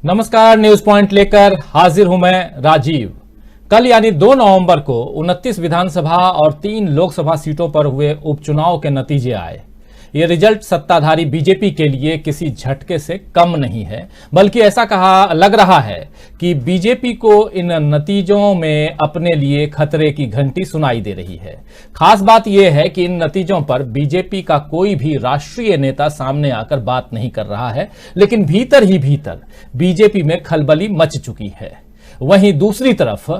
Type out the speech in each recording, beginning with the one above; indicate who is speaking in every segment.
Speaker 1: नमस्कार, news point लेकर हाजिर हूं मैं राजीव। कल यानी 2 नवंबर को 29 विधानसभा और 3 लोकसभा सीटों पर हुए उपचुनाव के नतीजे आए। ये रिजल्ट सत्ताधारी बीजेपी के लिए किसी झटके से कम नहीं है, बल्कि ऐसा लग रहा है कि बीजेपी को इन नतीजों में अपने लिए खतरे की घंटी सुनाई दे रही है। खास बात यह है कि इन नतीजों पर बीजेपी का कोई भी राष्ट्रीय नेता सामने आकर बात नहीं कर रहा है, लेकिन भीतर ही भीतर बीजेपी में खलबली मच चुकी है। वहीं दूसरी तरफ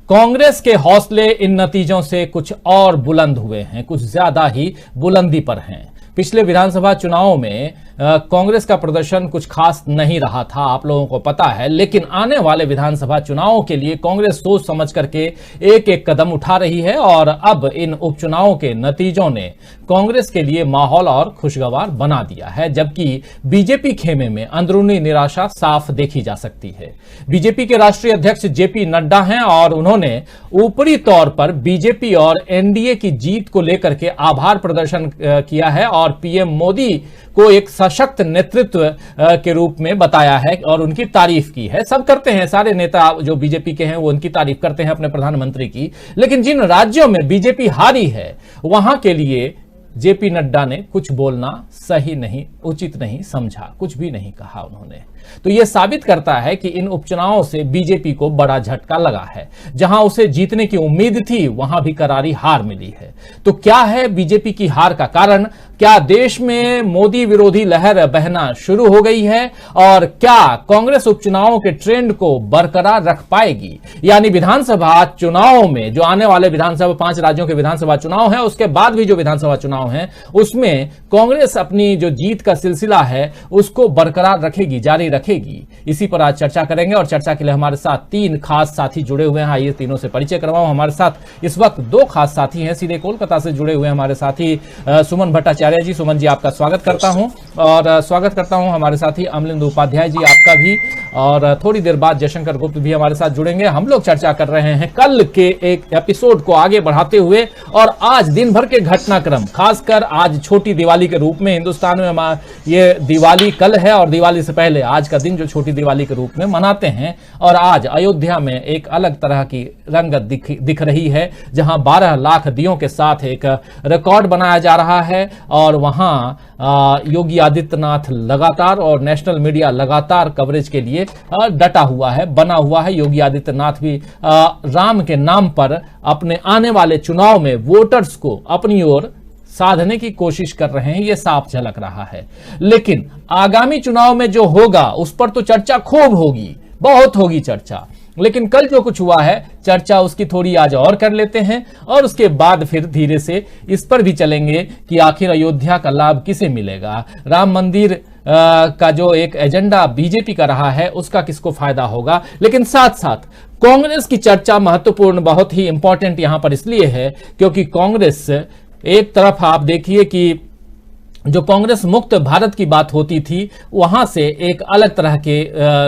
Speaker 1: कांग्रेस के हौसले इन नतीजों से कुछ और बुलंद हुए हैं, कुछ ज्यादा ही बुलंदी पर हैं। पिछले विधानसभा चुनावों में कांग्रेस का प्रदर्शन कुछ खास नहीं रहा था, आप लोगों को पता है, लेकिन आने वाले विधानसभा चुनावों के लिए कांग्रेस सोच समझ करके एक एक कदम उठा रही है और अब इन उपचुनावों के नतीजों ने कांग्रेस के लिए माहौल और खुशगवार बना दिया है, जबकि बीजेपी खेमे में अंदरूनी निराशा साफ देखी जा सकती है। बीजेपी के राष्ट्रीय अध्यक्ष जेपी नड्डा हैं और उन्होंने ऊपरी तौर पर बीजेपी और एनडीए की जीत को लेकर के आभार प्रदर्शन किया है और पीएम मोदी को एक सशक्त नेतृत्व के रूप में बताया है और उनकी तारीफ की है। सब करते हैं, सारे नेता जो बीजेपी के हैं वो उनकी तारीफ करते हैं अपने प्रधानमंत्री की, लेकिन जिन राज्यों में बीजेपी हारी है वहां के लिए जेपी नड्डा ने कुछ बोलना सही नहीं, उचित नहीं समझा, कुछ भी नहीं कहा उन्होंने। तो यह साबित करता है कि इन उपचुनावों से बीजेपी को बड़ा झटका लगा है। जहां उसे जीतने की उम्मीद थी वहां भी करारी हार मिली है। तो क्या है बीजेपी की हार का कारण? क्या देश में मोदी विरोधी लहर बहना शुरू हो गई है और क्या कांग्रेस उपचुनावों के ट्रेंड को बरकरार रख पाएगी? यानी विधानसभा चुनावों में जो आने वाले विधानसभा 5 राज्यों के विधानसभा चुनाव है, उसके बाद भी जो विधानसभा चुनाव है उसमें कांग्रेस अपनी जो जीत का सिलसिला है उसको बरकरार रखेगी, जारी रखेगी। इसी पर आज चर्चा करेंगे और चर्चा के लिए हमारे साथ 3 खास साथी जुड़े हुए हैं। आइए तीनों से परिचय करवाऊं। हमारे साथ इस वक्त 2 खास साथी हैं, सीधे कोलकाता से जुड़े हुए हमारे साथी सुमन भट्टाचार्य जी। सुमन जी, आपका स्वागत करता हूं और स्वागत करता हूं हमारे साथी अमलिंदु उपाध्याय जी, आपका भी। और थोड़ी देर बाद जयशंकर गुप्त भी हमारे साथ जुड़ेंगे। हम लोग चर्चा कर रहे हैं कल के एक एपिसोड को आगे बढ़ाते हुए और आज दिन भर के घटनाक्रम, खासकर आज छोटी दिवाली के रूप में हिंदुस्तान में ये दिवाली कल है और दिवाली से पहले आज का दिन जो छोटी दिवाली के रूप में मनाते हैं। और आज अयोध्या में एक अलग तरह की रंगत दिख रही है, जहां 12 लाख दियों के साथ एक रिकॉर्ड बनाया जा रहा है और वहां योगी आदित्यनाथ लगातार और नेशनल मीडिया लगातार कवरेज के लिए डटा हुआ है, बना हुआ है। योगी आदित्यनाथ भी राम के नाम पर अपने आने वाले चुनाव में वोटर्स को अपनी ओर साधने की कोशिश कर रहे हैं, यह साफ झलक रहा है। लेकिन आगामी चुनाव में जो होगा उस पर तो चर्चा खूब होगी, बहुत होगी चर्चा। लेकिन कल जो कुछ हुआ है चर्चा उसकी थोड़ी आज और कर लेते हैं और उसके बाद फिर धीरे से इस पर भी चलेंगे कि आखिर अयोध्या का लाभ किसे मिलेगा, राम मंदिर का जो एक एजेंडा बीजेपी का रहा है उसका किसको फायदा होगा। लेकिन साथ साथ कांग्रेस की चर्चा महत्वपूर्ण, बहुत ही इंपॉर्टेंट यहां पर इसलिए है क्योंकि कांग्रेस एक तरफ आप देखिए कि जो कांग्रेस मुक्त भारत की बात होती थी वहां से एक अलग तरह के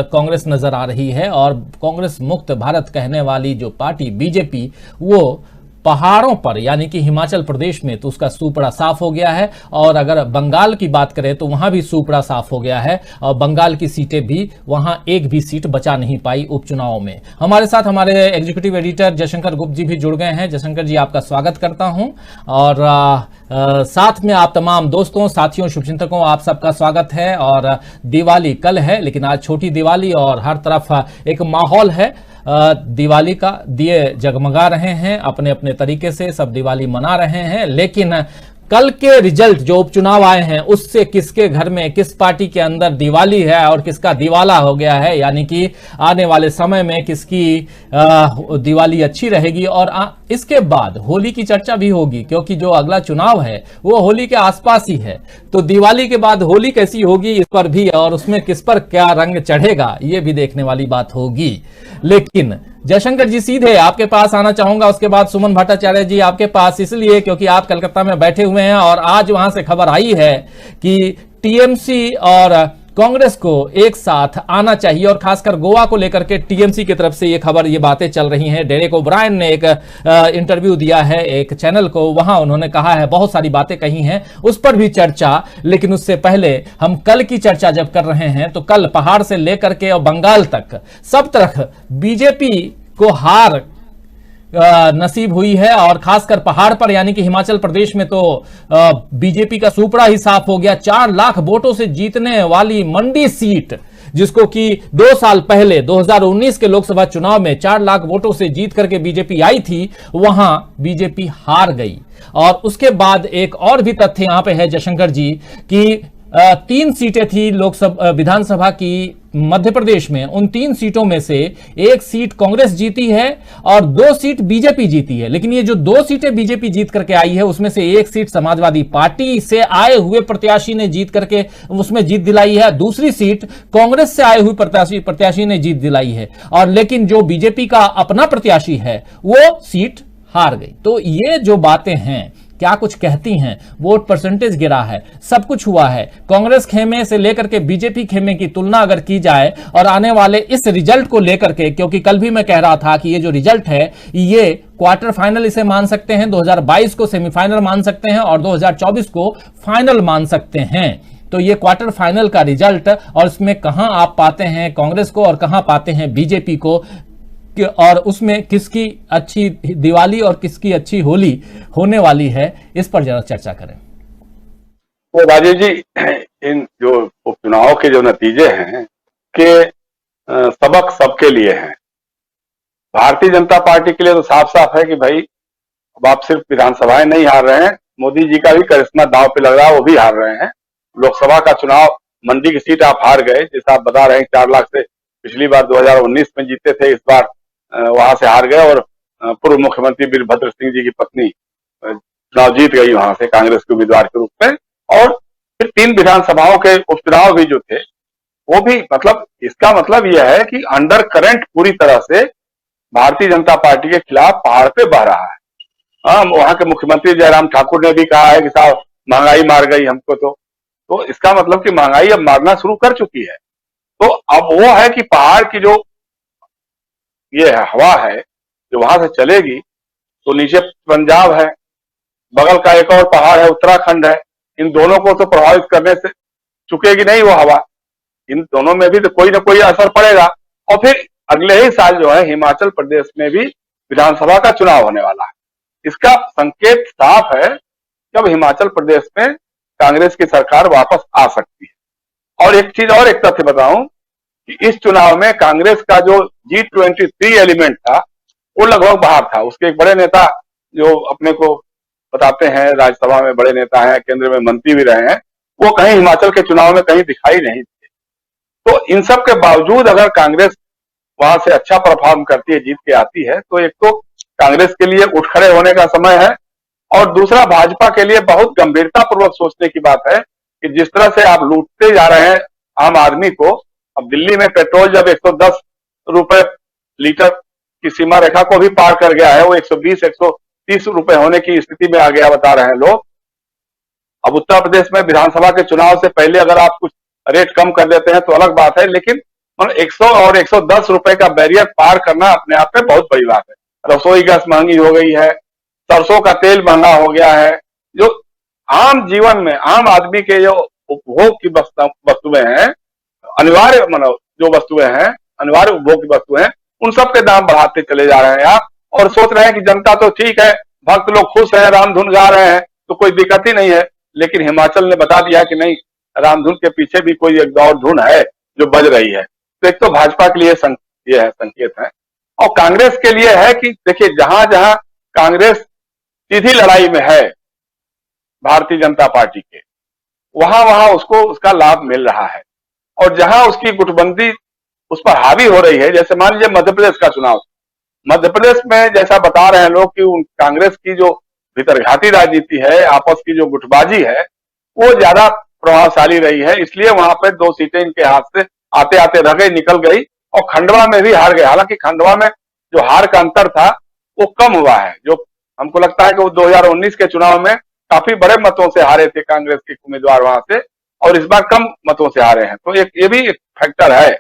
Speaker 1: कांग्रेस नजर आ रही है और कांग्रेस मुक्त भारत कहने वाली जो पार्टी बीजेपी, वो पहाड़ों पर यानी कि हिमाचल प्रदेश में तो उसका सूपड़ा साफ हो गया है और अगर बंगाल की बात करें तो वहां भी सूपड़ा साफ हो गया है और बंगाल की सीटें भी वहां एक भी सीट बचा नहीं पाई उपचुनाव में। हमारे साथ हमारे एग्जीक्यूटिव एडिटर जयशंकर गुप्त जी भी जुड़ गए हैं। जयशंकर जी, आपका स्वागत करता हूं और साथ में आप तमाम दोस्तों, साथियों, शुभचिंतकों, आप सबका स्वागत है। और दिवाली कल है लेकिन आज छोटी दिवाली और हर तरफ एक माहौल है दिवाली का, दिए जगमगा रहे हैं अपने अपने तरीके से, सब दिवाली मना रहे हैं। लेकिन कल के रिजल्ट जो उपचुनाव आए हैं उससे किसके घर में, किस पार्टी के अंदर दिवाली है और किसका दिवाला हो गया है, यानी कि आने वाले समय में किसकी दिवाली अच्छी रहेगी। और इसके बाद होली की चर्चा भी होगी क्योंकि जो अगला चुनाव है वो होली के आसपास ही है। तो दिवाली के बाद होली कैसी होगी इस पर भी, और उसमें किस पर क्या रंग चढ़ेगा ये भी देखने वाली बात होगी। लेकिन जयशंकर जी, सीधे आपके पास आना चाहूंगा, उसके बाद सुमन भट्टाचार्य जी आपके पास, इसलिए क्योंकि आप कलकत्ता में बैठे हुए हैं और आज वहां से खबर आई है कि टीएमसी और कांग्रेस को एक साथ आना चाहिए और खासकर गोवा को लेकर के टीएमसी की तरफ से ये खबर, ये बातें चल रही हैं। डेरेक ओब्रायन ने एक इंटरव्यू दिया है एक चैनल को, वहां उन्होंने कहा है, बहुत सारी बातें कही हैं, उस पर भी चर्चा। लेकिन उससे पहले हम कल की चर्चा जब कर रहे हैं तो कल पहाड़ से लेकर के और बंगाल तक सब तरफ बीजेपी को हार नसीब हुई है और खासकर पहाड़ पर यानी कि हिमाचल प्रदेश में तो बीजेपी का सुपड़ा ही साफ हो गया। 4 लाख वोटों से जीतने वाली मंडी सीट, जिसको कि 2 साल पहले 2019 के लोकसभा चुनाव में 4 लाख वोटों से जीत करके बीजेपी आई थी, वहां बीजेपी हार गई। और उसके बाद एक और भी तथ्य यहां पे है जयशंकर जी कि 3 सीटें थी लोकसभा विधानसभा की मध्य प्रदेश में, उन 3 सीटों में से 1 सीट कांग्रेस जीती है और 2 सीट बीजेपी जीती है। लेकिन ये जो 2 सीटें बीजेपी जीत करके आई है, उसमें से 1 सीट समाजवादी पार्टी से आए हुए प्रत्याशी ने जीत करके उसमें जीत दिलाई है, दूसरी सीट कांग्रेस से आए हुए प्रत्याशी ने जीत दिलाई है। और लेकिन जो बीजेपी का अपना प्रत्याशी है वो सीट हार गई। तो ये जो बातें हैं क्या कुछ कहती हैं। वोट परसेंटेज गिरा है, सब कुछ हुआ है। कांग्रेस खेमे से लेकर के बीजेपी खेमे की तुलना अगर की जाए और आने वाले इस रिजल्ट को लेकर के, क्योंकि कल भी मैं कह रहा था कि ये जो रिजल्ट है ये क्वार्टर फाइनल इसे मान सकते हैं, 2022 को सेमीफाइनल मान सकते हैं और 2024 को फाइनल मान सकते हैं। तो ये क्वार्टर फाइनल का रिजल्ट और इसमें कहां आप पाते हैं कांग्रेस को और कहां पाते हैं बीजेपी को, और उसमें किसकी अच्छी दिवाली और किसकी अच्छी होली होने वाली है, इस पर जरा चर्चा करें।
Speaker 2: तो राजीव जी, इन जो उपचुनाव के जो नतीजे हैं के सबक सबके लिए हैं। भारतीय जनता पार्टी के लिए तो साफ साफ है कि भाई अब आप सिर्फ विधानसभाएं नहीं हार रहे हैं, मोदी जी का भी करिश्मा दांव पे लग रहा है, वो भी हार रहे हैं। लोकसभा का चुनाव मंडी की सीट आप हार गए, जैसा आप बता रहे हैं 4 लाख से पिछली बार 2019 में जीते थे, इस बार वहां से हार गए और पूर्व मुख्यमंत्री वीरभद्र सिंह जी की पत्नी चुनाव जीत गई वहां से कांग्रेस के उम्मीदवार के रूप में। और फिर 3 विधानसभाओं के उपचुनाव भी जो थे वो भी, मतलब इसका मतलब यह है कि अंडर करंट पूरी तरह से भारतीय जनता पार्टी के खिलाफ पहाड़ पे बह रहा है। वहां के मुख्यमंत्री जयराम ठाकुर ने भी कहा है कि साहब महंगाई मार गई हमको। तो इसका मतलब कि महंगाई अब मारना शुरू कर चुकी है। तो अब वो है कि पहाड़ की जो ये हवा है जो वहां से चलेगी, तो नीचे पंजाब है, बगल का एक और पहाड़ है उत्तराखंड है, इन दोनों को तो प्रभावित करने से चुकेगी नहीं वो हवा। इन दोनों में भी तो कोई ना कोई असर पड़ेगा। और फिर अगले ही साल जो है हिमाचल प्रदेश में भी विधानसभा का चुनाव होने वाला है। इसका संकेत साफ है कि अब हिमाचल प्रदेश में कांग्रेस की सरकार वापस आ सकती है। और एक चीज और, एक तथ्य बताऊं कि इस चुनाव में कांग्रेस का जो G23 एलिमेंट था वो लगभग बाहर था। उसके एक बड़े नेता जो अपने को बताते हैं राज्यसभा में बड़े नेता हैं, केंद्र में मंत्री भी रहे हैं, वो कहीं हिमाचल के चुनाव में कहीं दिखाई नहीं थे। तो इन सब के बावजूद अगर कांग्रेस वहां से अच्छा परफॉर्म करती है, जीत के आती है, तो एक तो कांग्रेस के लिए उठ खड़े होने का समय है और दूसरा भाजपा के लिए बहुत गंभीरता पूर्वक सोचने की बात है कि जिस तरह से आप लूटते जा रहे हैं आम आदमी को। अब दिल्ली में पेट्रोल जब 110 रुपए लीटर की सीमा रेखा को भी पार कर गया है, वो 120 130 रुपए होने की स्थिति में आ गया बता रहे हैं लोग। अब उत्तर प्रदेश में विधानसभा के चुनाव से पहले अगर आप कुछ रेट कम कर देते हैं तो अलग बात है, लेकिन 100 और 110 रुपए का बैरियर पार करना अपने आप में बहुत बड़ी बात है। रसोई गैस महंगी हो गई है, सरसों का तेल महंगा हो गया है। जो आम जीवन में आम आदमी के जो उपभोग की वस्तुएं हैं, अनिवार्य जो वस्तुएं हैं, अनिवार्य उपभोग की वस्तुएं हैं, उन सब के दाम बढ़ाते चले जा रहे हैं आप और सोच रहे हैं कि जनता तो ठीक है, भक्त लोग खुश हैं, रामधुन गा रहे हैं तो कोई दिक्कत ही नहीं है। लेकिन हिमाचल ने बता दिया कि नहीं, रामधुन के पीछे भी कोई एक और धुन है जो बज रही है। तो एक तो भाजपा के लिए ये है, संकेत है। और कांग्रेस के लिए है कि देखिए जहां जहां कांग्रेस सीधी लड़ाई में है भारतीय जनता पार्टी के, वहां वहां उसको उसका लाभ मिल रहा है। और जहां उसकी गुटबंदी उस पर हावी हो रही है, जैसे मान लीजिए मध्य प्रदेश का चुनाव, मध्य प्रदेश में जैसा बता रहे हैं लोग कि कांग्रेस की जो भीतरघाती राजनीति है, आपस की जो गुटबाजी है, वो ज्यादा प्रभावशाली रही है। इसलिए वहां पे 2 सीटें इनके हाथ से आते आते रह गई, निकल गई और खंडवा में भी हार गए। हालांकि खंडवा में जो हार का अंतर था वो कम हुआ है। जो हमको लगता है कि वो 2019 के चुनाव में काफी बड़े मतों से हारे थे कांग्रेस के उम्मीदवार वहां से, और इस बार कम मतों से हारे हैं, तो ये भी एक फैक्टर है।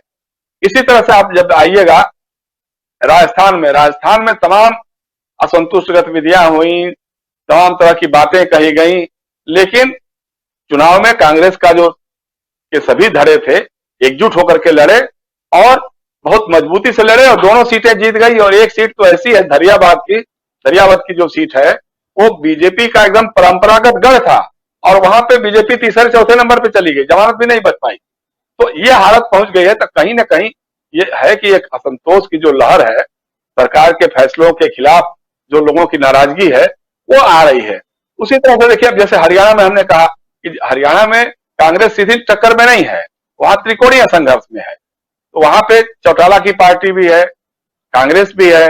Speaker 2: इसी तरह से आप जब आइएगा राजस्थान में तमाम असंतुष्ट गतिविधियां हुई, तमाम तरह की बातें कही गई, लेकिन चुनाव में कांग्रेस का जो के सभी धड़े थे एकजुट होकर के लड़े और बहुत मजबूती से लड़े और दोनों सीटें जीत गई। और एक सीट तो ऐसी है दरियाबाद की जो सीट है वो बीजेपी का एकदम परंपरागत गढ़ था और वहां पे बीजेपी तीसरे चौथे नंबर पे चली गई, जमानत भी नहीं बच पाई। तो ये हालत पहुंच गई है, तो कहीं ना कहीं ये है कि एक असंतोष की जो लहर है, सरकार के फैसलों के खिलाफ जो लोगों की नाराजगी है वो आ रही है। उसी तरह से देखिए, अब जैसे हरियाणा में हमने कहा कि हरियाणा में कांग्रेस सीधी टक्कर में नहीं है, वहां त्रिकोणीय संघर्ष में है। तो वहां पे चौटाला की पार्टी भी है, कांग्रेस भी है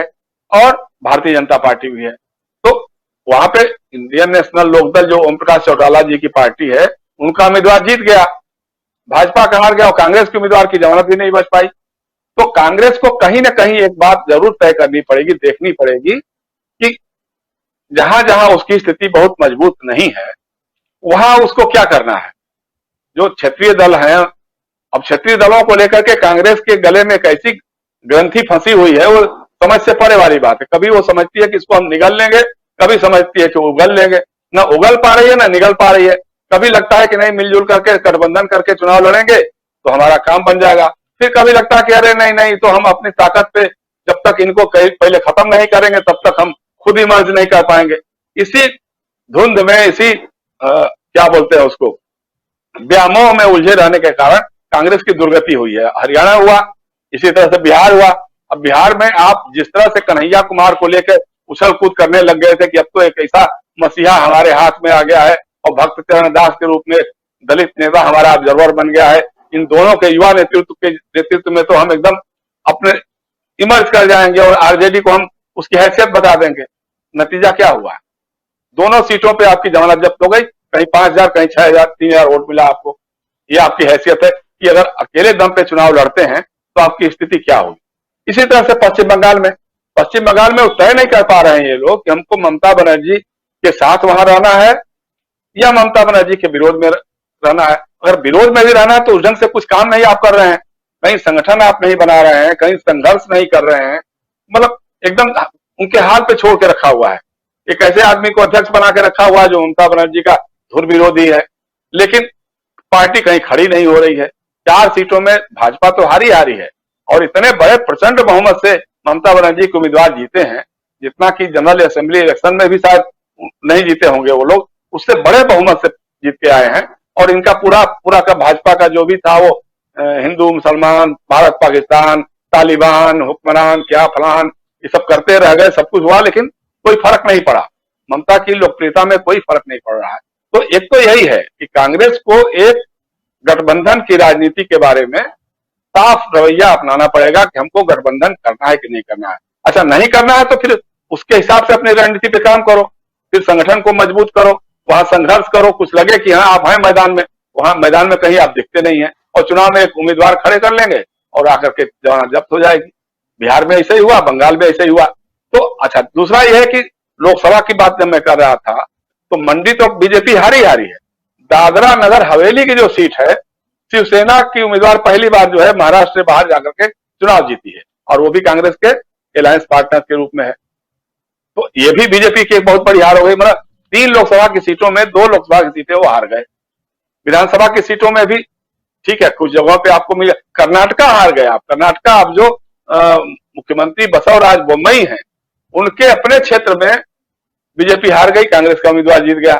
Speaker 2: और भारतीय जनता पार्टी भी है। तो वहां पे इंडियन नेशनल लोकदल जो ओम प्रकाश चौटाला जी की पार्टी है, उनका उम्मीदवार जीत गया, भाजपा का हार गया और कांग्रेस के उम्मीदवार की जमानत भी नहीं बच पाई। तो कांग्रेस को कहीं ना कहीं एक बात जरूर तय करनी पड़ेगी, देखनी पड़ेगी कि जहां जहां उसकी स्थिति बहुत मजबूत नहीं है वहां उसको क्या करना है। जो क्षेत्रीय दल हैं, अब क्षेत्रीय दलों को लेकर के कांग्रेस के गले में एक ऐसी ग्रंथि फंसी हुई है, वो समझ से परे वाली बात है। कभी वो समझती है कि इसको हम निगल लेंगे, कभी समझती है कि उगल लेंगे, ना उगल पा रही है ना निगल पा रही है। कभी लगता है कि नहीं मिलजुल करके गठबंधन करके चुनाव लड़ेंगे तो हमारा काम बन जाएगा, फिर कभी लगता है कि अरे नहीं नहीं, तो हम अपनी ताकत पे जब तक इनको पहले खत्म नहीं करेंगे तब तक हम खुद ही मर्ज नहीं कर पाएंगे। इसी धुंध में, इसी क्या बोलते हैं उसको, व्यामोह में उलझे रहने के कारण कांग्रेस की दुर्गति हुई है। हरियाणा हुआ, इसी तरह से बिहार हुआ। अब बिहार में आप जिस तरह से कन्हैया कुमार को लेकर उछल कूद करने लग गए थे कि अब तो एक ऐसा मसीहा हमारे हाथ में आ गया है और भक्त चरण दास के रूप में दलित नेता हमारा ऑब्जर्वर बन गया है, इन दोनों के युवा नेतृत्व में तो हम एकदम अपने इमर्ज कर जाएंगे और आरजेडी को हम उसकी हैसियत बता देंगे। नतीजा क्या हुआ? दोनों सीटों पे आपकी जमानत जब्त हो गई, कहीं 5,000 कहीं 6,000 3,000 वोट मिला आपको। ये आपकी हैसियत है कि अगर अकेले दम पे चुनाव लड़ते हैं तो आपकी स्थिति क्या होगी। इसी तरह से पश्चिम बंगाल में वो तय नहीं कर पा रहे हैं ये लोग कि हमको ममता बनर्जी के साथ वहां रहना है या ममता बनर्जी के विरोध में रहना है। अगर विरोध में भी रहना है तो उस ढंग से कुछ काम नहीं आप कर रहे हैं, कहीं संगठन आप नहीं बना रहे हैं, कहीं संघर्ष नहीं कर रहे हैं, मतलब एकदम उनके हाथ पे छोड़ के रखा हुआ है। एक ऐसे आदमी को अध्यक्ष बना के रखा हुआ है जो ममता बनर्जी का धुर विरोधी है, लेकिन पार्टी कहीं खड़ी नहीं हो रही है। 4 सीटों में भाजपा तो हारी है और इतने बड़े प्रचंड बहुमत से ममता बनर्जी के उम्मीदवार जीते हैं, जितना कि जनरल असेंबली इलेक्शन में भी शायद नहीं जीते होंगे वो लोग, उससे बड़े बहुमत से जीत के आए हैं। और इनका पूरा का भाजपा का जो भी था वो हिंदू मुसलमान, भारत पाकिस्तान, तालिबान, हुक्मरान, क्या फलान, ये सब करते रह गए, सब कुछ हुआ लेकिन कोई फर्क नहीं पड़ा। ममता की लोकप्रियता में कोई फर्क नहीं पड़ रहा है। तो एक तो यही है कि कांग्रेस को एक गठबंधन की राजनीति के बारे में साफ रवैया अपनाना पड़ेगा कि हमको गठबंधन करना है कि नहीं करना है। अच्छा, नहीं करना है तो फिर उसके हिसाब से अपनी रणनीति पे काम करो, फिर संगठन को मजबूत करो, वहां संघर्ष करो, कुछ लगे कि हाँ आप हैं मैदान में, वहां मैदान में कहीं आप दिखते नहीं है और चुनाव में एक उम्मीदवार खड़े कर लेंगे और आकर के जमानत जब्त हो जाएगी। बिहार में ऐसे ही हुआ, बंगाल में ऐसे ही हुआ। तो अच्छा, दूसरा यह है कि लोकसभा की बात जब मैं कर रहा था तो मंडी तो बीजेपी हारी है। दादरा नगर हवेली की जो सीट है, शिवसेना की उम्मीदवार पहली बार जो है महाराष्ट्र से बाहर जाकर के चुनाव जीती है और वो भी कांग्रेस के अलायंस पार्टनर के रूप में है। तो ये भी बीजेपी की एक बहुत बड़ी हार हो गई। मतलब 3 लोकसभा की सीटों में 2 लोकसभा की सीटें वो हार गए। विधानसभा की सीटों में भी ठीक है, कुछ जगहों पे आपको मिला। कर्नाटका हार गए आप। कर्नाटका अब जो मुख्यमंत्री बसवराज बोम्मई हैं, उनके अपने क्षेत्र में बीजेपी हार गई, कांग्रेस का उम्मीदवार जीत गया।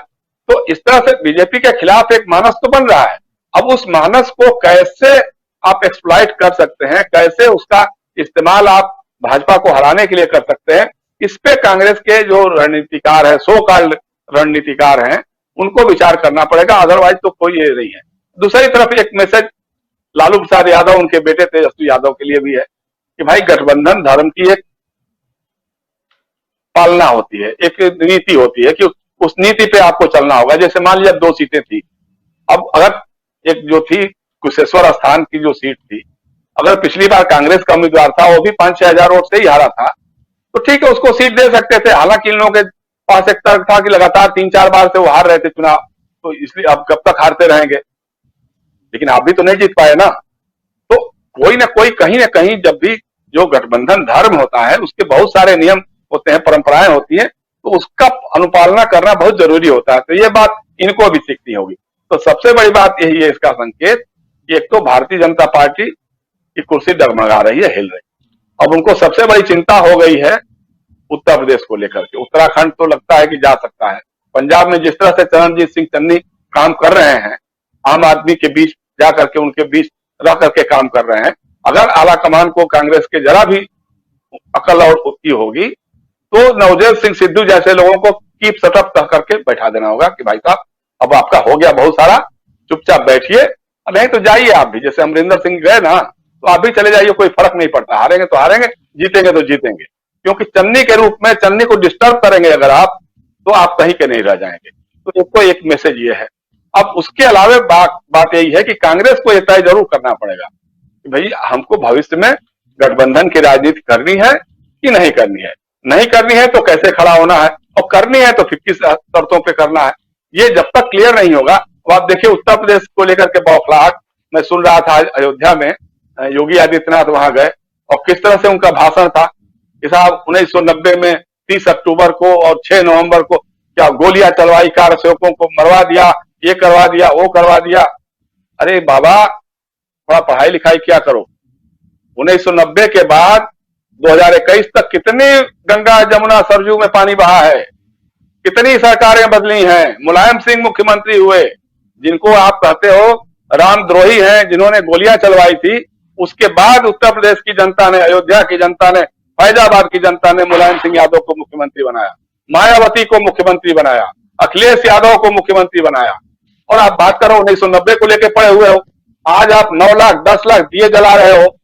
Speaker 2: तो इस तरह से बीजेपी के खिलाफ एक मानस तो बन रहा है। अब उस मानस को कैसे आप एक्सप्लॉइट कर सकते हैं, कैसे उसका इस्तेमाल आप भाजपा को हराने के लिए कर सकते हैं, इस पे कांग्रेस के जो रणनीतिकार है, सो कॉल्ड रणनीतिकार हैं, उनको विचार करना पड़ेगा। अदरवाइज तो कोई ये नहीं है। दूसरी तरफ एक मैसेज लालू प्रसाद यादव, उनके बेटे तेजस्वी यादव के लिए भी है कि भाई गठबंधन धर्म की एक पालना होती है, एक नीति होती है कि उस नीति पे आपको चलना होगा। जैसे मान लिया 2 सीटें थी, अब अगर एक जो थी कुशेश्वर स्थान की जो सीट थी, अगर पिछली बार कांग्रेस का उम्मीदवार था वो भी 5-6 हजार वोट से ही हारा था, तो ठीक है उसको सीट दे सकते थे। हालांकि इन लोगों के पास एक तर्क था कि लगातार 3-4 बार से वो हार रहे थे चुनाव, तो इसलिए अब कब तक हारते रहेंगे। लेकिन आप भी तो नहीं जीत पाए ना। तो कोई ना कोई कहीं ना कहीं जब भी जो गठबंधन धर्म होता है उसके बहुत सारे नियम होते हैं, परंपराएं होती हैं, तो उसका अनुपालना करना बहुत जरूरी होता है। तो ये बात इनको भी सीखनी होगी। तो सबसे बड़ी बात यही है इसका संकेत कि एक तो भारतीय जनता पार्टी की कुर्सी डगमगा रही है, हिल रही है। अब उनको सबसे बड़ी चिंता हो गई है उत्तर प्रदेश को लेकर के। उत्तराखंड तो लगता है कि जा सकता है। पंजाब में जिस तरह से चरणजीत सिंह चन्नी काम कर रहे हैं, आम आदमी के बीच जा करके उनके बीच रह करके काम कर रहे हैं, अगर आला कमान को कांग्रेस के जरा भी अकल और उत्ती होगी तो नवजोत सिंह सिद्धू जैसे लोगों को कीप सटअप कह करके बैठा देना होगा कि भाई साहब अब आपका हो गया बहुत सारा, चुपचाप बैठिए, नहीं तो जाइए आप भी। जैसे अमरिंदर सिंह गए ना, तो आप भी चले जाइए, कोई फर्क नहीं पड़ता, हारेंगे तो हारेंगे, जीतेंगे तो जीतेंगे। क्योंकि चन्नी के रूप में चन्नी को डिस्टर्ब करेंगे अगर आप, तो आप कहीं के नहीं रह जाएंगे। तो इसको एक मैसेज ये है। अब उसके अलावा बात यही है कि कांग्रेस को यह तय जरूर करना पड़ेगा कि भाई हमको भविष्य में गठबंधन की राजनीति करनी है कि नहीं करनी है। नहीं करनी है तो कैसे खड़ा होना है, और करनी है तो फिर किस शर्तों पे करना है। ये जब तक क्लियर नहीं होगा, तो आप देखिए उत्तर प्रदेश को लेकर के बौखलाहट मैं सुन रहा था। अयोध्या में योगी आदित्यनाथ वहां गए और किस तरह से उनका भाषण था कि साहब 1990 में 30 अक्टूबर को और 6 नवंबर को क्या गोलियां चलवाई, कार सेवकों को मरवा दिया, ये करवा दिया, वो करवा दिया। अरे बाबा, थोड़ा पढ़ाई लिखाई क्या करो। 1990 के बाद 2021 तक कितनी गंगा जमुना सरजू में पानी बहा है, कितनी सरकारें बदली हैं, मुलायम सिंह मुख्यमंत्री हुए, जिनको आप कहते हो रामद्रोही हैं, जिन्होंने गोलियां चलवाई थी। उसके बाद उत्तर प्रदेश की जनता ने, अयोध्या की जनता ने, फैजाबाद की जनता ने मुलायम सिंह यादव को मुख्यमंत्री बनाया, मायावती को मुख्यमंत्री बनाया, अखिलेश यादव को मुख्यमंत्री बनाया। और आप बात करो 1990 को लेकर पड़े हुए हो। आज आप 9 लाख 10 लाख दिए जला रहे हो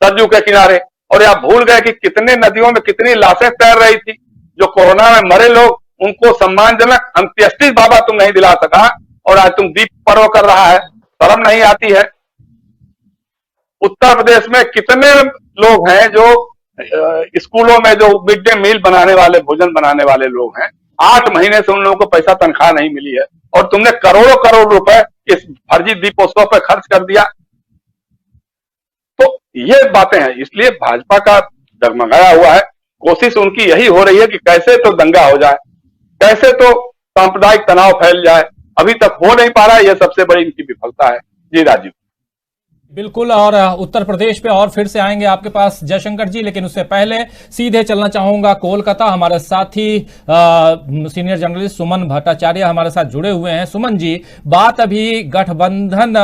Speaker 2: सरजू के किनारे, और आप भूल गए कि कितने नदियों में कितनी लाशें तैर रही थी। जो कोरोना में मरे लोग, उनको सम्मानजनक अंत्येष्टि बाबा तुम नहीं दिला सका, और आज तुम दीप पर्व कर रहा है। शर्म नहीं आती है। उत्तर प्रदेश में कितने लोग हैं जो स्कूलों में जो मिड डे मील बनाने वाले, भोजन बनाने वाले लोग हैं, 8 महीने से उन लोगों को पैसा तनख्वाह नहीं मिली है, और तुमने करोड़ों करोड़ रुपए इस फर्जी दीपोत्सव पर खर्च कर दिया। तो ये बातें हैं। इसलिए भाजपा का डगमगाया हुआ है। कोशिश उनकी यही हो रही है कि कैसे तो दंगा हो जाए, कैसे तो सांप्रदायिक तनाव फैल जाए। अभी तक हो नहीं पा रहा है, यह सबसे बड़ी इनकी विफलता है। जी राजीव।
Speaker 1: बिल्कुल। और उत्तर प्रदेश पे और फिर से आएंगे आपके पास जयशंकर जी, लेकिन उससे पहले सीधे चलना चाहूंगा कोलकाता। हमारे साथी सीनियर जर्नलिस्ट सुमन भट्टाचार्य हमारे साथ जुड़े हुए हैं। सुमन जी, बात अभी गठबंधन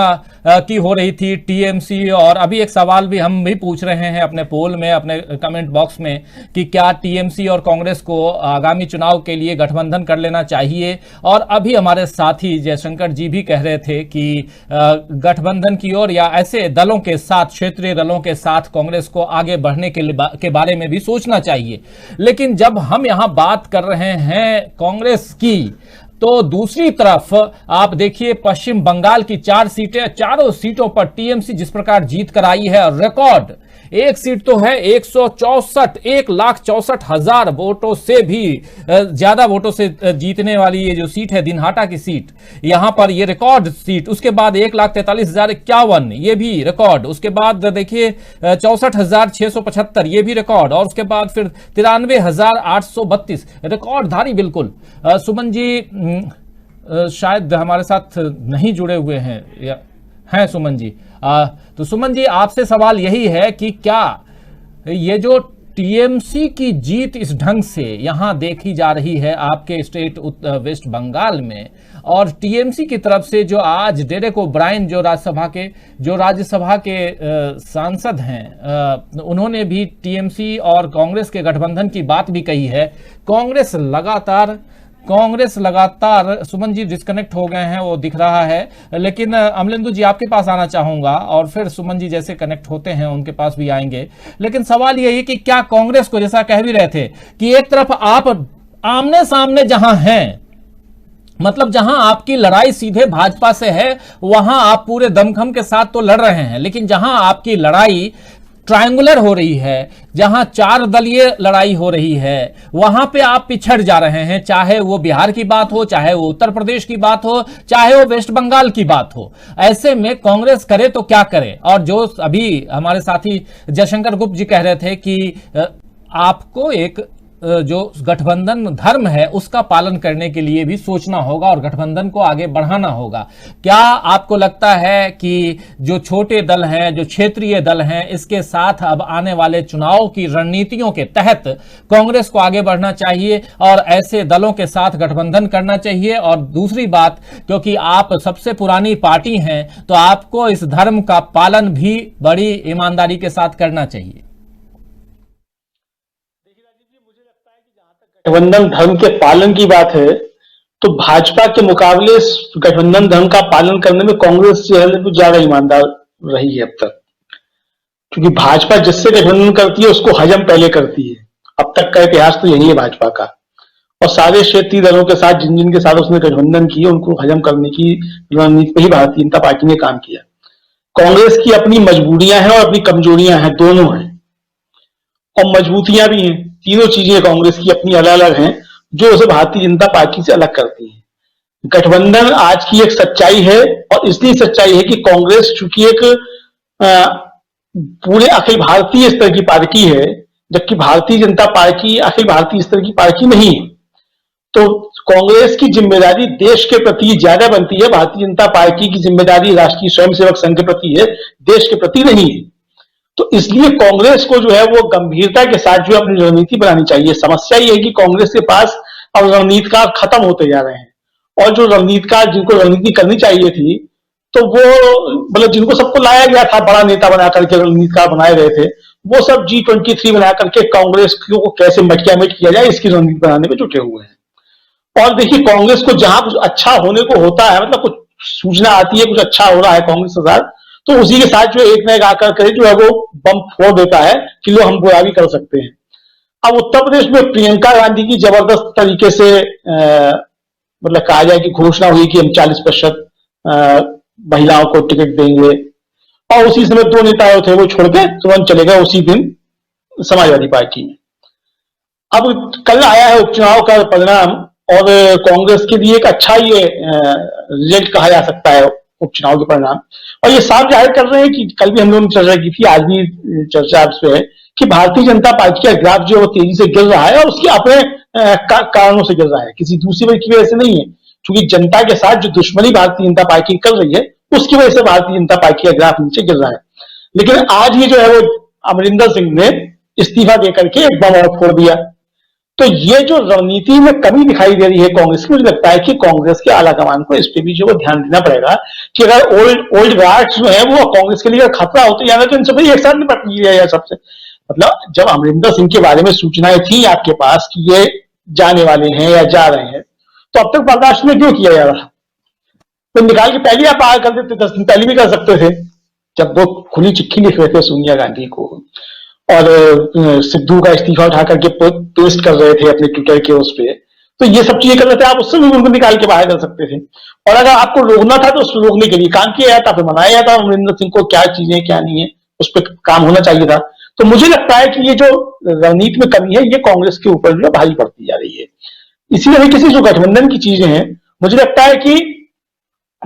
Speaker 1: की हो रही थी, टीएमसी, और अभी एक सवाल भी हम भी पूछ रहे हैं अपने पोल में, अपने कमेंट बॉक्स में, कि क्या टीएमसी और कांग्रेस को आगामी चुनाव के लिए गठबंधन कर लेना चाहिए। और अभी हमारे साथी जयशंकर जी भी कह रहे थे कि गठबंधन की ओर या ऐसे दलों के साथ, क्षेत्रीय दलों के साथ कांग्रेस को आगे बढ़ने के बारे में भी सोचना चाहिए। लेकिन जब हम यहां बात कर रहे हैं कांग्रेस की, तो दूसरी तरफ आप देखिए पश्चिम बंगाल की 4 सीटें, चारों सीटों पर टीएमसी जिस प्रकार जीत कर आई है, रिकॉर्ड एक सीट तो है 1,64,00,000 वोटों से भी ज्यादा वोटों से जीतने वाली ये जो सीट है दिनहाटा की सीट, यहां पर ये रिकॉर्ड सीट। उसके बाद 1,43,051 ये भी रिकॉर्ड। उसके बाद देखिए 64,675 ये भी रिकॉर्ड। और उसके बाद फिर 93,832 रिकॉर्डधारी बिल्कुल। सुमन जी शायद हमारे साथ नहीं जुड़े हुए हैं, या हैं सुमन जी? तो सुमन जी, आपसे सवाल यही है कि क्या ये जो टीएमसी की जीत इस ढंग से यहां देखी जा रही है आपके स्टेट वेस्ट बंगाल में, और टीएमसी की तरफ से जो आज डेरेक ओब्रायन जो राज्यसभा के सांसद हैं, उन्होंने भी टीएमसी और कांग्रेस के गठबंधन की बात भी कही है। कांग्रेस लगातार सुमन जी डिस्कनेक्ट हो गए हैं, वो दिख रहा है। लेकिन अमलेंदु जी, आपके पास आना चाहूंगा, और फिर सुमन जी जैसे कनेक्ट होते हैं उनके पास भी आएंगे। लेकिन सवाल यही है कि क्या कांग्रेस को, जैसा कह भी रहे थे कि एक तरफ आप आमने सामने जहां हैं, मतलब जहां आपकी लड़ाई सीधे भाजपा से है, वहां आप पूरे दमखम के साथ तो लड़ रहे हैं, लेकिन जहां आपकी लड़ाई ट्रायंगुलर हो रही है, जहां 4 दलीय लड़ाई हो रही है, वहां पे आप पिछड़ जा रहे हैं, चाहे वो बिहार की बात हो, चाहे वो उत्तर प्रदेश की बात हो, चाहे वो वेस्ट बंगाल की बात हो। ऐसे में कांग्रेस करे तो क्या करे? और जो अभी हमारे साथी जयशंकर गुप्त जी कह रहे थे कि आपको एक जो गठबंधन धर्म है उसका पालन करने के लिए भी सोचना होगा और गठबंधन को आगे बढ़ाना होगा। क्या आपको लगता है कि जो छोटे दल हैं, जो क्षेत्रीय दल हैं, इसके साथ अब आने वाले चुनाव की रणनीतियों के तहत कांग्रेस को आगे बढ़ना चाहिए और ऐसे दलों के साथ गठबंधन करना चाहिए? और दूसरी बात, क्योंकि आप सबसे पुरानी पार्टी हैं तो आपको इस धर्म का पालन भी बड़ी ईमानदारी के साथ करना चाहिए।
Speaker 3: गठबंधन धर्म के पालन की बात है तो भाजपा के मुकाबले गठबंधन धर्म का पालन करने में कांग्रेस जो है कुछ ज्यादा ईमानदार रही है अब तक, क्योंकि भाजपा जिससे गठबंधन करती है उसको हजम पहले करती है। अब तक का इतिहास तो यही है भाजपा का, और सारे क्षेत्रीय दलों के साथ जिन जिन के साथ उसने गठबंधन किया उनको हजम करने की रणनीति पर ही भारतीय जनता पार्टी ने काम किया। कांग्रेस की अपनी मजबूरियां हैं और अपनी कमजोरियां हैं, दोनों हैं, और मजबूतियां भी हैं। तीनों चीजें कांग्रेस की अपनी अलग अलग हैं जो उसे भारतीय जनता पार्टी से अलग करती हैं। गठबंधन आज की एक सच्चाई है, और इसलिए सच्चाई है कि कांग्रेस चूंकि एक पूरे अखिल भारतीय स्तर की पार्टी है, जबकि भारतीय जनता पार्टी अखिल भारतीय स्तर की पार्टी नहीं है। तो कांग्रेस की जिम्मेदारी देश के प्रति ज्यादा बनती है, भारतीय जनता पार्टी की जिम्मेदारी राष्ट्रीय स्वयंसेवक संघ के प्रति है, देश के प्रति नहीं है। तो इसलिए कांग्रेस को जो है वो गंभीरता के साथ जो अपनी रणनीति बनानी चाहिए। समस्या ये है कि कांग्रेस के पास अब रणनीतिकार खत्म होते जा रहे हैं, और जो रणनीतिकार जिनको रणनीति करनी चाहिए थी, तो वो मतलब जिनको सबको लाया गया था बड़ा नेता बना करके रणनीतिकार बनाए गए थे, वो सब G23 बना करके कांग्रेस को कैसे मटकिया मिट किया जाए इसकी रणनीति बनाने में जुटे हुए हैं। और देखिए, कांग्रेस को जहां कुछ अच्छा होने को होता है, मतलब कुछ सूचना आती है कुछ अच्छा हो रहा है कांग्रेस के साथ, तो उसी के साथ जो एक न एक आकर के जो है वो बम फोड़ देता है कि लो हम बुरा भी कर सकते हैं। अब उत्तर प्रदेश में प्रियंका गांधी की जबरदस्त तरीके से मतलब कहा जाए कि घोषणा हुई कि हम 40% महिलाओं को टिकट देंगे, और उसी समय 2 नेता थे वो छोड़ के तुरंत चले गए उसी दिन समाजवादी पार्टी में। अब कल आया है उपचुनाव का परिणाम, और कांग्रेस के लिए एक अच्छा ये रिजल्ट कहा जा सकता है उपचुनाव के परिणाम, और ये साफ जाहिर कर रहे हैं कि कल भी हम लोगों ने चर्चा की थी, आज भी चर्चा इस पे है कि भारतीय जनता पार्टी का ग्राफ जो है वो तेजी से गिर रहा है, और उसके अपने कारणों से गिर रहा है, किसी दूसरी की वजह से नहीं है। क्योंकि जनता के साथ जो दुश्मनी भारतीय जनता पार्टी कर रही है उसकी वजह से भारतीय जनता पार्टी का ग्राफ नीचे गिर रहा है। लेकिन आज ये जो है वो अमरिंदर सिंह ने इस्तीफा देकर के एक बम और फोड़ दिया। तो ये जो रणनीति में कमी दिखाई दे रही है कांग्रेस की, मुझे लगता है कि कांग्रेस के आला कमान को इस पे भी जो ध्यान देना पड़ेगा कि अगर ओल्ड गार्ड्स जो है वो कांग्रेस के लिए खतरा होते जाना, तो इन सबसे एक साथ निपट लिया सबसे। मतलब जब अमरिंदर सिंह के बारे में सूचनाएं थी आपके पास कि ये जाने वाले हैं या जा रहे हैं, तो अब तक बर्दाश्त में क्यों किया जा रहा? तो निकाल के पहले आप आगे कर देते, 10 दिन पहले भी कर सकते थे, जब वो खुली चिट्ठी लिख रहे थे सोनिया गांधी को, और सिद्धू का इस्तीफा उठा करके पोस्ट कर रहे थे अपने ट्विटर के उस पे, तो ये सब चीजें कर रहे थे, आप उससे भी उनको निकाल के बाहर कर सकते थे। और अगर आपको रोकना था तो उसको रोकने के लिए काम किया जाता, फिर मनाया जाता अमरिंदर सिंह को क्या चीजें क्या नहीं है, उस पर काम होना चाहिए था। तो मुझे लगता है कि ये जो रणनीति में कमी है ये कांग्रेस के ऊपर जो भारी पड़ती जा रही है। इसी तरीके से जो गठबंधन की चीजें हैं, मुझे लगता है कि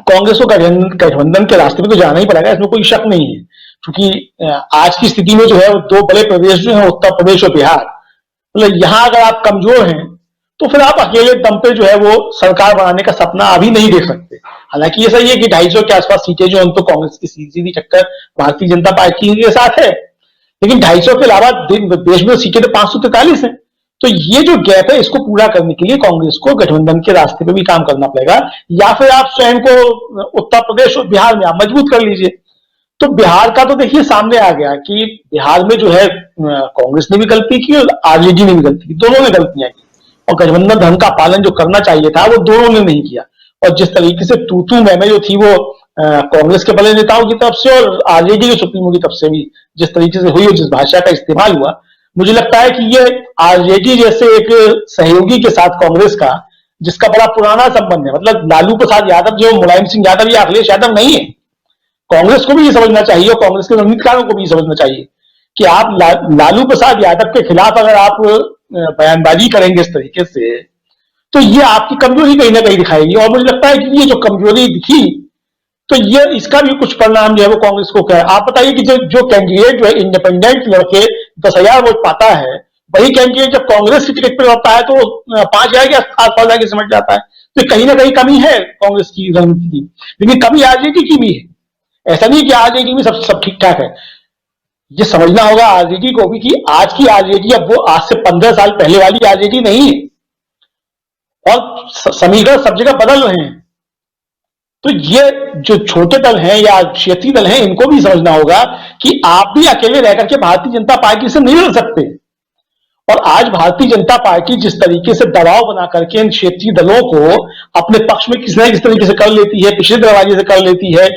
Speaker 3: कांग्रेस को गठबंधन के रास्ते पे तो जाना ही पड़ेगा, इसमें कोई शक नहीं है। क्योंकि आज की स्थिति में जो है 2 बड़े प्रदेश जो है उत्तर प्रदेश और बिहार, मतलब यहां अगर आप कमजोर हैं तो फिर आप अकेले दम पे जो है वो सरकार बनाने का सपना अभी नहीं देख सकते। हालांकि ये सही है कि 250 के आसपास सीटें जो तो कांग्रेस की सीधी टक्कर भारतीय जनता पार्टी के साथ है, लेकिन 250 के अलावा देश में सीटें तो 543 है। तो ये जो गैप है इसको पूरा करने के लिए कांग्रेस को गठबंधन के रास्ते पे भी काम करना पड़ेगा, या फिर आप स्वयं को उत्तर प्रदेश और बिहार में आप मजबूत कर लीजिए। तो बिहार का तो देखिए सामने आ गया कि बिहार में जो है कांग्रेस ने भी गलती की और आरजेडी ने भी गलती की, दोनों ने गलतियां की, और गठबंधन धर्म का पालन जो करना चाहिए था वो दोनों ने नहीं किया। और जिस तरीके से तू मैं जो थी वो कांग्रेस के बड़े नेताओं की तरफ से और आरजेडी के सुप्रीमो की तरफ से भी जिस तरीके से हुई और जिस भाषा का इस्तेमाल हुआ, मुझे लगता है कि ये आरजेडी जैसे एक सहयोगी के साथ कांग्रेस का, जिसका बड़ा पुराना संबंध है, मतलब लालू प्रसाद यादव जो मुलायम सिंह यादव या अखिलेश यादव नहीं है, कांग्रेस को भी ये समझना चाहिए और कांग्रेस के रणनीतिकारों को भी समझना चाहिए कि आप लालू प्रसाद यादव के खिलाफ अगर आप बयानबाजी करेंगे इस तरीके से, तो ये आपकी कमजोरी कहीं ना कहीं दिखाएगी। और मुझे लगता है कि ये जो कमजोरी दिखी, तो ये इसका भी कुछ परिणाम जो है वो कांग्रेस को क्या है। आप बताइए कि जो कैंडिडेट जो है इंडिपेंडेंट लड़के 10,000 वोट पाता है, वही कैंडिडेट जब कांग्रेस की टिकट पर लड़ता है तो 5,000 के आसपास जाके समझ जाता है। तो कहीं ना कहीं कमी है कांग्रेस की रणनीति की, लेकिन कमी आरजेडी की भी है। ऐसा नहीं कि आरजेडी में सब ठीक ठाक है। ये समझना होगा आरजेडी को भी कि आज की आरजेडी अब वो आज से 15 साल पहले वाली आरजेडी नहीं है, और समीकरण सब जगह बदल रहे हैं। तो ये जो छोटे दल हैं या क्षेत्रीय दल हैं, इनको भी समझना होगा कि आप भी अकेले रह करके भारतीय जनता पार्टी से नहीं लड़ सकते। और आज भारतीय जनता पार्टी जिस तरीके से दबाव बना करके इन क्षेत्रीय दलों को अपने पक्ष में किस तरीके से कर लेती है, पिछले दरवाजे से कर लेती है,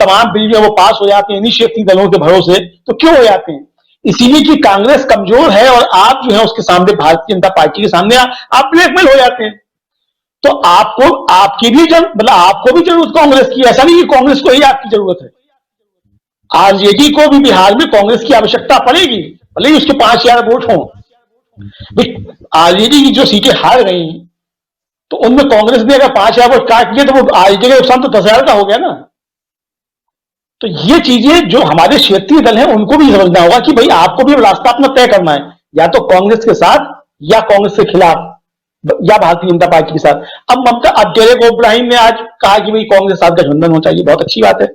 Speaker 3: तमाम बिल जो वो पास हो जाते हैं इन्हीं क्षेत्रीय दलों के भरोसे। तो क्यों हो जाते हैं? इसीलिए कि कांग्रेस कमजोर है और आप जो है उसके सामने, भारतीय जनता पार्टी के सामने आप ब्लैकमेल हो जाते हैं। तो आपको आपकी भी आपको भी जरूरत कांग्रेस की, ऐसा नहीं कि कांग्रेस को ही आपकी जरूरत है। आरजेडी को भी बिहार में कांग्रेस की आवश्यकता पड़ेगी, भले ही उसके 5,000 वोट हों। आरजेडी की जो सीटें हार गई, तो उनमें कांग्रेस ने अगर 5,000 वोट काट लिए, तो वो आरजेडी का नुकसान तो 10,000 का हो गया ना। तो ये चीजें जो हमारे क्षेत्रीय दल हैं उनको भी समझना होगा कि भाई आपको भी रास्ता अपना तय करना है, या तो कांग्रेस के साथ या कांग्रेस के खिलाफ या भारतीय जनता पार्टी के साथ। अब डेरेक ओब्रायन ने आज कहा कि भाई कांग्रेस के साथ गठबंधन होना चाहिए, बहुत अच्छी बात है।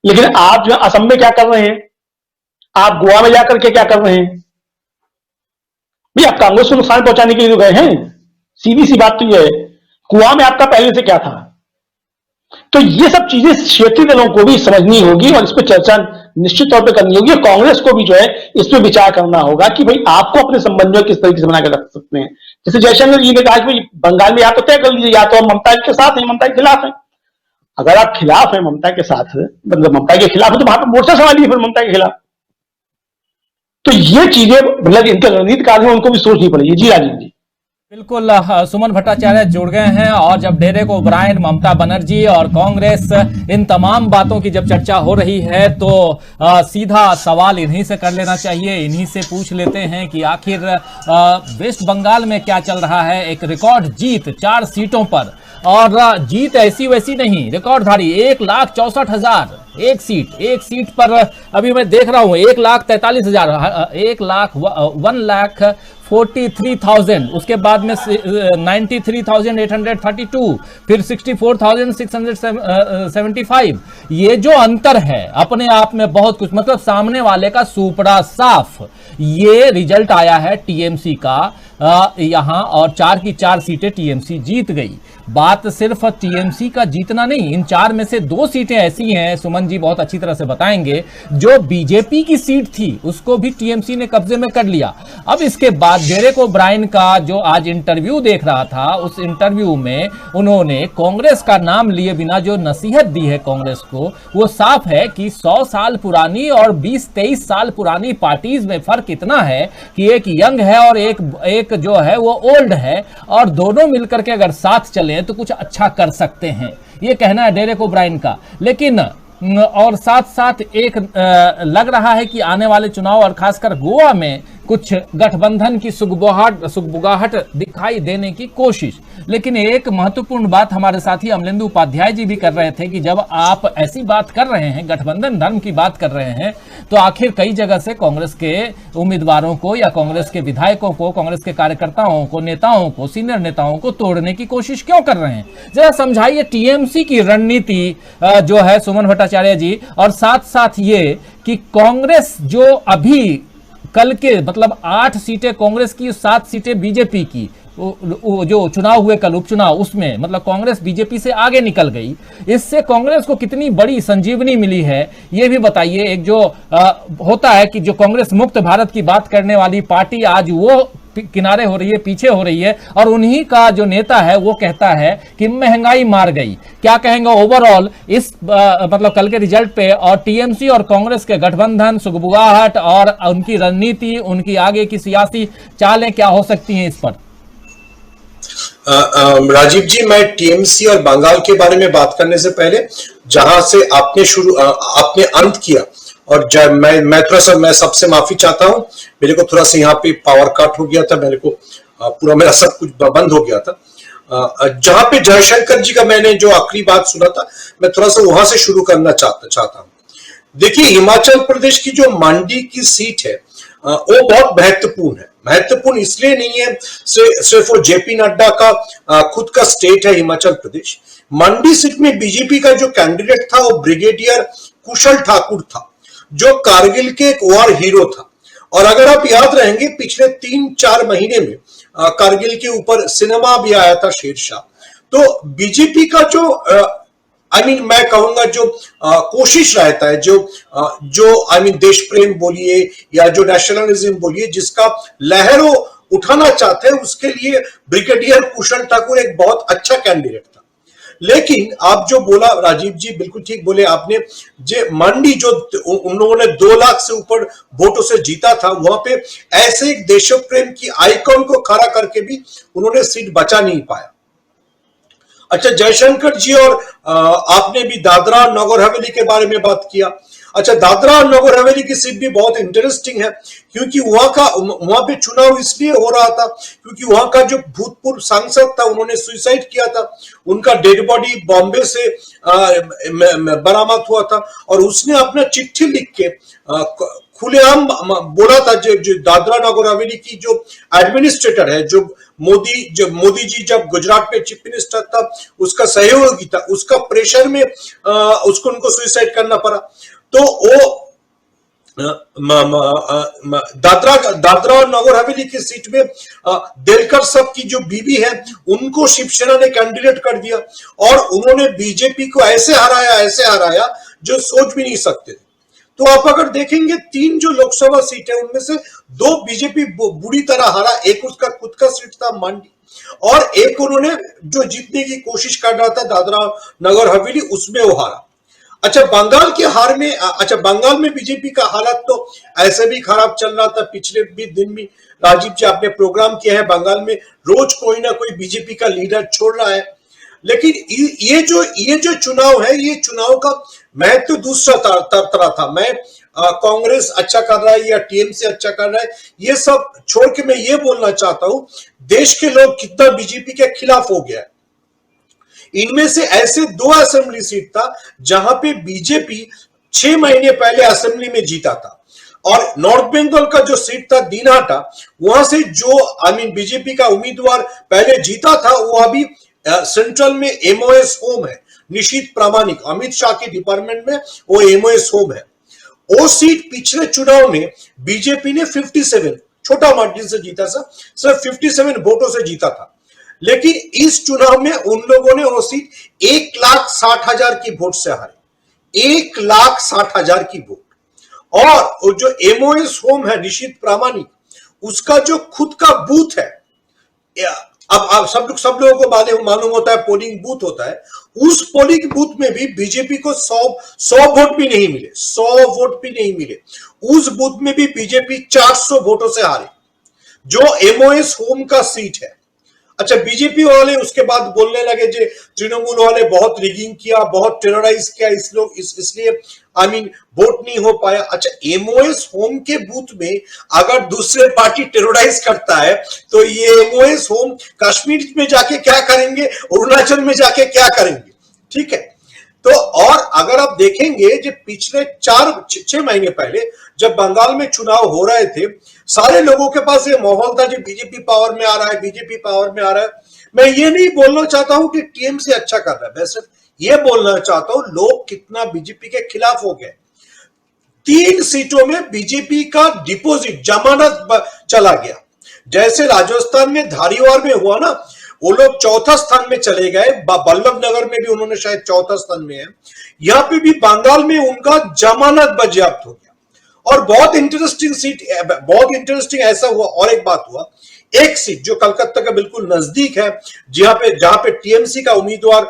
Speaker 3: लेकिन आप जो असम में क्या कर रहे हैं, आप गोवा में जाकर के क्या कर रहे हैं? भाई आप कांग्रेस को नुकसान पहुंचाने के लिए गए हैं। सीधी सी बात तो यह है, गोवा में आपका पहले से क्या था? तो ये सब चीजें क्षेत्रीय दलों को भी समझनी होगी और इस पर चर्चा निश्चित तौर पे करनी होगी। कांग्रेस को भी जो है इस पर विचार करना होगा कि भाई आपको अपने संबंधों किस तरीके से बनाकर रख सकते हैं। जैसे जयशंकर जी ने कहा कि भाई बंगाल में या तो तय कर लीजिए, या तो हम ममता के साथ हैं, ममता के खिलाफ हैं। अगर आप खिलाफ हैं ममता के साथ, मतलब ममता के खिलाफ है, तो वहां पर मोर्चा संभालिए फिर ममता के खिलाफ। तो ये चीजें मतलब इनके रणनीतिकार में उनको भी सोचनी पड़ेगी। जी राजीव जी।
Speaker 1: बिल्कुल, सुमन भट्टाचार्य जुड़ गए हैं। और जब डेरेक ओब्रायन, ममता बनर्जी और कांग्रेस, इन तमाम बातों की जब चर्चा हो रही है, तो सीधा सवाल इन्हीं से कर लेना चाहिए। इन्हीं से पूछ लेते हैं कि आखिर वेस्ट बंगाल में क्या चल रहा है। एक रिकॉर्ड जीत 4 सीटों पर, और जीत ऐसी वैसी नहीं, रिकॉर्डधारी 1,64,000 एक सीट पर। अभी मैं देख रहा हूं 1,43,000, 1,43,000, उसके बाद में 93,832, फिर 64,675। ये जो अंतर है अपने आप में बहुत कुछ, मतलब सामने वाले का सुपड़ा साफ। ये रिजल्ट आया है टीएमसी का यहां, और 4 की 4 सीटें टीएमसी जीत गई। बात सिर्फ टीएमसी का जीतना नहीं, इन 4 में से 2 सीटें ऐसी हैं, सुमन जी बहुत अच्छी तरह से बताएंगे, जो बीजेपी की सीट थी उसको भी टीएमसी ने कब्जे में कर लिया। अब इसके बाद डेरेक ओब्रायन का जो आज इंटरव्यू देख रहा था, उस इंटरव्यू में उन्होंने कांग्रेस का नाम लिए बिना जो नसीहत दी है कांग्रेस को, वो साफ है कि 100 साल पुरानी और 20-23 साल पुरानी पार्टीज में फर्क इतना है कि एक यंग है और एक जो है वो ओल्ड है, और दोनों मिलकर के अगर साथ चले तो कुछ अच्छा कर सकते हैं। ये कहना है डेरेक ओब्रायन का। लेकिन और साथ साथ एक लग रहा है कि आने वाले चुनाव और खासकर गोवा में कुछ गठबंधन की सुगबुगाहट दिखाई देने की कोशिश। लेकिन एक महत्वपूर्ण बात हमारे साथी अमलेंदु उपाध्याय जी भी कर रहे थे कि जब आप ऐसी बात कर रहे हैं, गठबंधन धर्म की बात कर रहे हैं, तो आखिर कई जगह से कांग्रेस के उम्मीदवारों को या कांग्रेस के विधायकों को, कांग्रेस के कार्यकर्ताओं को, नेताओं को, सीनियर नेताओं को तोड़ने की कोशिश क्यों कर रहे हैं? जरा समझाइए टीएमसी की रणनीति जो है सुमन भट्टाचार्य जी, और साथ साथ ये कि कांग्रेस जो अभी कल के मतलब 8 सीटें कांग्रेस की, 7 सीटें बीजेपी की, जो चुनाव हुए कल उपचुनाव, उसमें मतलब कांग्रेस बीजेपी से आगे निकल गई। इससे कांग्रेस को कितनी बड़ी संजीवनी मिली है, ये भी बताइए। एक जो होता है कि जो कांग्रेस मुक्त भारत की बात करने वाली पार्टी आज वो किनारे हो रही है, पीछे हो रही है, और उन्हीं का जो नेता है वो कहता है कि महंगाई मार गई। क्या कहेंगे ओवरऑल इस मतलब कल के रिजल्ट पे, और टीएमसी और कांग्रेस के गठबंधन, सुगबुगाहट और उनकी रणनीति, उनकी आगे की सियासी चालें क्या हो सकती हैं इस पर?
Speaker 4: राजीव जी, मैं टीएमसी और बंगाल के बारे में बात करने से पहले, जहां से आपने अंत किया, और मैं थोड़ा सा मैं सबसे माफी चाहता हूं, मेरे को थोड़ा सा यहाँ पे पावर कट हो गया था, मेरे को पूरा मेरा सब कुछ बंद हो गया था। जहां पे जयशंकर जी का मैंने जो आखिरी बात सुना था, मैं थोड़ा सा वहां से शुरू करना चाहता हूं। देखिए, हिमाचल प्रदेश की जो मंडी की सीट है वो बहुत महत्वपूर्ण है। महत्वपूर्ण इसलिए नहीं है सिर्फ वो जेपी नड्डा का खुद का स्टेट है हिमाचल प्रदेश। मंडी सीट में बीजेपी का जो कैंडिडेट था वो ब्रिगेडियर कुशल ठाकुर था, जो कारगिल के एक वॉर हीरो था। और अगर आप याद रहेंगे, पिछले 3-4 महीने में कारगिल के ऊपर सिनेमा भी आया था शेरशाह। तो बीजेपी का जो मैं कहूंगा जो कोशिश रहता है, जो देश प्रेम बोलिए या जो नेशनलिज्म बोलिए, जिसका लहरों उठाना चाहते हैं, उसके लिए ब्रिगेडियर कुशल ठाकुर एक बहुत अच्छा कैंडिडेट था। लेकिन आप जो बोला राजीव जी, बिल्कुल ठीक बोले आपने, जे मंडी जो उन लोगों ने 2 लाख से ऊपर वोटों से जीता था, वहां पे ऐसे एक देश प्रेम की आइकॉन को खड़ा करके भी उन्होंने सीट बचा नहीं पाया। अच्छा, जयशंकर जी और आपने भी दादरा नगर हवेली के बारे में बात किया। अच्छा, दादरा नगर हवेली की सीट भी बहुत इंटरेस्टिंग है, क्योंकि वहां पे चुनाव इसलिए हो रहा था क्योंकि वहां का जो भूतपूर्व सांसद था, उन्होंने सुसाइड किया था। उनका डेड बॉडी बॉम्बे से बरामद हुआ था, और उसने अपना चिट्ठी लिख के खुलेआम बोला था, जो दादरा नगर हवेली की जो एडमिनिस्ट्रेटर है, जो मोदी जी जब गुजरात में चीफ मिनिस्टर था, उसका सहयोगी था, उसका प्रेशर में उनको सुसाइड करना पड़ा। तो वो दादरा नगर हवेली की सीट में देलकर सब की जो बीबी है, उनको शिवसेना ने कैंडिडेट कर दिया, और उन्होंने बीजेपी को ऐसे हराया जो सोच भी नहीं सकते थे। तो आप अगर देखेंगे, 3 जो लोकसभा सीट है, उनमें से 2 बीजेपी बुरी तरह हारा। एक उसका खुद का सीट था मंडी, और एक उन्होंने जो जीतने की कोशिश कर रहा था दादरा नगर हवेली, उसमें वो हारा। अच्छा, बंगाल के हार में बंगाल में बीजेपी का हालत तो ऐसे भी खराब चल रहा था। पिछले भी दिन में राजीव जी आपने प्रोग्राम किया है, बंगाल में रोज कोई ना कोई बीजेपी का लीडर छोड़ रहा है। लेकिन ये जो चुनाव है, ये चुनाव का महत्व दूसरा तरह था। मैं कांग्रेस अच्छा कर रहा है या टीएमसी अच्छा कर रहा है, ये सब छोड़ के मैं ये बोलना चाहता हूं, देश के लोग कितना बीजेपी के खिलाफ हो गया है। इनमें से ऐसे 2 असेंबली सीट था जहां पे बीजेपी 6 महीने पहले असेंबली में जीता था, और नॉर्थ बंगाल का जो सीट था दीनहाटा, वहां से जो बीजेपी का उम्मीदवार पहले जीता था, वो अभी सेंट्रल में एमओएस होम है, निशीथ प्रामाणिक, अमित शाह के डिपार्टमेंट में वो एमओएस होम है। वो सीट पिछले चुनाव में बीजेपी ने 57 छोटा मार्जिन से जीता था, सिर्फ 57 वोटों से जीता था। लेकिन इस चुनाव में उन लोगों ने वो सीट 1,60,000 की वोट से हारी, 1,60,000 की वोट। और जो एमओएस होम है निशीथ प्रामाणिक, उसका जो खुद का बूथ है, अब सब लोगों को मालूम होता है पोलिंग बूथ होता है, उस पोलिंग बूथ में भी बीजेपी को 100 वोट भी नहीं मिले, 100 वोट भी नहीं मिले। उस बूथ में भी बीजेपी 400 वोटों से हारी, जो एमओएस होम का सीट है। अच्छा, बीजेपी वाले उसके बाद बोलने लगे जो तृणमूल वाले बहुत रिगिंग किया, बहुत टेरराइज किया, इसलिए वोट नहीं हो पाया। अच्छा, एमओएस होम के बूथ में अगर दूसरे पार्टी टेरराइज करता है, तो ये एमओएस होम कश्मीर में जाके क्या करेंगे, अरुणाचल में जाके क्या करेंगे? ठीक है। तो और अगर आप देखेंगे, जो पिछले 4-6 महीने पहले जब बंगाल में चुनाव हो रहे थे, सारे लोगों के पास ये माहौल था कि बीजेपी पावर में आ रहा है, बीजेपी पावर में आ रहा है। मैं ये नहीं बोलना चाहता हूं कि टीएमसी अच्छा कर रहा है, मैं सिर्फ ये बोलना चाहता हूं लोग कितना बीजेपी के खिलाफ हो गए। 3 सीटों में बीजेपी का डिपॉजिट जमानत चला गया। जैसे राजस्थान में धारीवाल में हुआ ना, वो लोग 4था स्थान में चले गए, बल्लभ नगर में भी उन्होंने शायद 4था स्थान में है। यहां पे भी बंगाल में उनका जमानत बाजियाप्त हो गया। और बहुत इंटरेस्टिंग ऐसा हुआ, और एक बात हुआ, एक सीट जो कलकत्ता के बिल्कुल नजदीक है, जहां पे टीएमसी का उम्मीदवार,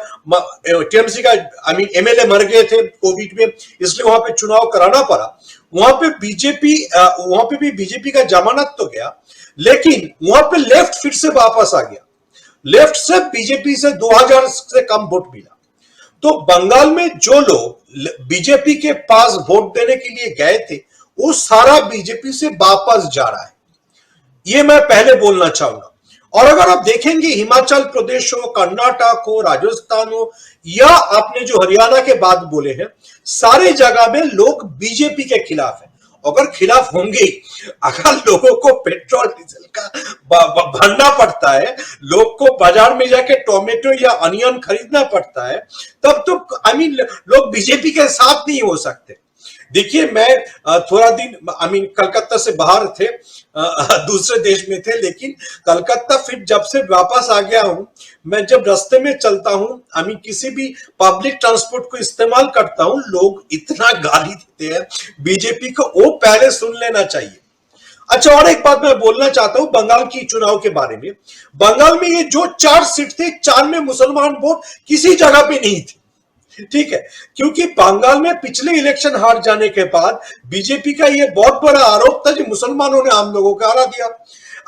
Speaker 4: टीएमसी का एमएलए मर गए थे कोविड में, इसलिए वहां पे चुनाव कराना पड़ा। वहां पे भी बीजेपी का जमानत तो गया, लेकिन वहां पे लेफ्ट फिर से वापस आ गया। लेफ्ट से बीजेपी से 2000 से कम वोट मिला। तो बंगाल में जो लोग बीजेपी के पास वोट देने के लिए गए थे वो सारा बीजेपी से वापस जा रहा है, ये मैं पहले बोलना चाहूंगा। और अगर आप देखेंगे हिमाचल प्रदेश हो, कर्नाटक हो, राजस्थान हो, या आपने जो हरियाणा के बात बोले हैं, सारे जगह में लोग बीजेपी के खिलाफ है। अगर खिलाफ होंगे, अगर लोगों को पेट्रोल डीजल का भरना पड़ता है, लोग को बाजार में जाके टोमेटो या अनियन खरीदना पड़ता है, तब तो लोग बीजेपी के साथ नहीं हो सकते। देखिए, मैं थोड़ा दिन कलकत्ता से बाहर थे, दूसरे देश में थे, लेकिन कलकत्ता फिर जब से वापस आ गया हूं, मैं जब रास्ते में चलता हूं, किसी भी पब्लिक ट्रांसपोर्ट को इस्तेमाल करता हूं, लोग इतना गाली देते हैं बीजेपी को, वो पहले सुन लेना चाहिए। अच्छा, और एक बात मैं बोलना चाहता हूं बंगाल की चुनाव के बारे में। बंगाल में ये जो 4 सीट थे, 4 में मुसलमान वोट किसी जगह पे नहीं थे, ठीक है, क्योंकि बंगाल में पिछले इलेक्शन हार जाने के बाद बीजेपी का ये बहुत बड़ा आरोप था कि मुसलमानों ने आम लोगों को हरा दिया।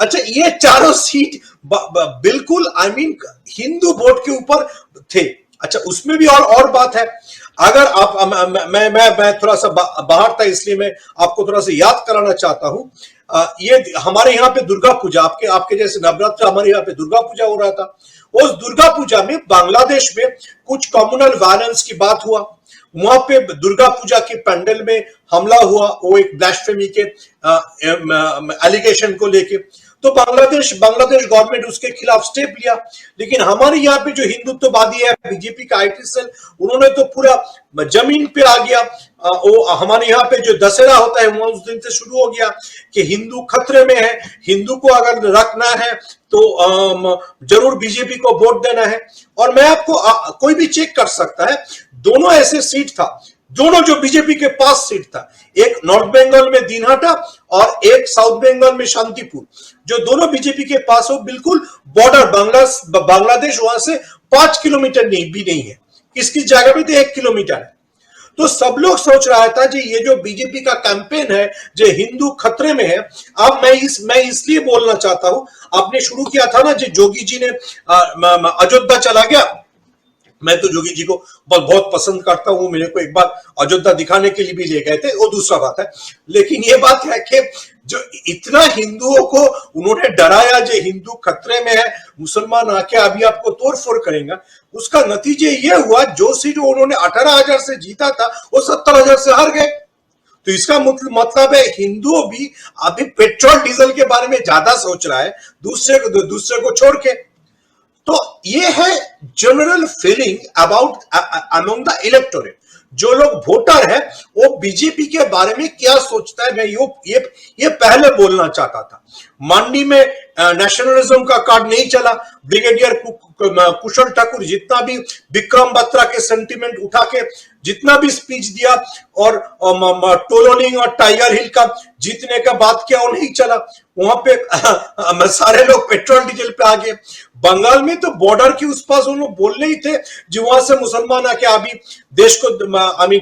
Speaker 4: अच्छा, ये चारों सीट बिल्कुल हिंदू वोट के ऊपर थे। अच्छा, उसमें भी और बात है, अगर आप मैं थोड़ा सा बाहर था, इसलिए मैं आपको थोड़ा सा याद कराना चाहता हूं। ये हमारे यहाँ पे दुर्गा पूजा, आपके जैसे नवरात्र, हमारे यहाँ पे दुर्गा पूजा हो रहा था। उस दुर्गा पूजा में बांग्लादेश में कुछ कम्युनल वायलेंस की बात हुआ, वहां पे दुर्गा पूजा के पंडाल में हमला हुआ, वो एक ब्लास्फेमी के एलिगेशन को लेके। तो बांग्लादेश गवर्नमेंट उसके खिलाफ स्टेप लिया। लेकिन हमारे यहाँ पे जो हिंदुत्ववादी है, बीजेपी का आईटी सेल, उन्होंने तो पूरा जमीन पे आ गया। वो हमारे यहाँ पे जो दशहरा होता है, वहां उस दिन से शुरू हो गया कि हिंदू खतरे में है, हिंदू को अगर रखना है तो जरूर बीजेपी को वोट देना है। और मैं आपको कोई भी चेक कर सकता है, दोनों ऐसे सीट था, दोनों जो बीजेपी के पास सीट था, एक नॉर्थ बंगाल में दिनहाटा और एक साउथ बंगाल में शांतिपुर, जो दोनों बीजेपी के पास हो, बिल्कुल बॉर्डर बांग्लादेश वहां से 5 किलोमीटर भी नहीं है, किसकी जगह पे तो 1 किलोमीटर है। तो सब लोग सोच रहा था जी ये जो बीजेपी का कैंपेन है, जो हिंदू खतरे में है। अब मैं इसलिए बोलना चाहता हूं, आपने शुरू किया था ना जी, जोगी जी ने अयोध्या चला गया। मैं तो जोगी जी को बहुत पसंद करता हूं, मेरे को एक बार अयोध्या दिखाने के लिए भी ले गए थे, वो दूसरा बात है। लेकिन ये बात है कि जो इतना हिंदुओं को उन्होंने डराया, जो हिंदू खतरे में है, मुसलमान आके अभी आपको तोड़फोड़ करेगा, उसका नतीजे ये हुआ, जो सीट उन्होंने 18,000 से जीता था, वो 70,000 से हार गए। तो इसका मतलब है हिंदुओं भी अभी पेट्रोल डीजल के बारे में ज्यादा सोच रहा है, दूसरे को छोड़ के। तो ये है general feeling about among the electorate. जो लोग वोटर है वो बीजेपी के बारे में क्या सोचता है, मैं ये पहले बोलना चाहता था। मंडी में नेशनलिज्म का कार्ड नहीं चला। ब्रिगेडियर कुशल ठाकुर जितना भी विक्रम बत्रा के सेंटिमेंट उठा के जितना भी स्पीच दिया, और टोलोनिंग और टाइगर हिल का जीतने का बात किया, वो नहीं चला। वहां पे सारे लोग पेट्रोल डीजल पे आ गए। बंगाल में तो बॉर्डर के उस पास उन्होंने बोलने ही थे जो वहां से मुसलमान आके अभी देश को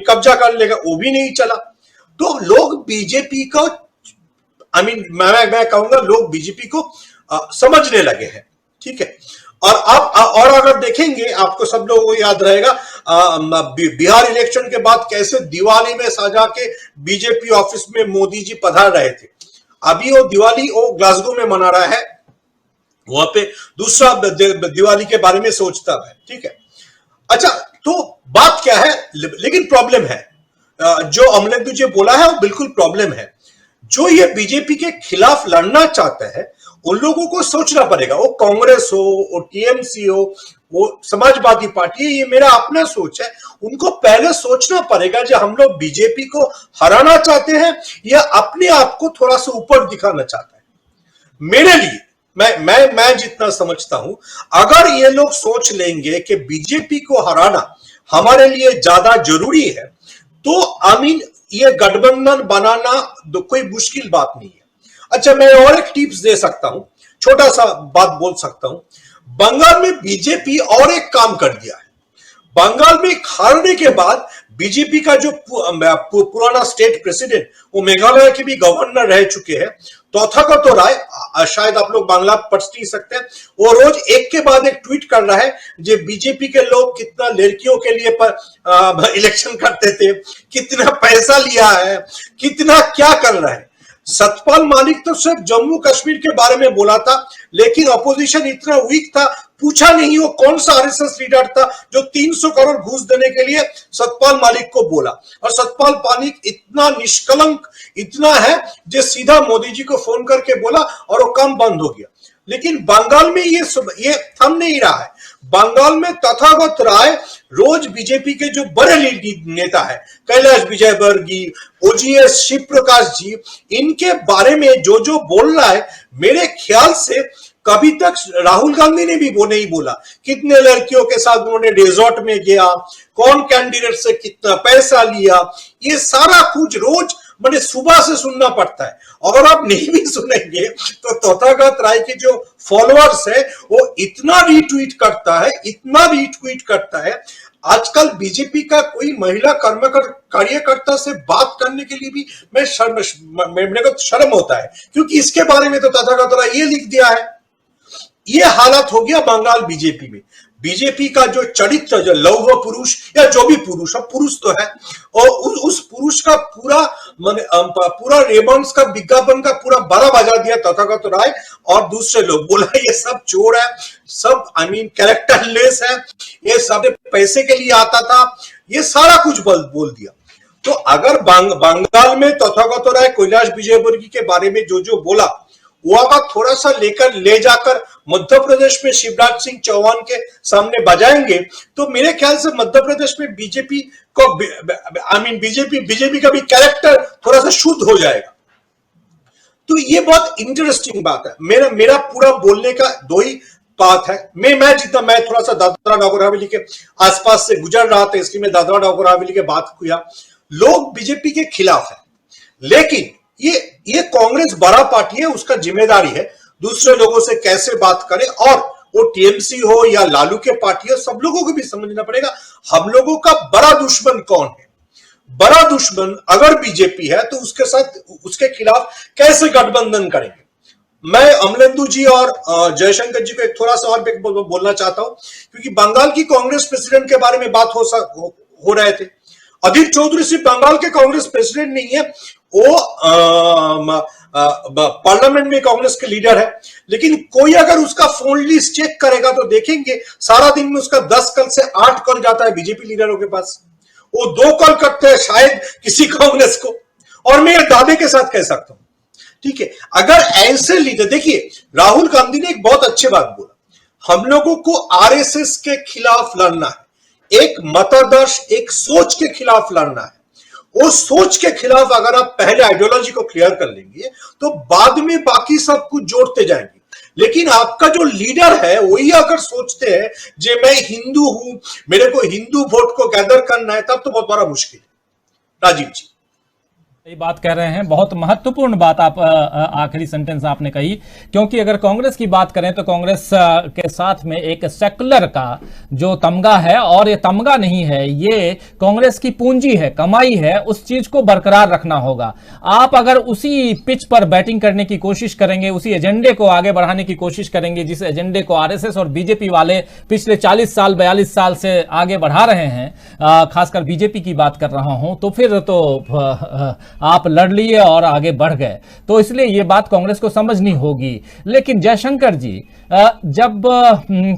Speaker 4: कब्जा कर लेगा, वो भी नहीं चला। तो लोग बीजेपी को मैं कहूंगा लोग बीजेपी को समझने लगे हैं, ठीक है। और अगर देखेंगे, आपको सब लोगों को याद रहेगा बिहार इलेक्शन के बाद कैसे दिवाली में सजा के बीजेपी ऑफिस में मोदी जी पधार रहे थे। अभी वो दिवाली वो ग्लासगो में मना रहा है, वहां पे दूसरा दिवाली के बारे में सोचता है, ठीक है। अच्छा, तो बात क्या है, लेकिन प्रॉब्लम है जो अमलेंदु जी बोला है, वो बिल्कुल प्रॉब्लम है। जो ये बीजेपी के खिलाफ लड़ना चाहता है, उन लोगों को सोचना पड़ेगा, वो कांग्रेस हो, वो टीएमसी हो, वो समाजवादी पार्टी, ये मेरा अपना सोच है। उनको पहले सोचना पड़ेगा जो हम लोग बीजेपी को हराना चाहते हैं या अपने आप को थोड़ा सा ऊपर दिखाना चाहते हैं। मेरे लिए मैं जितना समझता हूं, अगर ये लोग सोच लेंगे कि बीजेपी को हराना हमारे लिए ज्यादा जरूरी है, तो ये गठबंधन बनाना कोई मुश्किल बात नहीं है। अच्छा, मैं और एक टिप्स दे सकता हूं, छोटा सा बात बोल सकता हूं। बंगाल में बीजेपी और एक काम कर दिया है। बंगाल में हारने के बाद बीजेपी का जो पुराना स्टेट प्रेसिडेंट, वो मेघालय के भी गवर्नर रह चुके हैं, तथागत राय, शायद आप लोग बांग्ला पढ़ नहीं सकते, वो रोज एक के बाद एक ट्वीट कर रहा है जो बीजेपी के लोग कितना लड़कियों के लिए इलेक्शन करते थे, कितना पैसा लिया है, कितना क्या कर रहा है। सतपाल मलिक तो सिर्फ जम्मू कश्मीर के बारे में बोला था, लेकिन अपोजिशन इतना वीक था, पूछा नहीं वो कौन सा आरएसएस लीडर था जो 300 करोड़ घूस देने के लिए सतपाल मलिक को बोला। और सतपाल मलिक इतना निष्कलंक इतना है जो सीधा मोदी जी को फोन करके बोला और वो काम बंद हो गया। लेकिन बंगाल में ये थम नहीं रहा है। बंगाल में तथागत राय रोज बीजेपी के जो बड़े नेता है, कैलाश विजयवर्गीय, ओजीएस शिव प्रकाश जी, इनके बारे में जो बोल रहा है, मेरे ख्याल से कभी तक राहुल गांधी ने भी वो नहीं बोला। कितने लड़कियों के साथ उन्होंने रिजॉर्ट में गया, कौन कैंडिडेट से कितना पैसा लिया, ये सारा कुछ रोज मैंने सुबह से सुनना पड़ता है। अगर आप नहीं भी सुनेंगे तो तथागत राय के जो फॉलोअर्स है वो इतना रीट्वीट करता है, इतना रीट्वीट करता है। आजकल बीजेपी का कोई महिला कार्यकर्ता से बात करने के लिए भी मेरे को शर्म होता है, क्योंकि इसके बारे में तो तथागत राय ये लिख दिया है। ये हालत हो गया बंगाल बीजेपी में। बीजेपी का जो चरित्र, जो लौह पुरुष या जो भी पुरुष, अब पुरुष तो है, और उस पुरुष का पूरा रेमंड्स का विज्ञापन का पूरा बड़ा बजा दिया तथागत राय और दूसरे लोग। बोला ये सब चोर है, सब कैरेक्टरलेस है, ये सब पैसे के लिए आता था, ये सारा कुछ बोल दिया। तो अगर बंगाल में तथागत राय कैलाश विजयवर्गीय के बारे में जो बोला, वो अगर थोड़ा सा ले जाकर मध्य प्रदेश में शिवराज सिंह चौहान के सामने बजाएंगे तो मेरे ख्याल से मध्य प्रदेश में बीजेपी को बीजेपी का भी कैरेक्टर थोड़ा सा शुद्ध हो जाएगा। तो ये बहुत इंटरेस्टिंग बात है। मेरा पूरा बोलने का दो ही बात है। मैं थोड़ा सा दादरा नगर हवेली के आसपास से गुजर रहा था, इसलिए मैं दादरा नगर हवेली के बात किया। लोग बीजेपी के खिलाफ है, लेकिन ये कांग्रेस बड़ा पार्टी है, उसका जिम्मेदारी है दूसरे लोगों से कैसे बात करे, और वो टीएमसी हो या लालू के पार्टी हो, सब लोगों को भी समझना पड़ेगा हम लोगों का बड़ा दुश्मन कौन है। बड़ा दुश्मन अगर बीजेपी है तो उसके साथ, उसके खिलाफ कैसे गठबंधन करेंगे। मैं अमलेंदु जी और जयशंकर जी को एक थोड़ा सा और बोलना चाहता हूं, क्योंकि बंगाल की कांग्रेस प्रेसिडेंट के बारे में बात हो रहे थे। अधीर चौधरी सिर्फ बंगाल के कांग्रेस प्रेसिडेंट नहीं है, वो पार्लियामेंट में कांग्रेस के लीडर है। लेकिन कोई अगर उसका फोन लिस्ट चेक करेगा तो देखेंगे सारा दिन में उसका 10 कॉल से 8 कॉल जाता है बीजेपी लीडरों के पास। वो 2 कॉल करते हैं शायद किसी कांग्रेस को, और मैं दावे के साथ कह सकता हूं, ठीक है। अगर ऐसे लीडर, देखिए राहुल गांधी ने एक बहुत अच्छी बात बोला, हम लोगों को आरएसएस के खिलाफ लड़ना है, एक मतादर्श, एक सोच के खिलाफ लड़ना है। वो सोच के खिलाफ अगर आप पहले आइडियोलॉजी को क्लियर कर लेंगे तो बाद में बाकी सब कुछ जोड़ते जाएंगे। लेकिन आपका जो लीडर है वही अगर सोचते हैं जे मैं हिंदू हूं, मेरे को हिंदू वोट को गैदर करना है, तब तो बहुत बड़ा मुश्किल है। राजीव जी
Speaker 1: सही बात कह रहे हैं, बहुत महत्वपूर्ण बात आप आखिरी सेंटेंस आपने कही, क्योंकि अगर कांग्रेस की बात करें तो कांग्रेस के साथ में एक सेकुलर का जो तमगा है, और ये तमगा नहीं है, ये कांग्रेस की पूंजी है, कमाई है, उस चीज को बरकरार रखना होगा। आप अगर उसी पिच पर बैटिंग करने की कोशिश करेंगे, उसी एजेंडे को आगे बढ़ाने की कोशिश करेंगे जिस एजेंडे को आरएसएस और बीजेपी वाले पिछले 40 साल 42 साल से आगे बढ़ा रहे हैं, खासकर बीजेपी की बात कर रहा हूं, तो फिर तो आप लड़ लिए और आगे बढ़ गए। तो इसलिए यह बात कांग्रेस को समझनी होगी। लेकिन जयशंकर जी, जब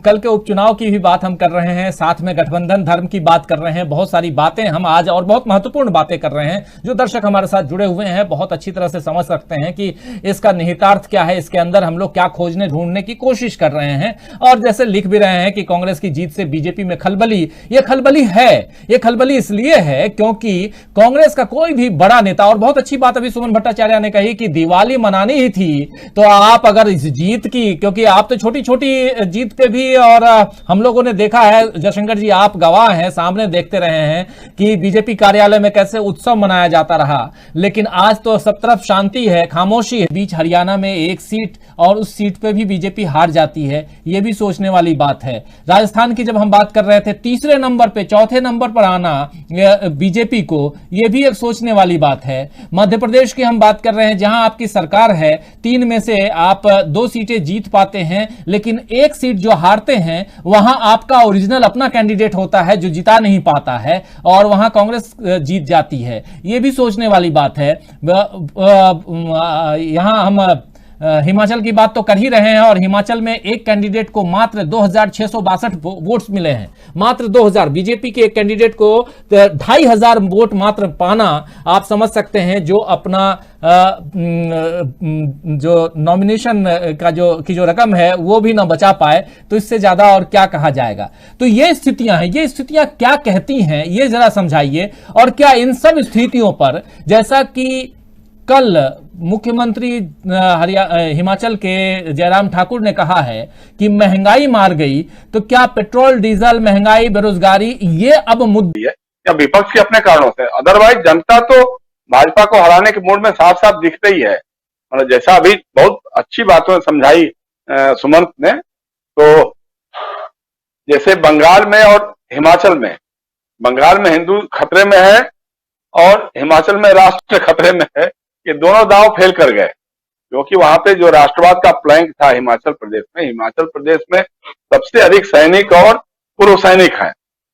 Speaker 1: कल के उपचुनाव की भी बात हम कर रहे हैं, साथ में गठबंधन धर्म की बात कर रहे हैं, बहुत सारी बातें हम आज और बहुत महत्वपूर्ण बातें कर रहे हैं, जो दर्शक हमारे साथ जुड़े हुए हैं बहुत अच्छी तरह से समझ सकते हैं कि इसका निहितार्थ क्या है, इसके अंदर हम लोग क्या खोजने ढूंढने की कोशिश कर रहे हैं। और जैसे लिख भी रहे हैं कि कांग्रेस की जीत से बीजेपी में खलबली, यह खलबली है। यह खलबली इसलिए है क्योंकि कांग्रेस का कोई भी बड़ा नेता और बहुत अच्छी बात अभी सुमन भट्टाचार्य ने कही कि दिवाली मनानी ही थी, तो आप अगर इस जीत की, क्योंकि आप तो छोटी छोटी जीत पे भी, और हम लोगों ने देखा है जयशंकर जी, आप गवाह हैं, सामने देखते रहे हैं कि बीजेपी कार्यालय में कैसे उत्सव मनाया जाता रहा, लेकिन आज तो सब तरफ शांति है, खामोशी है। बीच हरियाणा में एक सीट, और उस सीट पे भी बीजेपी हार जाती है, ये भी सोचने वाली बात है। राजस्थान की जब हम बात कर रहे थे, तीसरे नंबर पे, चौथे नंबर पर आना बीजेपी को, यह भी एक सोचने वाली बात है। मध्य प्रदेश की हम बात कर रहे हैं, जहां आपकी सरकार है, 3 में से आप 2 सीटें जीत पाते हैं, लेकिन एक सीट जो हारते हैं वहां आपका ओरिजिनल अपना कैंडिडेट होता है जो जिता नहीं पाता है, और वहां कांग्रेस जीत जाती है। यह भी सोचने वाली बात है। यहां हम हिमाचल की बात तो कर ही रहे हैं, और हिमाचल में एक कैंडिडेट को मात्र 2662 वोट्स मिले हैं, मात्र 2000। बीजेपी के एक कैंडिडेट को 2500 वोट मात्र पाना, आप समझ सकते हैं, जो अपना जो नॉमिनेशन का जो रकम है वो भी ना बचा पाए, तो इससे ज्यादा और क्या कहा जाएगा। तो ये स्थितियां हैं, ये स्थितियां क्या कहती हैं, ये जरा समझाइए। और क्या इन सब स्थितियों पर, जैसा कि कल मुख्यमंत्री हिमाचल के जयराम ठाकुर ने कहा है कि महंगाई मार गई, तो क्या पेट्रोल डीजल महंगाई, बेरोजगारी, ये अब मुद्दे
Speaker 2: है या विपक्ष के अपने कारणों से? अदरवाइज जनता तो भाजपा को हराने के मूड में साफ साफ दिखते ही है। मतलब जैसा अभी बहुत अच्छी बातों समझाई सुमंत ने, तो जैसे बंगाल में और हिमाचल में, बंगाल में हिंदू खतरे में है और हिमाचल में राष्ट्र खतरे में है, ये दोनों दांव फेल कर गए, क्योंकि वहां पे जो राष्ट्रवाद का प्लैंक था हिमाचल प्रदेश में सबसे अधिक सैनिक और पूर्व सैनिक हैं,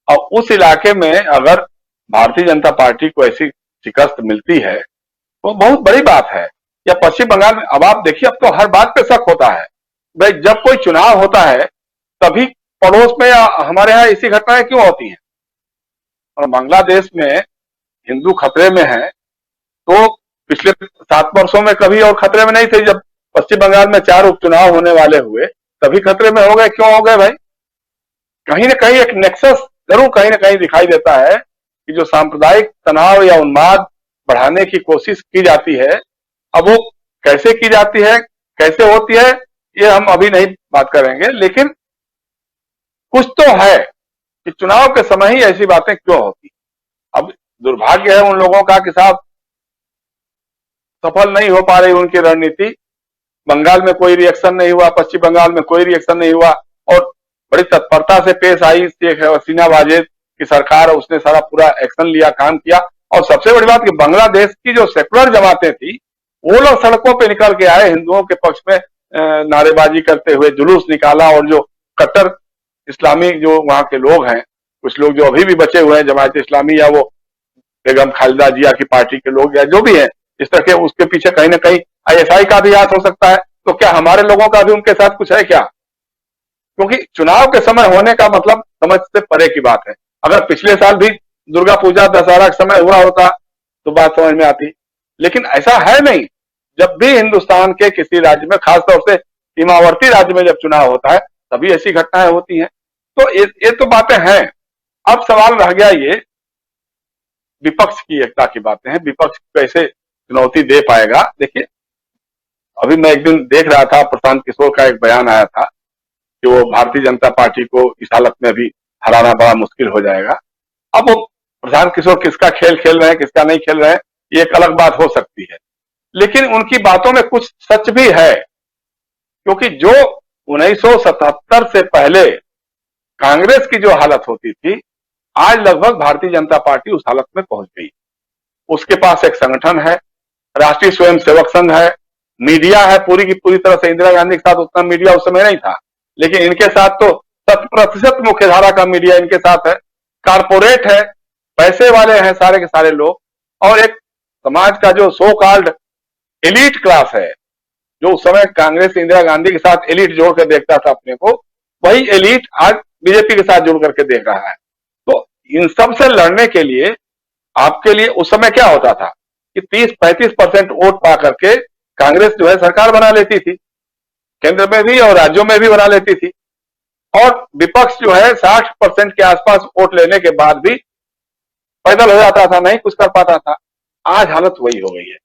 Speaker 2: और उस इलाके में अगर भारतीय जनता पार्टी को ऐसी शिकस्त मिलती है तो बहुत बड़ी बात है। या पश्चिम बंगाल में, अब आप देखिए, अब तो हर बात पे शक होता है भाई, जब कोई चुनाव होता है तभी पड़ोस में या हमारे यहाँ ऐसी घटनाएं क्यों होती हैं। और बांग्लादेश में हिंदू खतरे में है, तो पिछले 7 वर्षों में कभी और खतरे में नहीं थे। जब पश्चिम बंगाल में 4 उपचुनाव होने वाले हुए तभी खतरे में हो गए। क्यों हो गए भाई? कहीं ना कहीं एक नेक्सस जरूर कहीं ना कहीं दिखाई देता है कि जो सांप्रदायिक तनाव या उन्माद बढ़ाने की कोशिश की जाती है, अब वो कैसे की जाती है, कैसे होती है, ये हम अभी नहीं बात करेंगे, लेकिन कुछ तो है कि चुनाव के समय ही ऐसी बातें क्यों होती। अब दुर्भाग्य है उन लोगों का कि साहब सफल नहीं हो पा रही उनकी रणनीति। बंगाल में कोई रिएक्शन नहीं हुआ, पश्चिम बंगाल में कोई रिएक्शन नहीं हुआ, और बड़ी तत्परता से पेश आई शेख हसीना वाजेद की सरकार, उसने सारा पूरा एक्शन लिया, काम किया। और सबसे बड़ी बात कि बांग्लादेश की जो सेकुलर जमातें थी, वो लोग सड़कों पे निकल के आए, हिंदुओं के पक्ष में नारेबाजी करते हुए जुलूस निकाला। और जो कट्टर इस्लामी जो वहां के लोग हैं, कुछ लोग जो अभी भी बचे हुए हैं जमात इस्लामी, या वो बेगम खालिदा जिया की पार्टी के लोग, या जो भी है इस तरह के, उसके पीछे कहीं ना कहीं ISI का भी हाथ हो सकता है। तो क्या हमारे लोगों का भी उनके साथ कुछ है क्या? क्योंकि चुनाव के समय होने का मतलब समझ से परे की बात है। अगर पिछले साल भी दुर्गा पूजा दशहरा के समय हुआ होता तो बात समझ में आती, लेकिन ऐसा है नहीं। जब भी हिंदुस्तान के किसी राज्य में, खासतौर से सीमावर्ती राज्य में जब चुनाव होता है, तभी ऐसी घटनाएं होती हैं। तो ये तो बातें हैं। अब सवाल रह गया ये विपक्ष की एकता की बातें हैं, विपक्ष कैसे चुनौती दे पाएगा। देखिए, अभी मैं एक दिन देख रहा था, प्रशांत किशोर का एक बयान आया था कि वो भारतीय जनता पार्टी को इस हालत में भी हराना बड़ा मुश्किल हो जाएगा। अब वो प्रशांत किशोर किसका खेल खेल रहे हैं, किसका नहीं खेल रहे हैं, ये एक अलग बात हो सकती है, लेकिन उनकी बातों में कुछ सच भी है। क्योंकि जो 1977 से पहले कांग्रेस की जो हालत होती थी, आज लगभग भारतीय जनता पार्टी उस हालत में पहुंच गई। उसके पास एक संगठन है, राष्ट्रीय स्वयंसेवक संघ है, मीडिया है पूरी की पूरी तरह से। इंदिरा गांधी के साथ उतना मीडिया उस समय नहीं था, लेकिन इनके साथ तो 100% मुख्यधारा का मीडिया इनके साथ है। कारपोरेट है, पैसे वाले हैं सारे के सारे लोग, और एक समाज का जो सो कॉल्ड एलीट क्लास है, जो उस समय कांग्रेस इंदिरा गांधी के साथ एलीट जोड़ कर देखता था अपने को, वही एलीट आज बीजेपी के साथ जुड़ करके देख रहा है। तो इन सब से लड़ने के लिए आपके लिए उस समय क्या होता था कि 30-35% वोट पा करके कांग्रेस जो है सरकार बना लेती थी, केंद्र में भी और राज्यों में भी बना लेती थी, और विपक्ष जो है 60% के आसपास वोट लेने के बाद भी पैदल हो जाता था, नहीं कुछ कर पाता था। आज हालत वही हो गई है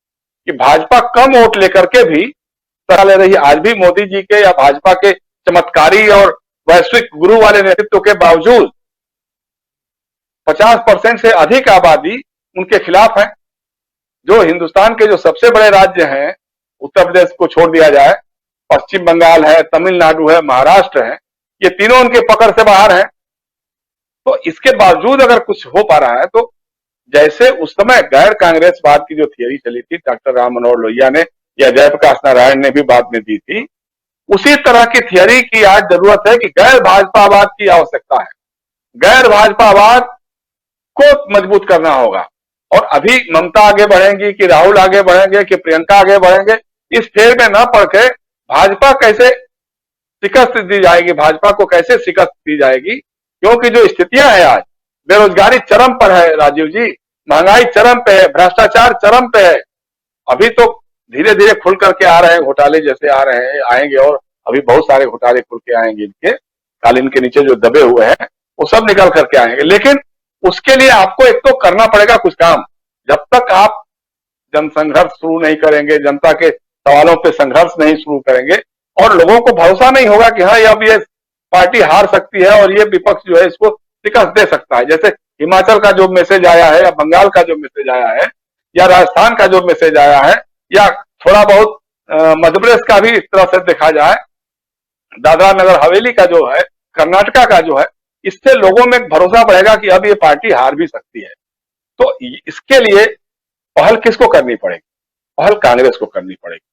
Speaker 2: कि भाजपा कम वोट लेकर के भी सत्ता ले रही है। आज भी मोदी जी के या भाजपा के चमत्कारी और वैश्विक गुरु वाले नेतृत्व के बावजूद 50% से अधिक आबादी उनके खिलाफ है। जो हिंदुस्तान के जो सबसे बड़े राज्य हैं, उत्तर प्रदेश को छोड़ दिया जाए, पश्चिम बंगाल है, तमिलनाडु है, महाराष्ट्र है, ये तीनों उनके पकड़ से बाहर हैं। तो इसके बावजूद अगर कुछ हो पा रहा है तो जैसे उस समय गैर कांग्रेसवाद की जो थियरी चली थी, डॉक्टर राम मनोहर लोहिया ने या जयप्रकाश नारायण ने भी बाद में दी थी, उसी तरह की थियरी की आज जरूरत है कि गैर भाजपावाद की आवश्यकता है। गैर भाजपावाद को मजबूत करना होगा। और अभी ममता आगे बढ़ेंगी कि राहुल आगे बढ़ेंगे कि प्रियंका आगे बढ़ेंगे, इस फेर में न पड़ के भाजपा कैसे शिकस्त दी जाएगी, भाजपा को कैसे शिकस्त दी जाएगी, क्योंकि जो स्थितियां हैं आज, बेरोजगारी चरम पर है राजीव जी, महंगाई चरम पे है, भ्रष्टाचार चरम पे है। अभी तो धीरे धीरे खुल करके आ रहे हैं घोटाले, जैसे आ रहे हैं, आएंगे और अभी बहुत सारे घोटाले खुल के आएंगे, इनके कालीन के नीचे जो दबे हुए हैं वो सब निकल करके आएंगे। लेकिन उसके लिए आपको एक तो करना पड़ेगा कुछ काम। जब तक आप जनसंघर्ष शुरू नहीं करेंगे, जनता के सवालों पे संघर्ष नहीं शुरू करेंगे और लोगों को भरोसा नहीं होगा कि हाँ अब ये पार्टी हार सकती है और ये विपक्ष जो है इसको शिकस्त दे सकता है। जैसे हिमाचल का जो मैसेज आया है या बंगाल का जो मैसेज आया है या राजस्थान का जो मैसेज आया है या थोड़ा बहुत मध्य प्रदेश का भी इस तरह से देखा जाए, दादरा नगर हवेली का जो है, कर्नाटका का जो है, इससे लोगों में भरोसा बढ़ेगा कि अब ये पार्टी हार भी सकती है। तो इसके लिए पहल किसको करनी पड़ेगी? पहल कांग्रेस को करनी पड़ेगी।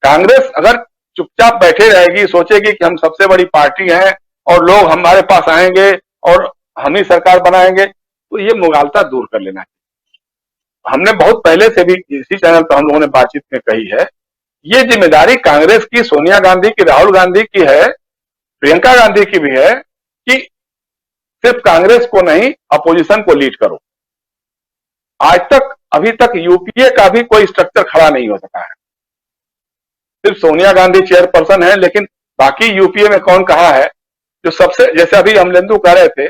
Speaker 2: कांग्रेस अगर चुपचाप बैठे रहेगी, सोचेगी कि हम सबसे बड़ी पार्टी हैं और लोग हमारे पास आएंगे और हम ही सरकार बनाएंगे, तो ये मुगालता दूर कर लेना चाहिए। हमने बहुत पहले से भी इसी चैनल पर हम लोगों ने बातचीत में कही है, ये जिम्मेदारी कांग्रेस की, सोनिया गांधी की, राहुल गांधी की है, प्रियंका गांधी की भी है कि सिर्फ कांग्रेस को नहीं, अपोजिशन को लीड करो। आज तक, अभी तक यूपीए का भी कोई स्ट्रक्चर खड़ा नहीं हो सका है। सिर्फ सोनिया गांधी चेयरपर्सन है, लेकिन बाकी यूपीए में कौन कहा है? जो सबसे, जैसे अभी अमलेंदु कह रहे थे,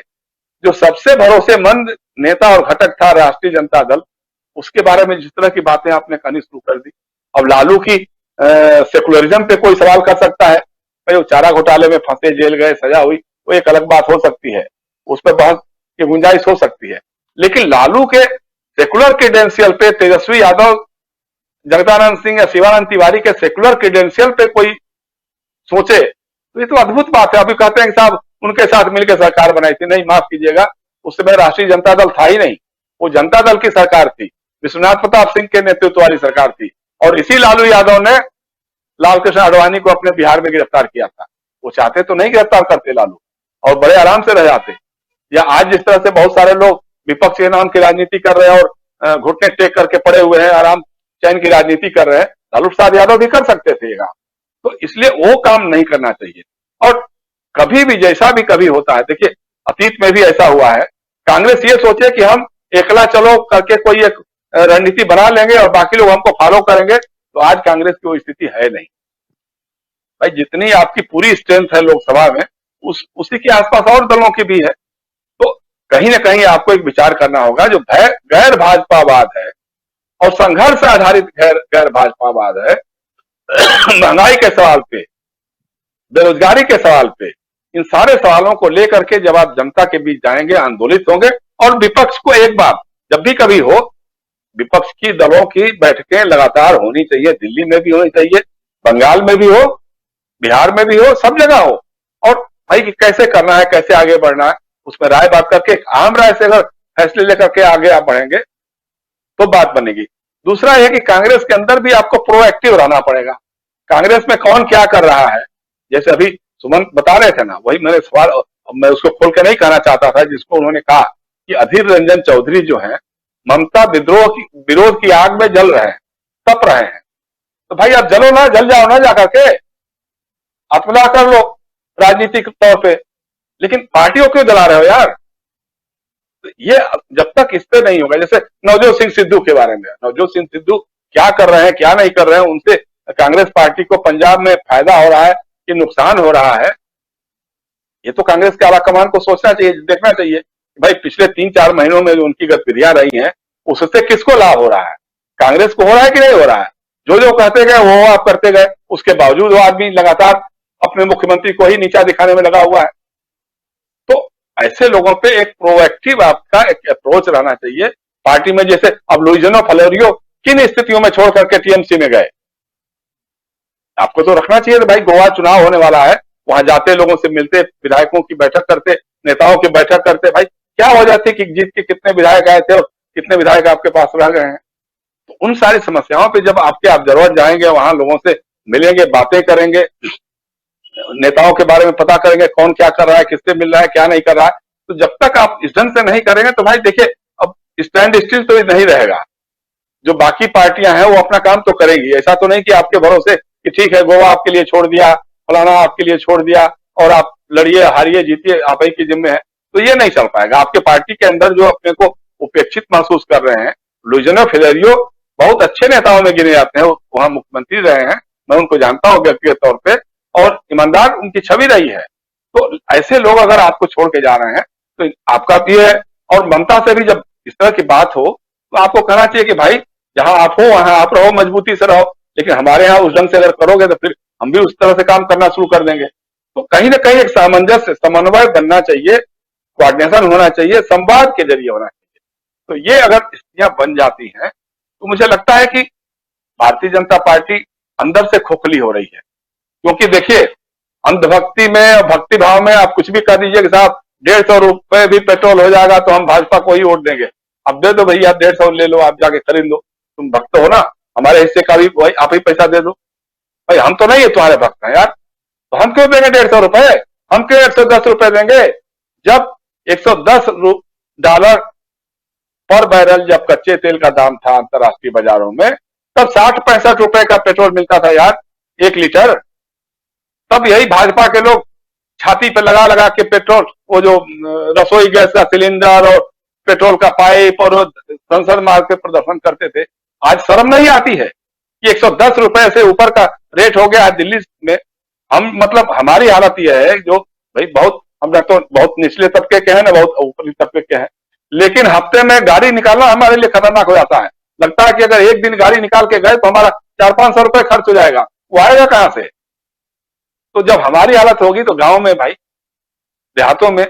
Speaker 2: जो सबसे भरोसेमंद नेता और घटक था राष्ट्रीय जनता दल, उसके बारे में जिस तरह की बातें आपने कहनी शुरू कर दी। अब लालू की सेकुलरिज्म पे कोई सवाल कर सकता है, भाई वो चारा घोटाले में फंसे, जेल गए, सजा हुई, वो एक अलग बात हो सकती है, उस पर बहस की गुंजाइश हो सकती है। लेकिन लालू के सेकुलर क्रेडेंशियल पे, तेजस्वी यादव, जगदानंद सिंह या शिवानंद तिवारी के सेकुलर क्रेडेंशियल पे कोई सोचे तो ये तो अद्भुत बात है। अभी कहते हैं कि साहब उनके साथ मिलकर सरकार बनाई थी। नहीं, माफ कीजिएगा, उस समय राष्ट्रीय जनता दल था ही नहीं, वो जनता दल की सरकार थी, विश्वनाथ प्रताप सिंह के नेतृत्व वाली सरकार थी। और इसी लालू यादव ने लालकृष्ण आडवाणी को अपने बिहार में गिरफ्तार किया था। वो चाहते तो नहीं गिरफ्तार करते लालू, और बड़े आराम से रह जाते। या आज जिस तरह से बहुत सारे लोग विपक्ष के नाम की राजनीति कर रहे हैं और घुटने टेक करके पड़े हुए हैं, आराम चैन की राजनीति कर रहे हैं, लालू प्रसाद यादव भी कर सकते थे ये काम। तो इसलिए वो काम नहीं करना चाहिए। और कभी भी, जैसा भी कभी होता है, देखिए अतीत में भी ऐसा हुआ है, कांग्रेस ये सोचे कि हम एकला चलो करके कोई एक रणनीति बना लेंगे और बाकी लोग हमको फॉलो करेंगे, तो आज कांग्रेस की वो स्थिति है नहीं। भाई जितनी आपकी पूरी स्ट्रेंथ है लोकसभा में, उसी के आसपास और दलों की भी है। तो कहीं ना कहीं आपको एक विचार करना होगा, जो गैर भाजपावाद है और संघर्ष आधारित गैर भाजपावाद है, महंगाई के सवाल पे, बेरोजगारी के सवाल पे, इन सारे सवालों को लेकर के जब आप जनता के बीच जाएंगे, आंदोलित होंगे, और विपक्ष को एक बार जब भी कभी हो, विपक्ष की दलों की बैठकें लगातार होनी चाहिए, दिल्ली में भी होनी चाहिए, बंगाल में भी हो, बिहार में भी हो, सब जगह हो। और भाई कि कैसे करना है, कैसे आगे बढ़ना है, उसमें राय बात करके एक आम राय से अगर फैसले लेकर के आगे आप बढ़ेंगे तो बात बनेगी। दूसरा है कि कांग्रेस के अंदर भी आपको प्रोएक्टिव रहना पड़ेगा। कांग्रेस में कौन क्या कर रहा है, जैसे अभी सुमन बता रहे थे ना, वही मैंने सवाल, मैं उसको खोल के नहीं कहना चाहता था, जिसको उन्होंने कहा कि अधीर रंजन चौधरी जो है ममता विरोध की आग में जल रहे हैं, तप रहे हैं। तो भाई आप जलो ना, जल जाओ ना, जाकर के आत्मदाह कर लो राजनीतिक तौर पे, लेकिन पार्टियों क्यों जला रहे हो यार? ये जब तक इस पे नहीं होगा, जैसे नवजोत सिंह सिद्धू के बारे में, नवजोत सिंह सिद्धू क्या कर रहे हैं, क्या नहीं कर रहे हैं, उनसे कांग्रेस पार्टी को पंजाब में फायदा हो रहा है कि नुकसान हो रहा है, ये तो कांग्रेस के आलाकमान को सोचना चाहिए, देखना चाहिए। भाई पिछले 3-4 महीनों में जो उनकी गतिविधियां रही हैं, उससे किसको लाभ हो रहा है? कांग्रेस को हो रहा है कि नहीं हो रहा है? जो जो कहते गए वो आप करते गए, उसके बावजूद वो आदमी लगातार अपने मुख्यमंत्री को ही नीचा दिखाने में लगा हुआ है। तो ऐसे लोगों पे एक प्रोएक्टिव आपका एक अप्रोच रहना चाहिए पार्टी में। जैसे अब लुइजियाना फ्लोरियो किन स्थितियों में छोड़ करके टीएमसी में गए, आपको तो रखना चाहिए कि भाई गोवा चुनाव होने वाला है, वहां जाते, लोगों से मिलते, विधायकों की बैठक करते, नेताओं की बैठक करते। भाई क्या वजह थी कि जीत के कितने विधायक आए थे और कितने विधायक आपके पास रह गए हैं? तो उन सारी समस्याओं पे जब आपके ऑब्जर्वर जाएंगे, वहां लोगों से मिलेंगे, बातें करेंगे, नेताओं के बारे में पता करेंगे, कौन क्या कर रहा है, किससे मिल रहा है, क्या नहीं कर रहा है, तो जब तक आप इस ढंग से नहीं करेंगे तो भाई देखिए अब स्टैंड स्टिल तो नहीं रहेगा। जो बाकी पार्टियां हैं वो अपना काम तो करेगी, ऐसा तो नहीं कि आपके भरोसे कि ठीक है गोवा आपके लिए छोड़ दिया, फलाना आपके लिए छोड़ दिया और आप लड़िए, हारिए, जीतिए, आप ही के जिम्मे है, तो ये नहीं चल पाएगा। आपके पार्टी के अंदर जो अपने को उपेक्षित महसूस कर रहे हैं, लुइजियाना फ्लोरियो बहुत अच्छे नेताओं में गिने जाते हैं, वहां मुख्यमंत्री रहे हैं, मैं उनको जानता हूं व्यक्तिगत तौर पर, और ईमानदार उनकी छवि रही है। तो ऐसे लोग अगर आपको छोड़ के जा रहे हैं तो आपका भी है। और ममता से भी जब इस तरह की बात हो तो आपको कहना चाहिए कि भाई जहां आप हो वहां आप रहो, मजबूती से रहो, लेकिन हमारे यहाँ उस ढंग से अगर करोगे तो फिर हम भी उस तरह से काम करना शुरू कर देंगे। तो कहीं ना कहीं एक सामंजस्य, समन्वय बनना चाहिए, कोऑर्डिनेशन होना चाहिए, संवाद के जरिए होना चाहिए। तो ये अगर स्थितियां बन जाती हैं तो मुझे लगता है कि भारतीय जनता पार्टी अंदर से खोखली हो रही है। क्योंकि देखिए अंधभक्ति में, भक्ति भाव में आप कुछ भी कर दीजिए कि साहब 150 रुपए भी पेट्रोल हो जाएगा तो हम भाजपा को ही वोट देंगे। अब दे दो भैया, 150 ले लो, आप जाके खरीद लो, तुम भक्त हो ना, हमारे हिस्से का भी भाई आप ही पैसा दे दो। भाई हम तो नहीं है तुम्हारे भक्त हैं यार, तो हम क्यों देंगे 150 रुपए? हम क्यों 110 रुपए देंगे? जब $110 पर बैरल जब कच्चे तेल का दाम था अंतर्राष्ट्रीय बाजारों में, तब 60-65 रुपए का पेट्रोल मिलता था यार 1 लीटर। तब यही भाजपा के लोग छाती पे लगा लगा के पेट्रोल, वो जो रसोई गैस का सिलेंडर और पेट्रोल का पाइप और संसद मार्ग पे प्रदर्शन करते थे। आज शर्म नहीं आती है कि 110 रुपए से ऊपर का रेट हो गया है दिल्ली में। हम मतलब हमारी हालत यह है, जो भाई बहुत हम तो बहुत निचले तबके के हैं ना, बहुत ऊपरी तबके के हैं, लेकिन हफ्ते में गाड़ी निकालना हमारे लिए खतरनाक हो जाता है। लगता है कि अगर एक दिन गाड़ी निकाल के गए तो हमारा 400-500 रुपए खर्च हो जाएगा, वो आएगा कहां से? तो जब हमारी हालत होगी तो गांव में, भाई देहातों में,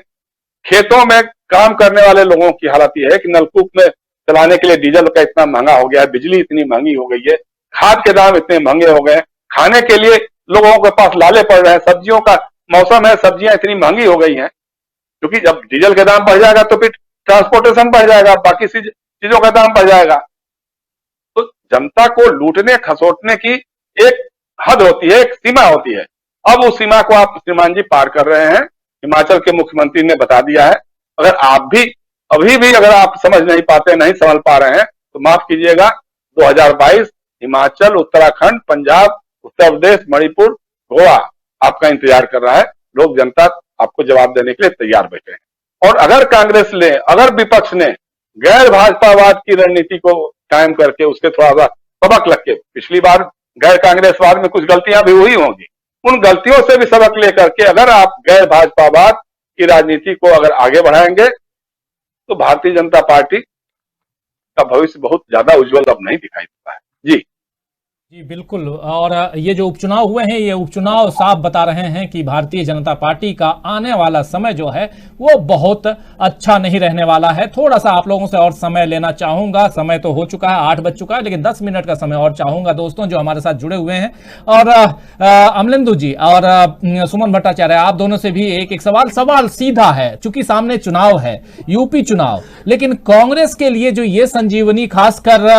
Speaker 2: खेतों में काम करने वाले लोगों की हालत यह है कि नलकूप में चलाने के लिए डीजल का इतना महंगा हो गया है, बिजली इतनी महंगी हो गई है, खाद के दाम इतने महंगे हो गए, खाने के लिए लोगों के पास लाले पड़ रहे हैं, सब्जियों का मौसम है, सब्जियां इतनी महंगी हो गई हैं, क्योंकि जब डीजल का दाम बढ़ जाएगा तो फिर ट्रांसपोर्टेशन बढ़ जाएगा, बाकी चीजों का दाम बढ़ जाएगा। तो जनता को लूटने खसोटने की एक हद होती है, एक सीमा होती है। अब उस सीमा को आप श्रीमान जी पार कर रहे हैं, हिमाचल के मुख्यमंत्री ने बता दिया है। अगर आप भी अभी भी अगर आप समझ नहीं पाते, नहीं समझ पा रहे हैं तो माफ कीजिएगा, 2022 हिमाचल, उत्तराखंड, पंजाब, उत्तर प्रदेश, मणिपुर, गोवा आपका इंतजार कर रहा है। लोग, जनता आपको जवाब देने के लिए तैयार बैठे हैं। और अगर कांग्रेस ने, अगर विपक्ष ने गैर भाजपावाद की रणनीति को कायम करके उसके थोड़ा सा सबक लग के, पिछली बार गैर कांग्रेसवाद में कुछ गलतियां भी हुई होंगी, उन गलतियों से भी सबक लेकर के अगर आप गैर भाजपावाद की राजनीति को अगर आगे बढ़ाएंगे तो भारतीय जनता पार्टी का भविष्य बहुत ज्यादा उज्जवल अब नहीं दिखाई देता है। जी
Speaker 1: जी बिल्कुल। और ये जो उपचुनाव हुए हैं, ये उपचुनाव साफ बता रहे हैं कि भारतीय जनता पार्टी का आने वाला समय जो है वो बहुत अच्छा नहीं रहने वाला है। थोड़ा सा आप लोगों से और समय लेना चाहूंगा, समय तो हो चुका है, 8 बज चुका है, लेकिन 10 मिनट का समय और चाहूंगा दोस्तों जो हमारे साथ जुड़े हुए हैं। और अमलेंदु जी और सुमन भट्टाचार्य, आप दोनों से भी एक सवाल सीधा है, चूंकि सामने चुनाव है, यूपी चुनाव, लेकिन कांग्रेस के लिए जो ये संजीवनी, खासकर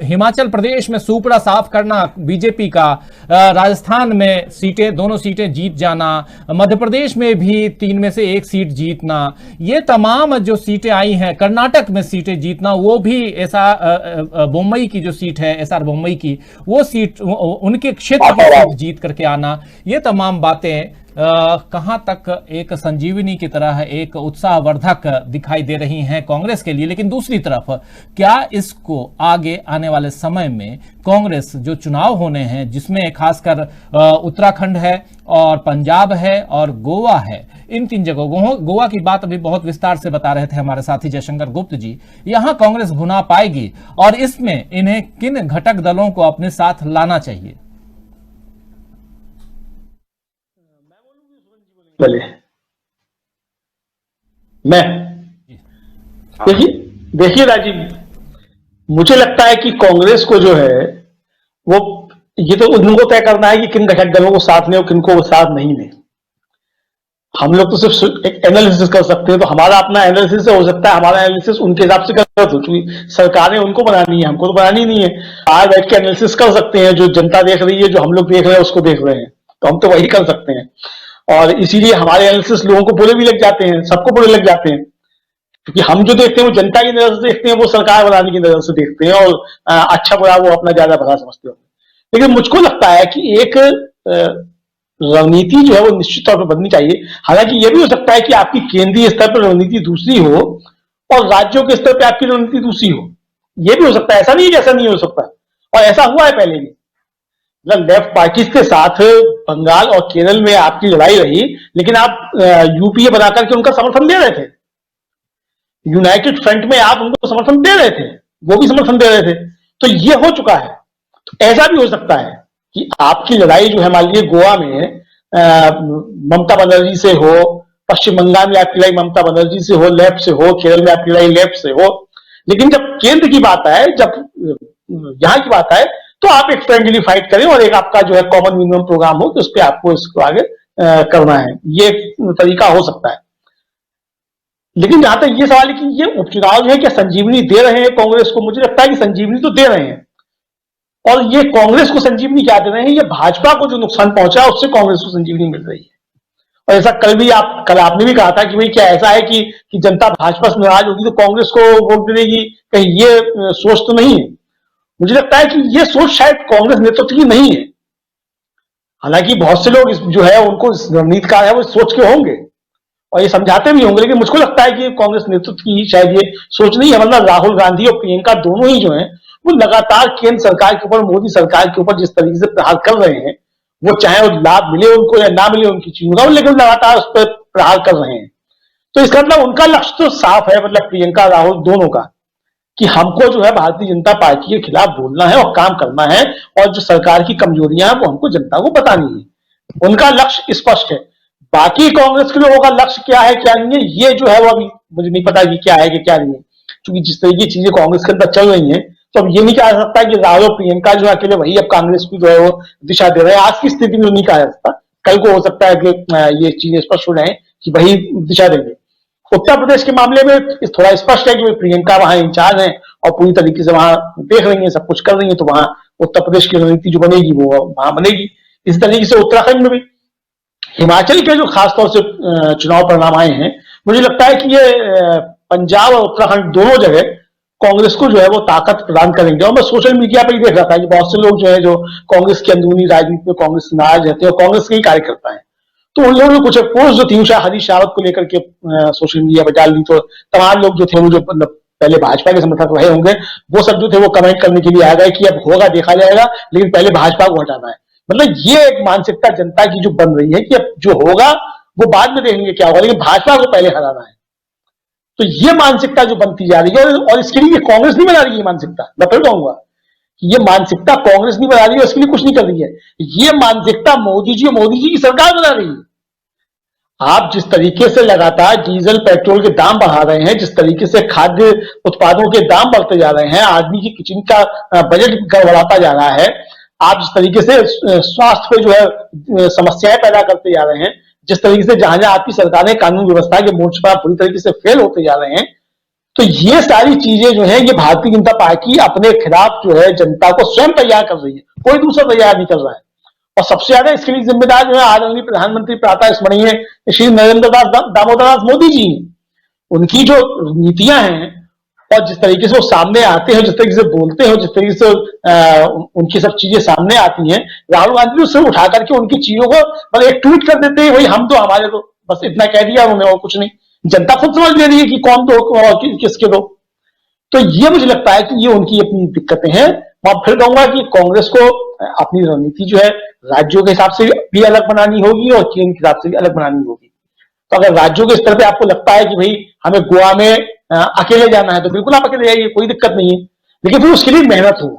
Speaker 1: हिमाचल प्रदेश में सुपड़ा साफ करना बीजेपी का, राजस्थान में सीटें, दोनों सीटें जीत जाना, मध्य प्रदेश में भी 3 में से 1 सीट जीतना, ये तमाम जो सीटें आई हैं, कर्नाटक में सीटें जीतना, वो भी बम्बई की जो सीट है, एसआर बम्बई की, वो सीट उनके क्षेत्र की सीट जीत करके आना, ये तमाम बातें कहां तक एक संजीवनी की तरह एक उत्साहवर्धक दिखाई दे रही हैं कांग्रेस के लिए, लेकिन दूसरी तरफ क्या इसको आगे आने वाले समय में कांग्रेस जो चुनाव होने हैं, जिसमें खासकर उत्तराखंड है और पंजाब है और गोवा है, इन 3 जगहों, गोवा की बात अभी बहुत विस्तार से बता रहे थे हमारे साथी जयशंकर गुप्त जी, यहां कांग्रेस भुना पाएगी और इसमें इन्हें किन घटक दलों को अपने साथ लाना चाहिए?
Speaker 3: पहले मैं देखिए राजीव, मुझे लगता है कि कांग्रेस को जो है वो ये तो उनको तय करना है कि किन घटक दलों को साथ लें और किनको वो साथ नहीं लें। हम लोग तो सिर्फ एक एनालिसिस कर सकते हैं, तो हमारा अपना एनालिसिस हो सकता है, हमारा एनालिसिस उनके हिसाब से गलत हो, क्योंकि सरकारें उनको बनानी है, हमको तो बनानी नहीं है। आज बैठ के एनालिसिस कर सकते हैं, जो जनता देख रही है, जो हम लोग देख रहे हैं उसको देख रहे हैं, तो हम तो वही कर सकते हैं। और इसीलिए हमारे एनालिसिस लोगों को बुरे भी लग जाते हैं, सबको बुरे लग जाते हैं, क्योंकि हम जो देखते हैं वो जनता की नजर से देखते हैं, वो सरकार बनाने की नजर से देखते हैं, और अच्छा बुरा वो अपना ज्यादा भला समझते हो। लेकिन मुझको लगता है कि एक रणनीति जो है वो निश्चित तौर पर बननी चाहिए। हालांकि यह भी हो सकता है कि आपकी केंद्रीय स्तर पर रणनीति दूसरी हो और राज्यों के स्तर पर आपकी रणनीति दूसरी हो, यह भी हो सकता है, ऐसा नहीं है जैसा नहीं हो सकता, और ऐसा हुआ है पहले भी। मतलब लेफ्ट पार्टीज के साथ बंगाल और केरल में आपकी लड़ाई रही, लेकिन आप यूपीए बनाकर के उनका समर्थन दे रहे थे, यूनाइटेड फ्रंट में आप उनको समर्थन दे रहे थे, वो भी समर्थन दे रहे थे, तो ये हो चुका है। तो ऐसा भी हो सकता है कि आपकी लड़ाई जो है, मान लीजिए गोवा में ममता बनर्जी से हो, पश्चिम बंगाल में आपकी लड़ाई ममता बनर्जी से हो, लेफ्ट से हो, केरल में आपकी लड़ाई लेफ्ट से हो, लेकिन जब केंद्र की बात आए, जब यहां की बात आए, तो आप एक फ्रेंडली फाइट करें और एक आपका जो है कॉमन मिनिमम प्रोग्राम हो, तो उस पर आपको इसको आगे करना है, ये तरीका हो सकता है। लेकिन जहां तक ये सवाल है कि ये उपचुनाव जो है क्या संजीवनी दे रहे हैं कांग्रेस को, मुझे लगता है कि संजीवनी तो दे रहे हैं, और ये कांग्रेस को संजीवनी क्या दे रहे हैं, ये भाजपा को जो नुकसान पहुंचा उससे कांग्रेस को संजीवनी मिल रही है। और ऐसा कल आपने भी कहा था कि भाई क्या ऐसा है कि जनता भाजपा से नाराज होगी तो कांग्रेस को वोट देगी, कहीं ये सोच तो नहीं है। मुझे लगता है कि ये सोच शायद कांग्रेस नेतृत्व की नहीं है। हालांकि बहुत से लोग जो है उनको रणनीतिकार है वो सोच के होंगे और ये समझाते भी होंगे, लेकिन मुझको लगता है कि कांग्रेस नेतृत्व की शायद ये सोच नहीं है। मतलब राहुल गांधी और प्रियंका दोनों ही जो है वो लगातार केंद्र सरकार के ऊपर, मोदी सरकार के ऊपर जिस तरीके से प्रहार कर रहे हैं, वो चाहे वो लाभ मिले उनको या ना मिले उनकी चिंता, लेकिन लगातार उस पर प्रहार कर रहे हैं। तो इसका मतलब उनका लक्ष्य तो साफ है, मतलब प्रियंका राहुल दोनों का, कि हमको जो है भारतीय जनता पार्टी के खिलाफ बोलना है और काम करना है, और जो सरकार की कमजोरियां हैं वो हमको जनता को बतानी है। उनका लक्ष्य स्पष्ट है। बाकी कांग्रेस के लोगों का लक्ष्य क्या है क्या नहीं है, ये जो है वो अभी मुझे नहीं पता कि क्या है कि क्या नहीं है, क्योंकि जिस तरीके की चीजें कांग्रेस के अंदर चल रही हैं, तो अब ये नहीं कहा जा सकता कि राहुल और प्रियंका जो अकेले वही अब कांग्रेस को जो है वो दिशा दे रहे हैं। आज की स्थिति में नहीं कहा जा सकता, कल को हो सकता है कि ये चीजें स्पष्ट हो जाए कि वही दिशा देंगे। उत्तर प्रदेश के मामले में थोड़ा स्पष्ट है कि प्रियंका वहां इंचार्ज है और पूरी तरीके से वहां देख रही है, सब कुछ कर रही है, तो वहां उत्तर प्रदेश की रणनीति जो बनेगी वो वहां बनेगी। इस तरीके से उत्तराखंड में भी, हिमाचल के जो खासतौर से चुनाव परिणाम आए हैं, मुझे लगता है कि ये पंजाब और उत्तराखंड दोनों जगह कांग्रेस को जो है वो ताकत प्रदान करेंगे। और मैं सोशल मीडिया पर ही देख रहा था कि बहुत से लोग जो है जो कांग्रेस की अंदरूनी राजनीति में कांग्रेस से नाराज रहते हैं और कांग्रेस के ही कार्यकर्ता है, तो उन लोगों ने कुछ पोस्ट जो थी उषा हरीश रावत को लेकर के सोशल मीडिया पर डाल दी, तो तमाम लोग जो थे वो जो पहले भाजपा के समर्थक रहे होंगे वो सब जो थे वो कमेंट करने के लिए आ गए कि अब होगा देखा जाएगा, लेकिन पहले भाजपा को हटाना है। मतलब ये एक मानसिकता जनता की जो बन रही है कि अब जो होगा वो बाद में देखेंगे क्या होगा, लेकिन भाजपा को पहले हटाना है। तो ये मानसिकता जो बनती जा रही है, और इसके लिए कांग्रेस नहीं बना रही है मानसिकता, मैं फिर कहूंगा ये मानसिकता कांग्रेस नहीं बना रही है, इसके लिए कुछ नहीं कर रही है, ये मानसिकता मोदी जी और मोदी जी की सरकार बना रही है। आप जिस तरीके से लगातार डीजल पेट्रोल के दाम बढ़ा रहे हैं, जिस तरीके से खाद्य उत्पादों के दाम बढ़ते जा रहे हैं, आदमी की किचन का बजट गड़बड़ाता जा रहा है, आप जिस तरीके से स्वास्थ्य पे जो है समस्याएं पैदा करते जा रहे हैं, जिस तरीके से जहां जहां आपकी सरकारें कानून व्यवस्था के मोर्चे पर पूरी तरीके से फेल होते जा रहे हैं, तो ये सारी चीजें जो है ये भारतीय जनता पार्टी अपने खिलाफ जो है जनता को स्वयं तैयार कर रही है, कोई दूसरा तैयार नहीं कर रहा है। और सबसे ज्यादा इसके लिए जिम्मेदार जो है आदरणीय प्रधानमंत्री प्रातः स्मरणीय श्री नरेंद्र दास दामोदर दास मोदी जी। उनकी जो नीतियां हैं और जिस तरीके से वो सामने आते हैं, जिस तरीके से बोलते हैं, जिस तरीके से उनकी सब चीजें सामने आती हैं, राहुल गांधी उससे उठा करके उनकी चीजों को मतलब एक ट्वीट कर देते हैं, वही हम तो हमारे तो, बस इतना कह दिया उन्होंने और कुछ नहीं। जनता खुद समझ ले रही है कि कौन तो और किसके दो। तो ये मुझे लगता है कि ये उनकी अपनी दिक्कतें हैं। मैं फिर कहूंगा कि कांग्रेस को अपनी रणनीति जो है राज्यों के हिसाब से भी अलग बनानी होगी और केंद्र के हिसाब से भी अलग बनानी होगी। तो अगर राज्यों के स्तर पे आपको लगता है कि भाई हमें गोवा में अकेले जाना है, तो बिल्कुल आप अकेले जाइए, कोई दिक्कत नहीं है, लेकिन फिर उसके लिए मेहनत हो।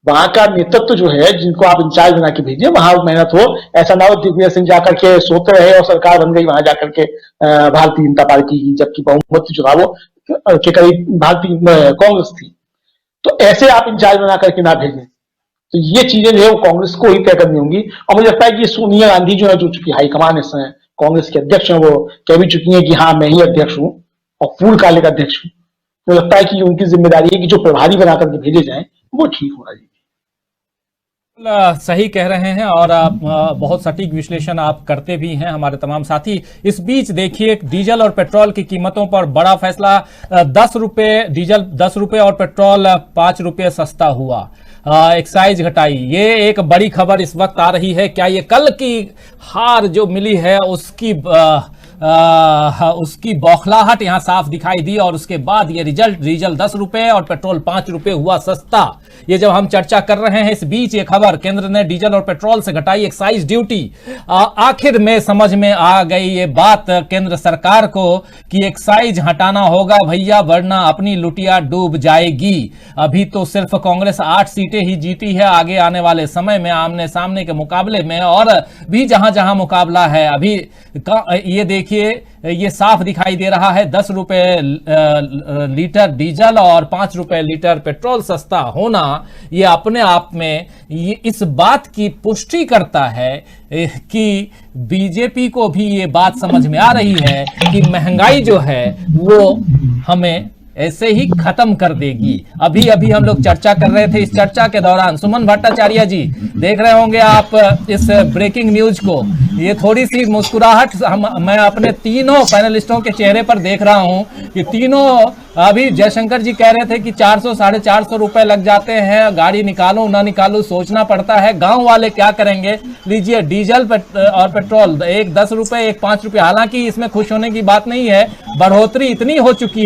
Speaker 3: वहां का नेतृत्व जो है, जिनको आप इंचार्ज बना के भेजिए, वहां मेहनत हो। ऐसा ना हो दिग्विजय सिंह जाकर के सोते रहे और सरकार बन गई वहां जाकर के भारतीय जनता पार्टी की, जबकि बहुमत चुनाव के करीब भारतीय कांग्रेस थी। तो ऐसे आप इंचार्ज बना करके ना भेजें। तो ये चीजें जो है वो कांग्रेस को ही तय करनी होंगी। और मुझे लगता है कि सोनिया गांधी जो है, जो चुकी हाईकमान इस समय कांग्रेस के अध्यक्ष हैं, वो कह भी चुकी हैं कि हाँ मैं ही अध्यक्ष हूं और पूर्णकालिक अध्यक्ष हूं। मुझे लगता है कि उनकी जिम्मेदारी है कि जो प्रभारी बना करके भेजे जाएं वो ठीक होना चाहिए।
Speaker 1: सही कह रहे हैं और आप बहुत सटीक विश्लेषण आप करते भी हैं हमारे तमाम साथी। इस बीच देखिए, डीजल और पेट्रोल की कीमतों पर बड़ा फैसला। 10 रुपए डीजल, 10 रुपए और पेट्रोल 5 रुपए सस्ता हुआ। एक्साइज घटाई, ये एक बड़ी खबर इस वक्त आ रही है। क्या ये कल की हार जो मिली है उसकी बौखलाहट यहां साफ दिखाई दी और उसके बाद ये रिजल्ट, डीजल 10 रुपए और पेट्रोल 5 रुपए हुआ सस्ता। ये जब हम चर्चा कर रहे हैं, इस बीच ये खबर, केंद्र ने डीजल और पेट्रोल से घटाई एक्साइज ड्यूटी। आखिर में समझ में आ गई ये बात केंद्र सरकार को कि एक्साइज हटाना होगा भैया, वरना अपनी लुटिया डूब जाएगी। अभी तो सिर्फ कांग्रेस 8 सीटें ही जीती है। आगे आने वाले समय में आमने सामने के मुकाबले में और भी जहां जहां मुकाबला है, अभी ये देखिए, ये साफ दिखाई दे रहा है। 10 रुपए लीटर डीजल और 5 रुपए लीटर पेट्रोल सस्ता होना, ये अपने आप में ये इस बात की पुष्टि करता है कि बीजेपी को भी ये बात समझ में आ रही है कि महंगाई जो है वो हमें ऐसे ही खत्म कर देगी। अभी अभी हम लोग चर्चा कर रहे थे, इस चर्चा के दौरान सुमन भट्टाचार्य जी, देख रहे होंगे आप इस ब्रेकिंग न्यूज को, ये थोड़ी सी मुस्कुराहट मैं अपने तीनों पैनलिस्टों के चेहरे पर देख रहा हूं कि तीनों, अभी जयशंकर जी कह रहे थे कि 400 साढ़े 400 रुपए लग जाते हैं, गाड़ी निकालो ना निकालो सोचना पड़ता है, गांव वाले क्या करेंगे। लीजिए डीजल और पेट्रोल, एक 10 रुपए एक 5 रुपए। हालांकि इसमें खुश होने की बात नहीं है, बढ़ोतरी इतनी हो चुकी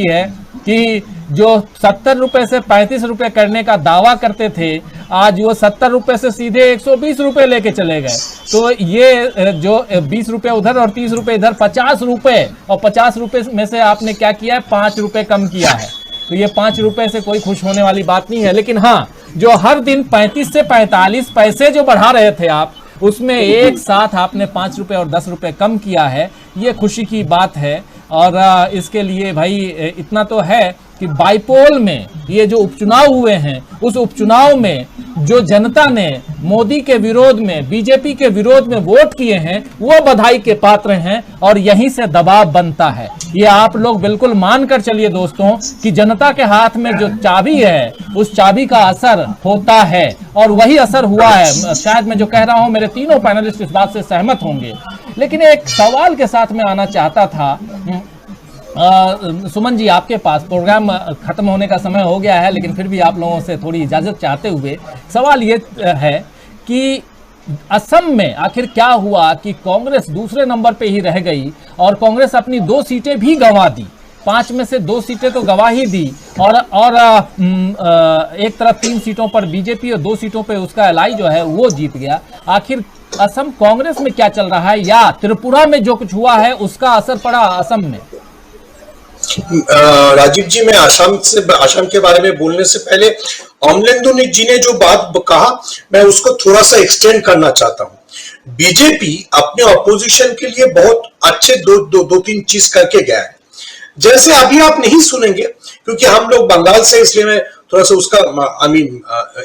Speaker 1: है कि जो 70 रुपए से 35 रुपए करने का दावा करते थे, आज वो 70 रुपए से सीधे 120 रुपए लेके चले गए। तो ये जो 20 रुपए उधर और 30 रुपए इधर, 50 रुपए, और 50 रुपए में से आपने क्या किया है, 5 रुपए कम किया है। तो ये 5 रुपए से कोई खुश होने वाली बात नहीं है। लेकिन हाँ, जो हर दिन 35 से 45 पैसे जो बढ़ा रहे थे आप, उसमें एक साथ आपने 5 रुपए और 10 रुपए कम किया है, ये खुशी की बात है। और इसके लिए भाई इतना तो है कि बाईपोल में ये जो उपचुनाव हुए हैं, उस उपचुनाव में जो जनता ने मोदी के विरोध में, बीजेपी के विरोध में वोट किए हैं, वो बधाई के पात्र हैं और यहीं से दबाव बनता है। ये आप लोग बिल्कुल मानकर चलिए दोस्तों कि जनता के हाथ में जो चाबी है, उस चाबी का असर होता है और वही असर हुआ है। शायद मैं जो कह रहा हूं, मेरे तीनों पैनलिस्ट इस बात से सहमत होंगे। लेकिन एक सवाल के साथ मैं आना चाहता था, सुमन जी आपके पास, प्रोग्राम खत्म होने का समय हो गया है, लेकिन फिर भी आप लोगों से थोड़ी इजाजत चाहते हुए सवाल ये है कि असम में आखिर क्या हुआ कि कांग्रेस दूसरे नंबर पे ही रह गई और कांग्रेस अपनी 2 सीटें भी गंवा दी। 5 में से 2 सीटें तो गंवा ही दी और एक तरफ 3 सीटों पर बीजेपी और 2 सीटों पे उसका एलाई जो है वो जीत गया। आखिर असम कांग्रेस में क्या चल रहा है, या त्रिपुरा में जो कुछ हुआ है उसका असर पड़ा असम में?
Speaker 4: राजीव जी, मैं आसाम के बारे में बोलने से पहले अमलेंदु जी ने जो बात कहा, मैं उसको थोड़ा सा एक्सटेंड करना चाहता हूं। बीजेपी अपने ऑपोजिशन के लिए बहुत अच्छे दो तीन चीज करके गया है। जैसे अभी आप नहीं सुनेंगे, क्योंकि हम लोग बंगाल से, इसलिए मैं थोड़ा सा उसका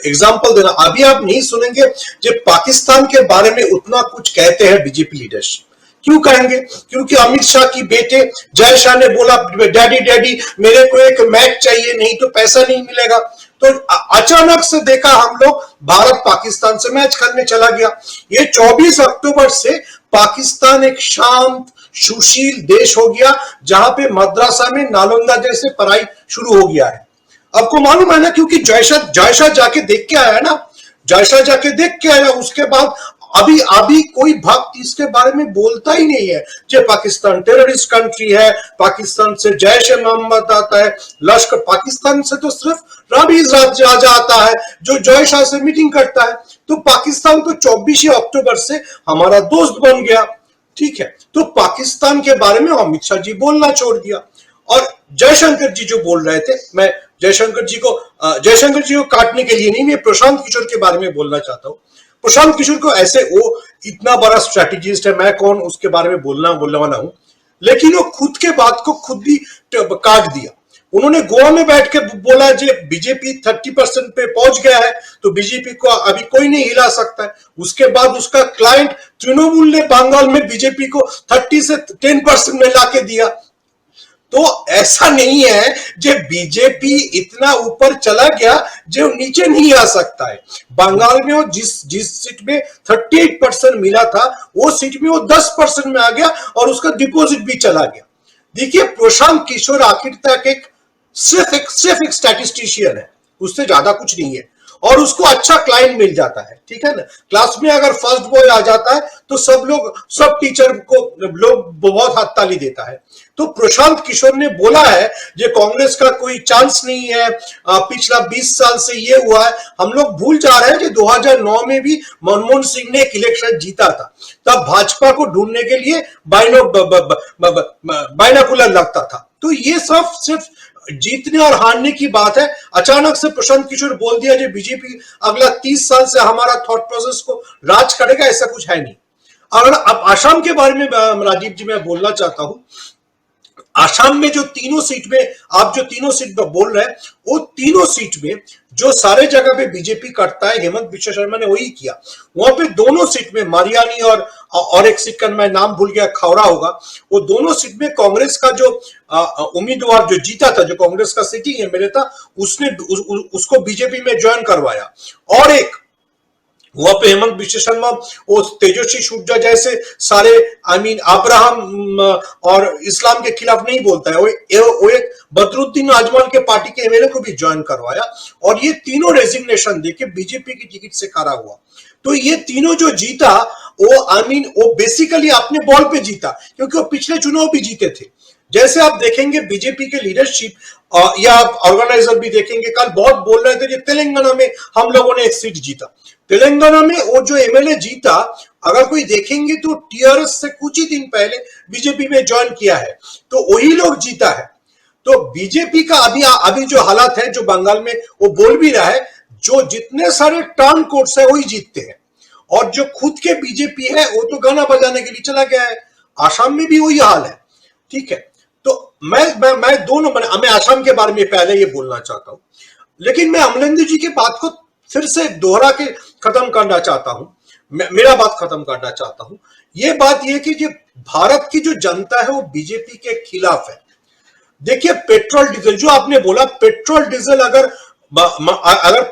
Speaker 4: एग्जाम्पल देना, अभी आप नहीं सुनेंगे जब पाकिस्तान के बारे में उतना कुछ कहते हैं बीजेपी लीडरशिप। क्यों कहेंगे? क्योंकि अमित शाह की बेटे जय शाह ने बोला, डैडी डैडी मेरे को एक मैच चाहिए, नहीं तो पैसा नहीं मिलेगा। तो अचानक से देखा हम लोग भारत पाकिस्तान से मैच खेलने चला गया। ये 24 अक्टूबर से पाकिस्तान एक शांत सुशील देश हो गया, जहां पे मद्रासा में नालंदा जैसे पढ़ाई शुरू हो गया है। आपको मालूम है ना, क्योंकि जयशा जाके देख के आया ना, जयशा जाके देख के आया, उसके बाद अभी अभी कोई भक्त इसके बारे में बोलता ही नहीं है कि पाकिस्तान टेररिस्ट कंट्री है, पाकिस्तान से जैश ए मोहम्मद आता है, लश्कर, पाकिस्तान से तो सिर्फ रमीज राजा आता है जो जयशा से मीटिंग करता है। तो पाकिस्तान तो 24 अक्टूबर से हमारा दोस्त बन गया, ठीक है। तो पाकिस्तान के बारे में अमित शाह जी बोलना छोड़ दिया। और जयशंकर जी जो बोल रहे थे, मैं जयशंकर जी को काटने के लिए नहीं, मैं प्रशांत किशोर के बारे में बोलना चाहता हूं। प्रशांत किशोर को ऐसे, वो इतना बड़ा स्ट्रेटेजिस्ट है, मैं कौन उसके बारे में बोलने वाला हूं, लेकिन वो खुद के बात को खुद भी काट दिया। उन्होंने गोवा में बैठ के बोला कि बीजेपी 30% पे पहुंच गया है, तो बीजेपी को अभी कोई नहीं हिला सकता है। उसके बाद उसका क्लाइंट तृणमूल ने बंगाल में बीजेपी को 30 से 10% में लाके दिया। तो ऐसा नहीं है जो बीजेपी इतना ऊपर चला गया जो नीचे नहीं आ सकता है। बंगाल में वो जिस सीट में 38% मिला था, वो सीट में वो 10% में आ गया और उसका डिपॉजिट भी चला गया। देखिए, प्रशांत किशोर आखिर तक सिर्फ एक स्टैटिस्टिशियन है, उससे ज्यादा कुछ नहीं है, और उसको अच्छा क्लाइंट मिल जाता है, ठीक है ना। क्लास में अगर फर्स्ट बॉय आ जाता है तो सब टीचर को लोग बहुत हाथ ताली देता है। तो प्रशांत किशोर ने बोला है कि कांग्रेस का कोई चांस नहीं है, पिछला 20 साल से ये हुआ है। हम लोग भूल जा रहे हैं कि 2009 में भी मनमोहन सिंह ने एक इलेक्शन जीता था, तब भाजपा को ढूंढने के लिए बाइनोकुलर लगता था। तो ये सब सिर्फ जीतने और हारने की बात है। अचानक से प्रशांत किशोर बोल दिया कि बीजेपी अगला 30 साल से हमारा थॉट प्रोसेस को राज करेगा, ऐसा कुछ है नहीं। अगर अब आसाम के बारे में राजीव जी मैं बोलना चाहता हूं, आसाम में जो तीनों सीट में आप जो तीनों सीट पर बोल रहे हैं, वो तीनों सीट में जो सारे जगह पे बीजेपी करता है, हेमंत बिश्व शर्मा ने वही किया। वहां पे दोनों सीट में मारियानी और एक सीट का मैं नाम भूल गया, खौरा होगा, वो दोनों सीट में कांग्रेस का जो उम्मीदवार जो जीता था, जो कांग्रेस का सिटिंग एमएलए था, उसने उसको बीजेपी में ज्वाइन करवाया। और एक वहां पे हेमंत बिश्व शर्मा वो तेजस्वी सूर्या जैसे सारे अब्राहम और इस्लाम के खिलाफ नहीं बोलता है, वो एक बदरुद्दीन आजमल के पार्टी के एमएलए को भी ज्वाइन करवाया, और ये तीनों रेजिग्नेशन देके बीजेपी की टिकट से खड़ा हुआ। तो ये तीनों जो जीता, वो बेसिकली अपने बॉल पे जीता, क्योंकि वो पिछले चुनाव भी जीते थे। जैसे आप देखेंगे बीजेपी के लीडरशिप या ऑर्गेनाइजर भी देखेंगे, कल बहुत बोल रहे थे कि तेलंगाना में हम लोगों ने एक सीट जीता। तेलंगाना में वो जो एमएलए जीता, अगर कोई देखेंगे तो टीआरएस से कुछ ही दिन पहले बीजेपी में ज्वाइन किया है, तो वही लोग जीता है। तो बीजेपी का अभी जो हालात है, जो बंगाल में वो बोल भी रहा है, जो जितने सारे टर्न कोर्ट्स है वही जीतते हैं, और जो खुद के बीजेपी है वो तो गाना बजाने के लिए चला गया है। आसाम में भी वही हाल है, ठीक है। तो मैं आसाम के बारे में पहले ये बोलना चाहता हूं, लेकिन मैं अमरिंदर जी की बात को फिर से दोहरा के खत्म करना चाहता हूं। मेरा बात खत्म करना चाहता हूं। ये बात ये कि जो भारत की जो जनता है वो बीजेपी के खिलाफ है। देखिए, पेट्रोल डीजल जो आपने बोला, पेट्रोल डीजल अगर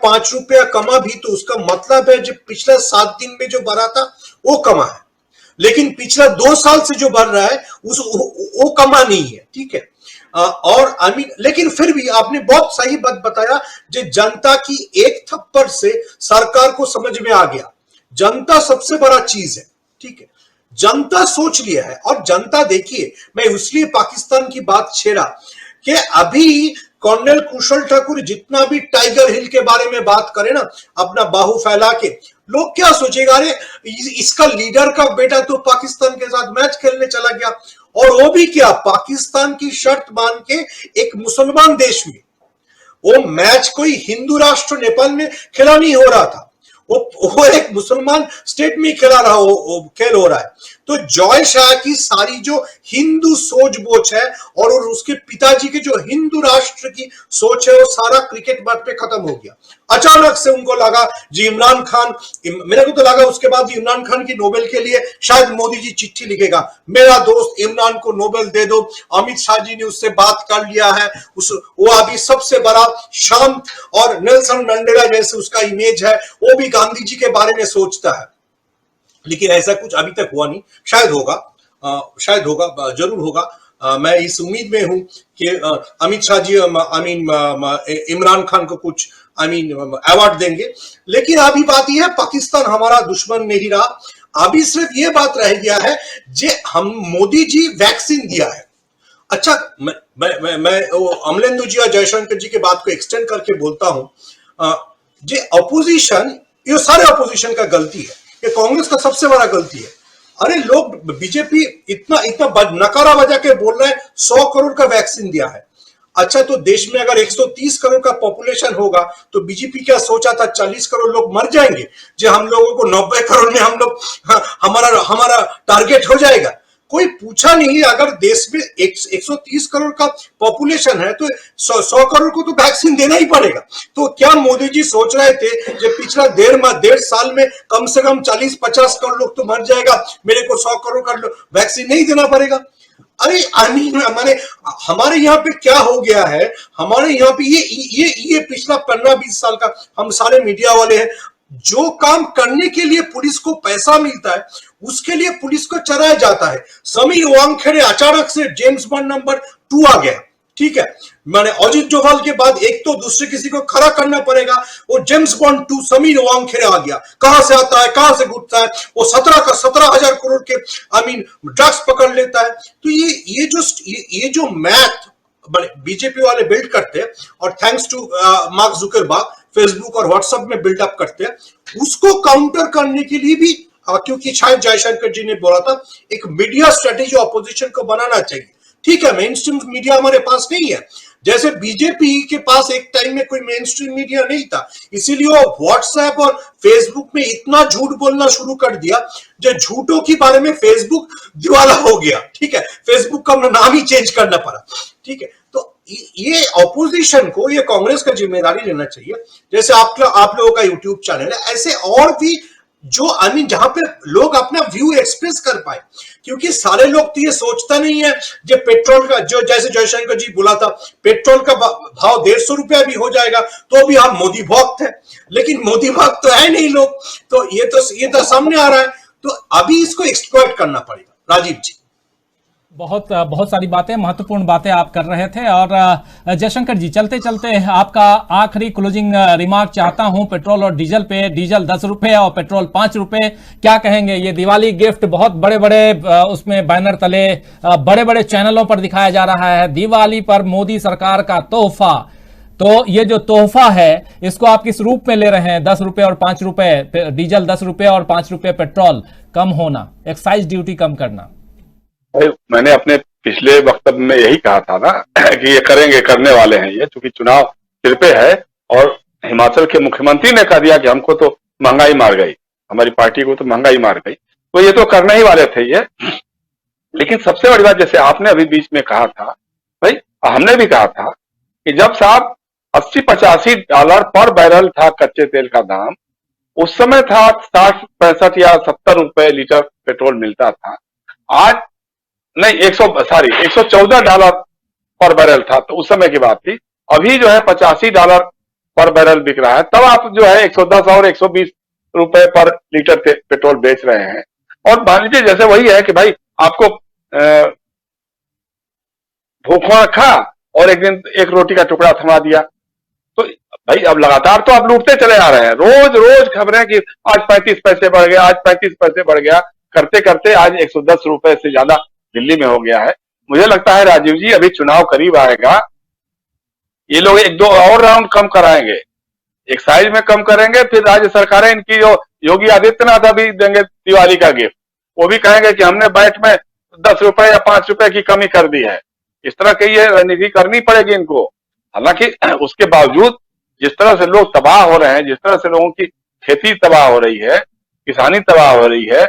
Speaker 4: 5 रुपया कमा भी, तो उसका मतलब है जो पिछला 7 दिन में जो बढ़ा था वो कमा है, लेकिन पिछला 2 साल से जो बढ़ रहा है वो कमा नहीं है, ठीक है। और लेकिन फिर भी आपने बहुत सही बात बताया, जो जनता की एक थप्पड़ से सरकार को समझ में आ गया, जनता सबसे बड़ा चीज है, ठीक है। जनता सोच लिया है, और जनता देखिए, मैं इसलिए पाकिस्तान की बात छेड़ा कि अभी कर्नल कुशल ठाकुर जितना भी टाइगर हिल के बारे में बात करे ना, अपना बाहु फैला के, लोग क्या सोचेगा, अरे इसका लीडर का बेटा तो पाकिस्तान के साथ मैच खेलने चला गया, और वो भी क्या, पाकिस्तान की शर्त मान के एक मुसलमान देश में। वो मैच कोई हिंदू राष्ट्र नेपाल में खेला नहीं हो रहा था, वो एक मुसलमान स्टेट में खेल हो रहा है। तो जॉय शाह की सारी जो हिंदू सोच बोच है और उसके पिताजी के जो हिंदू राष्ट्र की सोच है, वो सारा क्रिकेट मैच पे खत्म हो गया। अचानक से उनको लगा जी इमरान खान, मेरे को तो लगा उसके बाद इमरान खान की नोबेल के लिए शायद मोदी जी चिट्ठी लिखेगा, मेरा दोस्त इमरान को नोबेल दे दो। अमित शाह जी ने उससे बात कर लिया है, वो अभी सबसे बड़ा शांत, और नेल्सन मंडेला जैसे उसका इमेज है, वो भी गांधी जी के बारे में सोचता है, लेकिन ऐसा कुछ अभी तक हुआ नहीं, शायद होगा। शायद होगा, जरूर होगा। मैं इस उम्मीद में हूं कि अमित शाह जी इमरान खान को कुछ अवार्ड देंगे। लेकिन अभी बात यह है, पाकिस्तान हमारा दुश्मन नहीं रहा। अभी सिर्फ ये बात रह गया है जे हम मोदी जी वैक्सीन दिया है। अच्छा, मैं अमलेंदु जी और जयशंकर जी के बात को एक्सटेंड करके बोलता हूं, जे अपोजिशन, ये सारे अपोजिशन का गलती है, ये कांग्रेस का सबसे बड़ा गलती है। अरे लोग, बीजेपी इतना नकारा बजा के बोल रहे हैं 100 करोड़ का वैक्सीन दिया है। अच्छा, तो देश में अगर 130 करोड़ का पॉपुलेशन होगा तो बीजेपी क्या सोचा था 40 करोड़ लोग मर जाएंगे, जो हम लोगों को 90 करोड़ में हम लोग हमारा टारगेट हो जाएगा। कोई पूछा नहीं। अगर देश में 130 करोड़ का पॉपुलेशन है तो 100 करोड़ को तो वैक्सीन देना ही पड़ेगा। तो क्या मोदी जी सोच रहे थे कि पिछला 1.5 साल में कम से कम 40-50 करोड़ लोग तो मर जाएगा, मेरे को 100 करोड़ का वैक्सीन नहीं देना पड़ेगा? अरे माने हमारे यहाँ पे क्या हो गया है, हमारे यहाँ पे ये पिछला 15-20 साल का, हम सारे मीडिया वाले हैं, जो काम करने के लिए पुलिस को पैसा मिलता है उसके लिए पुलिस को चराया जाता है। समीर वांगखेड़े अचानक से जेम्स बॉन्ड नंबर 2 आ गया, ठीक है, माने अजित डोभाल के बाद एक तो दूसरे किसी को खड़ा करना पड़ेगा। वो जेम्स बॉन्ड 2 समीर वांगखेड़े आ गया, कहां से आता है, कहां से घुसता है, वो 17,000 करोड़ के ड्रग्स पकड़ लेता है। तो ये जो मैथ बीजेपी वाले बिल्ड करते हैं, और thanks to Mark Zuckerberg Facebook और व्हाट्सएप में बिल्डअप करते हैं, उसको काउंटर करने के लिए भी, क्योंकि शायद जयशंकर जी ने बोला था एक मीडिया स्ट्रेटेजी ऑपोजिशन को बनाना चाहिए। ठीक है, मेन स्ट्रीम मीडिया हमारे पास नहीं है, जैसे बीजेपी के पास एक टाइम में कोई मेन स्ट्रीम मीडिया नहीं था, इसीलिए वो व्हाट्सएप और फेसबुक में इतना झूठ बोलना शुरू कर दिया, जो झूठों के बारे में फेसबुक दिवाला हो गया। ठीक है, फेसबुक का नाम ही चेंज करना पड़ा। ठीक है, तो ये ऑपोजिशन को, ये कांग्रेस का जिम्मेदारी लेना चाहिए। जैसे आप लोगों का यूट्यूब चैनल है, ऐसे और भी जो जहां पे लोग अपना व्यू एक्सप्रेस कर पाए, क्योंकि सारे लोग तो ये सोचता नहीं है जो पेट्रोल का, जो जैसे जयशंकर जी बोला था पेट्रोल का भाव 150 रुपया भी हो जाएगा तो भी हम मोदी भक्त है, लेकिन मोदी भक्त तो है नहीं लोग। तो ये तो सामने आ रहा है, तो अभी इसको एक्सप्लॉइट करना पड़ेगा। राजीव जी,
Speaker 1: बहुत सारी बातें, महत्वपूर्ण बातें आप कर रहे थे। और जयशंकर जी, चलते चलते आपका आखिरी क्लोजिंग रिमार्क चाहता हूं पेट्रोल और डीजल पे। डीजल 10 रुपए और पेट्रोल 5 रुपए, क्या कहेंगे? ये दिवाली गिफ्ट बहुत बड़े बड़े उसमें बैनर तले बड़े बड़े चैनलों पर दिखाया जा रहा है, दिवाली पर मोदी सरकार का तोहफा। तो ये जो तोहफा है इसको आप किस रूप में ले रहे हैं? 10 रुपए और 5 रुपए डीजल, 10 रुपए और 5 रुपए पेट्रोल कम होना, एक्साइज ड्यूटी कम करना।
Speaker 2: मैंने अपने पिछले वक्तव्य में यही कहा था ना कि ये करेंगे, करने वाले हैं ये, क्योंकि चुनाव सिर पे है। और हिमाचल के मुख्यमंत्री ने कह दिया कि हमको तो महंगाई मार गई, हमारी पार्टी को तो महंगाई मार गई, तो ये तो करने ही वाले थे ये। लेकिन सबसे बड़ी बात, जैसे आपने अभी बीच में कहा था, भाई हमने भी कहा था कि जब साहब 80-85 डॉलर पर बैरल था कच्चे तेल का दाम, उस समय था 60-65 या 70 रुपए लीटर पेट्रोल मिलता था। आज नहीं, 114 डॉलर पर बैरल था, तो उस समय की बात थी। अभी जो है 85 डॉलर पर बैरल बिक रहा है, तब आप जो है 110 और 120 रुपए पर लीटर पेट्रोल बेच रहे हैं। और मान लीजिए जैसे वही है कि भाई आपको भूखों रखा और एक दिन एक रोटी का टुकड़ा थमा दिया, तो भाई अब लगातार तो आप लूटते चले आ रहे हैं। रोज रोज खबरें कि आज 35 पैसे बढ़ गया, आज 35 पैसे बढ़ गया, करते करते आज 110 रुपए से ज्यादा दिल्ली में हो गया है। मुझे लगता है राजीव जी, अभी चुनाव करीब आएगा, ये लोग 1-2 और राउंड कम कराएंगे, एक्साइज में कम करेंगे, फिर राज्य सरकारें इनकी जो योगी आदित्यनाथ अभी देंगे दिवाली का गिफ्ट, वो भी कहेंगे कि हमने बैट में 10 रुपए या 5 रुपए की कमी कर दी है। इस तरह की ये रणनीति करनी पड़ेगी इनको। हालांकि उसके बावजूद जिस तरह से लोग तबाह हो रहे हैं, जिस तरह से लोगों की खेती तबाह हो रही है, किसानी तबाह हो रही है,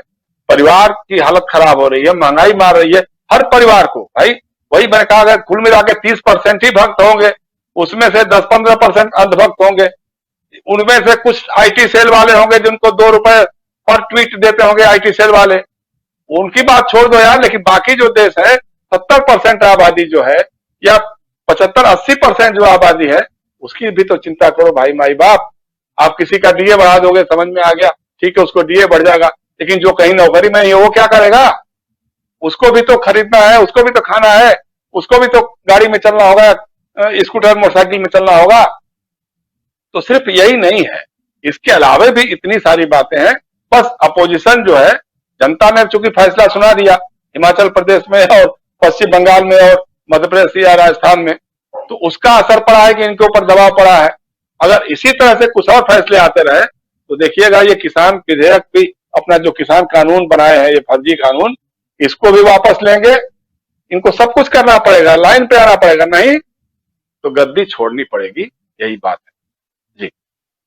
Speaker 2: परिवार की हालत खराब हो रही है, महंगाई मार रही है हर परिवार को। भाई वही मैंने कहा, अगर कुल मिला के 30% ही भक्त होंगे, उसमें से 10-15% अंधभक्त होंगे, उनमें से कुछ आईटी सेल वाले होंगे जिनको 2 रुपए पर ट्वीट देते होंगे आईटी सेल वाले, उनकी बात छोड़ दो यार। लेकिन बाकी जो देश है, 70% आबादी जो है, या 75-80% जो आबादी है, उसकी भी तो चिंता करो भाई माई बाप। आप किसी का डीए बढ़ा दोगे, समझ में आ गया, ठीक है, उसको डीए बढ़ जाएगा, लेकिन जो कहीं नौकरी में नहीं है वो क्या करेगा? उसको भी तो खरीदना है, उसको भी तो खाना है, उसको भी तो गाड़ी में चलना होगा, स्कूटर मोटरसाइकिल में चलना होगा। तो सिर्फ यही नहीं है, इसके अलावा भी इतनी सारी बातें हैं। बस अपोजिशन जो है, जनता ने चूंकि फैसला सुना दिया हिमाचल प्रदेश में और पश्चिम बंगाल में और मध्य प्रदेश या राजस्थान में, तो उसका असर पड़ा है कि इनके ऊपर दबाव पड़ा है। अगर इसी तरह से कुछ और फैसले आते रहे तो देखिएगा ये किसान विधेयक भी, अपना जो किसान कानून बनाए हैं ये फर्जी कानून, इसको भी वापस लेंगे। इनको सब कुछ करना पड़ेगा, लाइन पे आना पड़ेगा, नहीं तो गद्दी छोड़नी पड़ेगी। यही बात है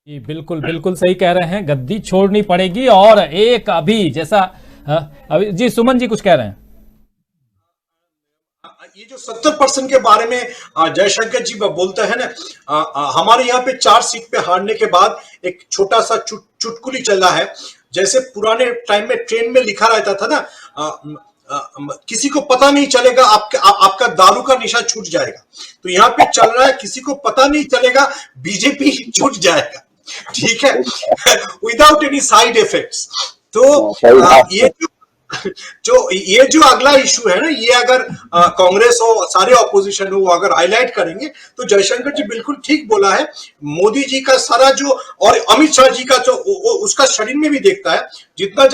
Speaker 1: जी, बिल्कुल बिल्कुल सही कह रहे हैं, गद्दी छोड़नी पड़ेगी। और एक अभी जैसा अभी जी सुमन जी कुछ कह रहे हैं।
Speaker 4: ये जो 70% के बारे में जयशंकर जी बोलते हैं ना, हमारे यहाँ पे 4 सीट पे हारने के बाद एक छोटा सा चुटकुली चला है। जैसे पुराने टाइम में ट्रेन में लिखा रहता था ना, किसी को पता नहीं चलेगा आपका दारू का निशा छूट जाएगा। तो यहाँ पे चल रहा है, किसी को पता नहीं चलेगा बीजेपी छूट जाएगा, ठीक है, विदाउट एनी साइड इफेक्ट्स। तो ये जो अगला इशू है ना, ये अगर कांग्रेस हो, सारे ऑपोजिशन हो, अगर हाईलाइट करेंगे तो जयशंकर जी बिल्कुल ठीक बोला है। मोदी जी का सारा जो, और अमित शाह जी का जो उसका शरीर में भी देखता है, जितना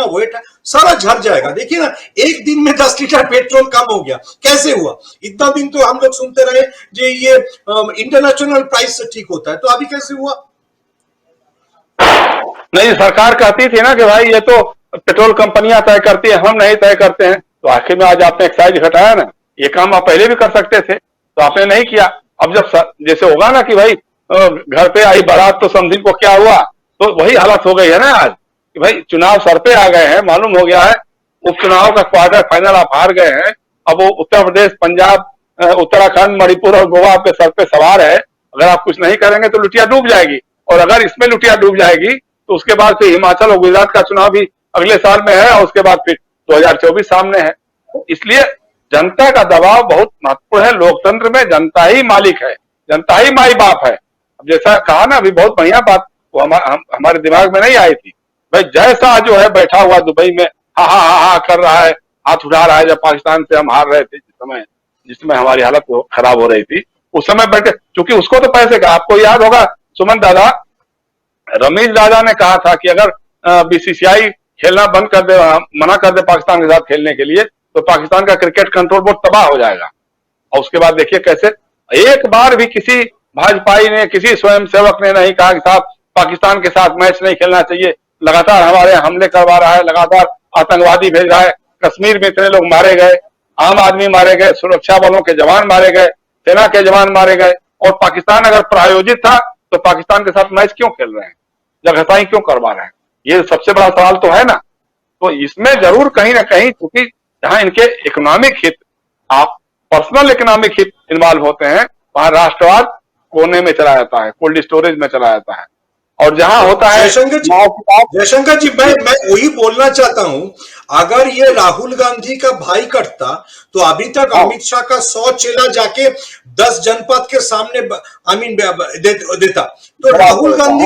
Speaker 4: वेट है सारा झड़ जाएगा। देखिए ना, एक दिन में 10 लीटर पेट्रोल कम हो गया, कैसे हुआ? इतना दिन तो हम लोग सुनते रहे जो ये इंटरनेशनल प्राइस से ठीक होता है, तो अभी कैसे हुआ?
Speaker 2: नहीं, सरकार कहती थी ना कि भाई ये तो पेट्रोल कंपनियां तय करती है, हम नहीं तय करते हैं। तो आखिर में आज आपने एक्साइज घटाया ना, ये काम आप पहले भी कर सकते थे, तो आपने नहीं किया। अब जब जैसे होगा ना कि भाई घर पे आई बारात तो समझी को क्या हुआ, तो वही हालत हो गई है ना आज कि भाई चुनाव सर पे आ गए हैं, मालूम हो गया है उपचुनाव का क्वार्टर फाइनल आप हार गए हैं। अब वो उत्तर प्रदेश, पंजाब, उत्तराखंड, मणिपुर और गोवा आपके सर पे सवार है। अगर आप कुछ नहीं करेंगे तो लुटिया डूब जाएगी, और अगर इसमें लुटिया डूब जाएगी तो उसके बाद फिर हिमाचल और गुजरात का चुनाव भी अगले साल में है, और उसके बाद फिर 2024 सामने है। इसलिए जनता का दबाव बहुत महत्वपूर्ण है। लोकतंत्र में जनता ही मालिक है, जनता ही माई बाप है। अब जैसा कहा ना, अभी बहुत बढ़िया बात वो हमारे दिमाग में नहीं आई थी। भाई जैसा जो है बैठा हुआ दुबई में हा हा हा हा कर रहा है, हाथ उठा रहा है, जब पाकिस्तान से हम हार रहे थे, जिसमें हमारी हालत खराब हो रही थी, उस समय बैठे, क्योंकि उसको तो पैसे का, आपको याद होगा सुमन दादा, रमेश राजा ने कहा था कि अगर बीसीसीआई खेलना बंद कर दे, मना कर दे पाकिस्तान के साथ खेलने के लिए, तो पाकिस्तान का क्रिकेट कंट्रोल बोर्ड तबाह हो जाएगा। और उसके बाद देखिए कैसे एक बार भी किसी भाजपाई ने, किसी स्वयंसेवक ने नहीं कहा कि साहब पाकिस्तान के साथ मैच नहीं खेलना चाहिए, लगातार हमारे हमले करवा रहा है, लगातार आतंकवादी भेज रहा है, कश्मीर में इतने लोग मारे गए, आम आदमी मारे गए, सुरक्षा बलों के जवान मारे गए, सेना के जवान मारे गए, और पाकिस्तान अगर प्रायोजित था तो पाकिस्तान के साथ मैच क्यों खेल रहे हैं, जगहसाई क्यों करवा रहे हैं? ये सबसे बड़ा सवाल तो है ना। तो इसमें जरूर कहीं ना कहीं, क्योंकि जहां इनके इकोनॉमिक हित, आप पर्सनल इकोनॉमिक हित इन्वॉल्व होते हैं, वहां राष्ट्रवाद कोने में चला जाता है, कोल्ड स्टोरेज में चला जाता है। और जहां होता है
Speaker 4: जयशंकर जी, मैं वही बोलना चाहता हूं, अगर ये राहुल गांधी का भाई करता तो अभी तक अमित शाह का 100 चेला जाके 10 जनपद के सामने देता। तो राहुल गांधी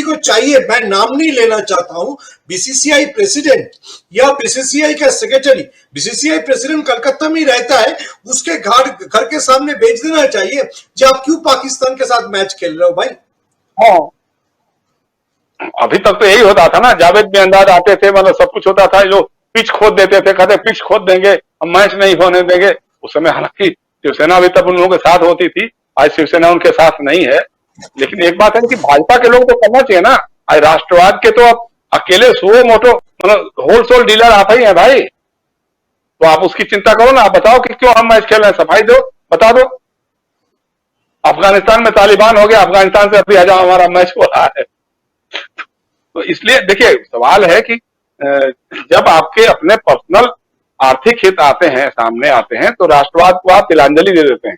Speaker 4: को चाहिए, मैं नाम नहीं लेना चाहता हूं, बीसीसीआई प्रेसिडेंट या बीसीसीआई का सेक्रेटरी, बीसीसीआई प्रेसिडेंट कलकत्ता में ही रहता है, उसके घर के सामने भेज देना चाहिए जो आप क्यों पाकिस्तान के साथ मैच खेल रहे हो भाई।
Speaker 2: हाँ, अभी तक तो यही होता था ना, जावेद में अंदाज आते थे, मतलब सब कुछ होता था, जो पिच खोद देते थे, कहते पिच खोद देंगे, हम मैच नहीं होने देंगे। उस समय हालांकि शिवसेना भी तब उन लोगों के साथ होती थी, आज शिवसेना उनके साथ नहीं है। लेकिन एक बात है कि भाजपा के लोग तो करना चाहिए ना, आज राष्ट्रवाद के तो अब अकेले सो मोटो मतलब होलसेल डीलर आप ही है भाई, तो आप उसकी चिंता करो ना, आप बताओ कि क्यों हम मैच खेल रहे हैं, सफाई दो, बता दो। अफगानिस्तान में तालिबान हो गया, अफगानिस्तान से अभी हजार हमारा मैच हो रहा है। तो इसलिए देखिए सवाल है कि जब आपके अपने पर्सनल आर्थिक हित आते हैं, सामने आते हैं, तो राष्ट्रवाद को आप तिलांजलि दे देते हैं।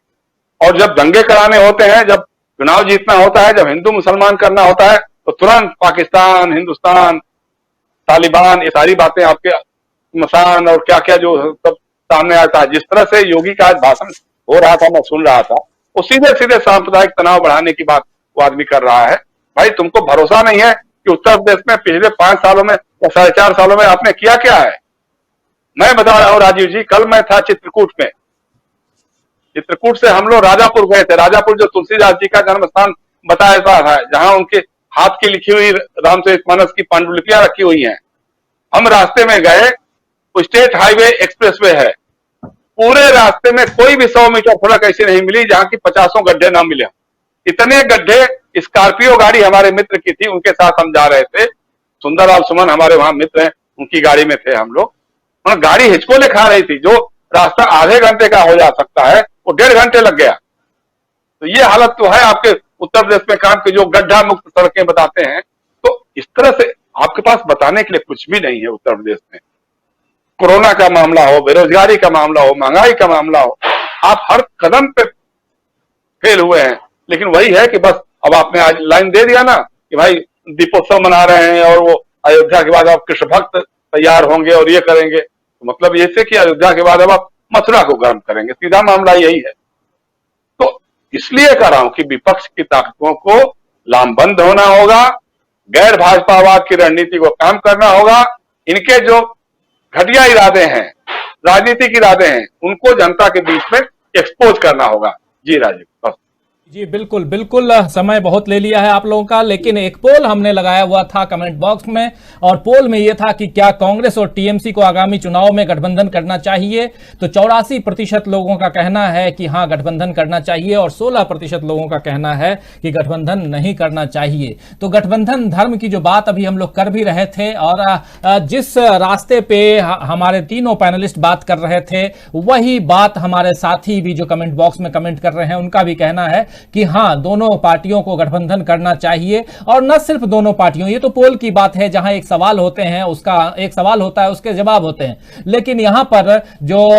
Speaker 2: और जब दंगे कराने होते हैं, जब चुनाव जीतना होता है, जब हिंदू मुसलमान करना होता है, तो तुरंत पाकिस्तान, हिंदुस्तान, तालिबान, ये सारी बातें आपके मसान और क्या क्या जो सब सामने आता है। जिस तरह से योगी का आज भाषण हो रहा था, मैं सुन रहा था, वो सीधे सीधे सांप्रदायिक तनाव बढ़ाने की बात वो आदमी कर रहा है। भाई तुमको भरोसा नहीं है कि उत्तर प्रदेश में पिछले 5 सालों में या 4.5 सालों में आपने किया क्या है? मैं बता रहा हूं राजीव जी, कल मैं था चित्रकूट में। चित्रकूट से हम लोग राजापुर गए थे। राजापुर जो तुलसीदास जी का जन्म स्थान बताया जाता है, जहां उनके हाथ की लिखी हुई रामचरित मानस की पांडुलिपियां रखी हुई हैं। हम रास्ते में गए, स्टेट हाईवे एक्सप्रेसवे है, पूरे रास्ते में कोई भी 100 मीटर सड़क ऐसी नहीं मिली जहां की 50 गड्ढे ना मिले। इतने गड्ढे। स्कॉर्पियो गाड़ी हमारे मित्र की थी, उनके साथ हम जा रहे थे। सुंदरलाल सुमन हमारे वहां मित्र हैं, उनकी गाड़ी में थे हम लोग। और गाड़ी हिचकोले खा रही थी। जो रास्ता आधे घंटे का हो जा सकता है वो 1.5 घंटे लग गया। तो ये हालत तो है आपके उत्तर प्रदेश में काम की, जो गड्ढा मुक्त सड़कें बताते हैं। तो इस तरह से आपके पास बताने के लिए कुछ भी नहीं है उत्तर प्रदेश में। कोरोना का मामला हो, बेरोजगारी का मामला हो, महंगाई का मामला हो, आप हर कदम पे फेल हुए हैं। लेकिन वही है कि बस अब आपने आज लाइन दे दिया ना कि भाई दीपोत्सव मना रहे हैं और वो अयोध्या के बाद आप कृष्ण भक्त तैयार होंगे और ये करेंगे, तो मतलब ये से कि अयोध्या के बाद अब आप मथुरा को गर्म करेंगे। सीधा मामला यही है। तो इसलिए कह रहा हूं कि विपक्ष की ताकतों को लामबंद होना होगा, गैर भाजपावाद की रणनीति को काम करना होगा। इनके जो घटिया इरादे हैं, राजनीतिक इरादे हैं, उनको जनता के बीच में एक्सपोज करना होगा। जी राजीव, बस।
Speaker 1: जी बिल्कुल बिल्कुल, समय बहुत ले लिया है आप लोगों का, लेकिन एक पोल हमने लगाया हुआ था कमेंट बॉक्स में, और पोल में यह था कि क्या कांग्रेस और टीएमसी को आगामी चुनाव में गठबंधन करना चाहिए। तो 84% लोगों का कहना है कि हाँ गठबंधन करना चाहिए, और 16% लोगों का कहना है कि गठबंधन नहीं करना चाहिए। तो गठबंधन धर्म की जो बात अभी हम लोग कर भी रहे थे, और जिस रास्ते पे हमारे तीनों पैनलिस्ट बात कर रहे थे, वही बात हमारे साथी भी जो कमेंट बॉक्स में कमेंट कर रहे हैं उनका भी कहना है कि हां दोनों पार्टियों को गठबंधन करना चाहिए। और न सिर्फ दोनों पार्टियों, ये तो पोल की बात है जहां एक सवाल होते हैं, उसका एक सवाल होता है, उसके जवाब होते हैं, लेकिन यहां पर जो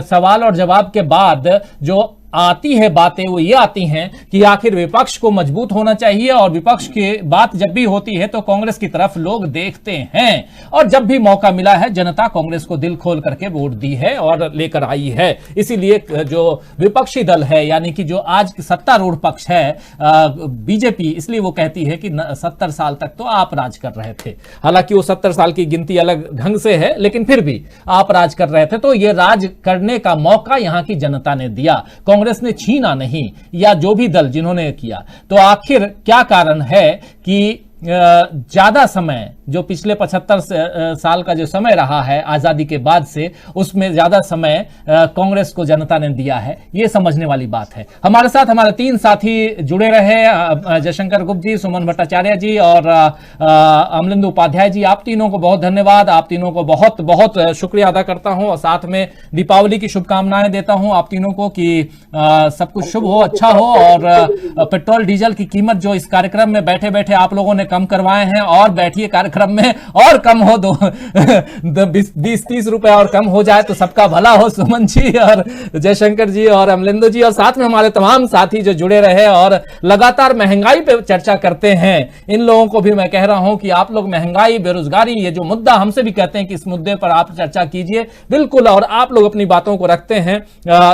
Speaker 1: सवाल और जवाब के बाद जो आती है बातें वो ये आती हैं कि आखिर विपक्ष को मजबूत होना चाहिए, और विपक्ष की बात जब भी होती है तो कांग्रेस की तरफ लोग देखते हैं, और जब भी मौका मिला है जनता कांग्रेस को दिल खोल करके वोट दी है और लेकर आई है। इसीलिए जो विपक्षी दल है, यानी कि जो आज सत्तारूढ़ पक्ष है बीजेपी, इसलिए वो कहती है कि 70 साल तक तो आप राज कर रहे थे। हालांकि वो 70 साल की गिनती अलग ढंग से है, लेकिन फिर भी आप राज कर रहे थे, तो ये राज करने का मौका यहां की जनता ने दिया, कांग्रेस ने छीना नहीं, या जो भी दल जिन्होंने किया। तो आखिर क्या कारण है कि ज्यादा समय जो पिछले 75 साल का जो समय रहा है आजादी के बाद से, उसमें ज्यादा समय कांग्रेस को जनता ने दिया है, ये समझने वाली बात है। हमारे साथ हमारे 3 साथी जुड़े रहे, जयशंकर गुप्त जी, सुमन भट्टाचार्य जी और अमलिंदु उपाध्याय जी। आप तीनों को बहुत धन्यवाद, आप तीनों को बहुत बहुत शुक्रिया अदा करता हूं, और साथ में दीपावली की शुभकामनाएं देता हूं आप तीनों को कि सब कुछ शुभ हो, अच्छा हो, और पेट्रोल डीजल की कीमत जो इस कार्यक्रम में बैठे बैठे आप लोगों ने कम करवाए हैं, और बैठिए कार्यक्रम में और कम हो, 20-30 रुपए और कम हो जाए तो सबका भला हो। सुमन जी और जयशंकर जी और अमलिंदु जी, और साथ में हमारे तमाम साथी जो जुड़े रहे और लगातार महंगाई पे चर्चा करते हैं, इन लोगों को भी मैं कह रहा हूं कि आप लोग महंगाई, बेरोजगारी, ये जो मुद्दा हमसे भी कहते हैं कि इस मुद्दे पर आप चर्चा कीजिए, बिल्कुल, और आप लोग अपनी बातों को रखते हैं,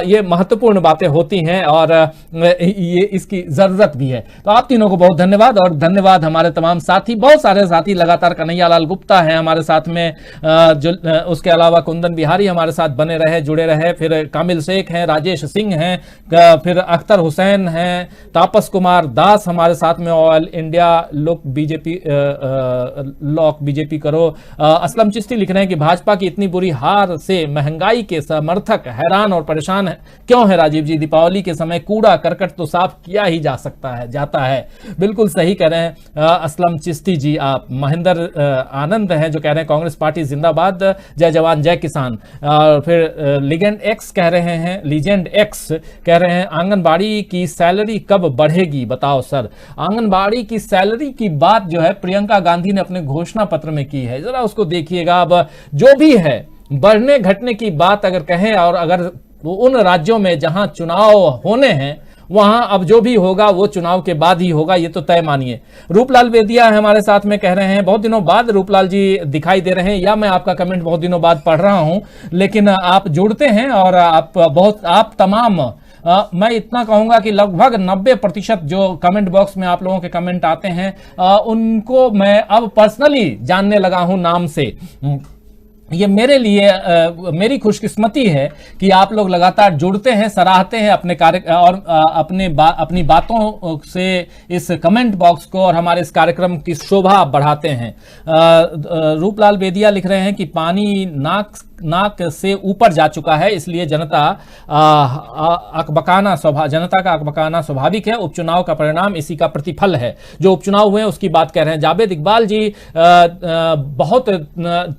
Speaker 1: ये महत्वपूर्ण बातें होती हैं और ये इसकी जरूरत भी है। तो आप तीनों को बहुत धन्यवाद, और धन्यवाद हमारे तमाम साथी, बहुत सारे साथी लगातार, कन्हैया लाल गुप्ता है हमारे साथ में, जो उसके अलावा कुंदन बिहारी हमारे साथ बने रहे, जुड़े रहे, फिर कामिल शेख हैं, राजेश सिंह हैं, फिर अख्तर हुसैन हैं, तापस कुमार दास हमारे साथ में, ऑल इंडिया लोक बीजेपी करो। असलम चिश्ती लिख रहे हैं कि भाजपा की इतनी बुरी हार से महंगाई के समर्थक हैरान और परेशान है, क्यों है राजीव जी? दीपावली के समय कूड़ा करकट तो साफ किया ही जाता है। बिल्कुल सही कह रहे हैं असलम चिश्ती जी आप। महेंद्र आनंद हैं जो कह रहे हैं कांग्रेस पार्टी जिंदाबाद, जय जवान जय किसान। फिर लीजेंड एक्स कह रहे हैं आंगनबाड़ी की सैलरी कब बढ़ेगी बताओ सर। आंगनबाड़ी की सैलरी की बात जो है प्रियंका गांधी ने अपने घोषणा पत्र में की है, जरा उसको देखिएगा। अब जो भी है बढ़ने घटने की बात अगर कहें, और अगर वो उन राज्यों में जहां चुनाव होने हैं वहां अब जो भी होगा वो चुनाव के बाद ही होगा, ये तो तय मानिए। रूपलाल बेदिया हमारे साथ में कह रहे हैं, बहुत दिनों बाद रूपलाल जी दिखाई दे रहे हैं, या मैं आपका कमेंट बहुत दिनों बाद पढ़ रहा हूं, लेकिन आप जुड़ते हैं और आप तमाम मैं इतना कहूंगा कि लगभग 90% जो कमेंट बॉक्स में आप लोगों के कमेंट आते हैं उनको मैं अब पर्सनली जानने लगा हूं नाम से। ये मेरे लिए मेरी खुशकिस्मती है कि आप लोग लगातार जुड़ते हैं, सराहते हैं अपने कार्य और अपनी बातों से इस कमेंट बॉक्स को और हमारे इस कार्यक्रम की शोभा बढ़ाते हैं। रूपलाल बेदिया लिख रहे हैं कि पानी नाक से ऊपर जा चुका है, इसलिए जनता का अकबकाना स्वाभाविक है। उपचुनाव का परिणाम इसी का प्रतिफल है। जो उपचुनाव हुए उसकी बात कह रहे हैं जावेद इकबाल जी। बहुत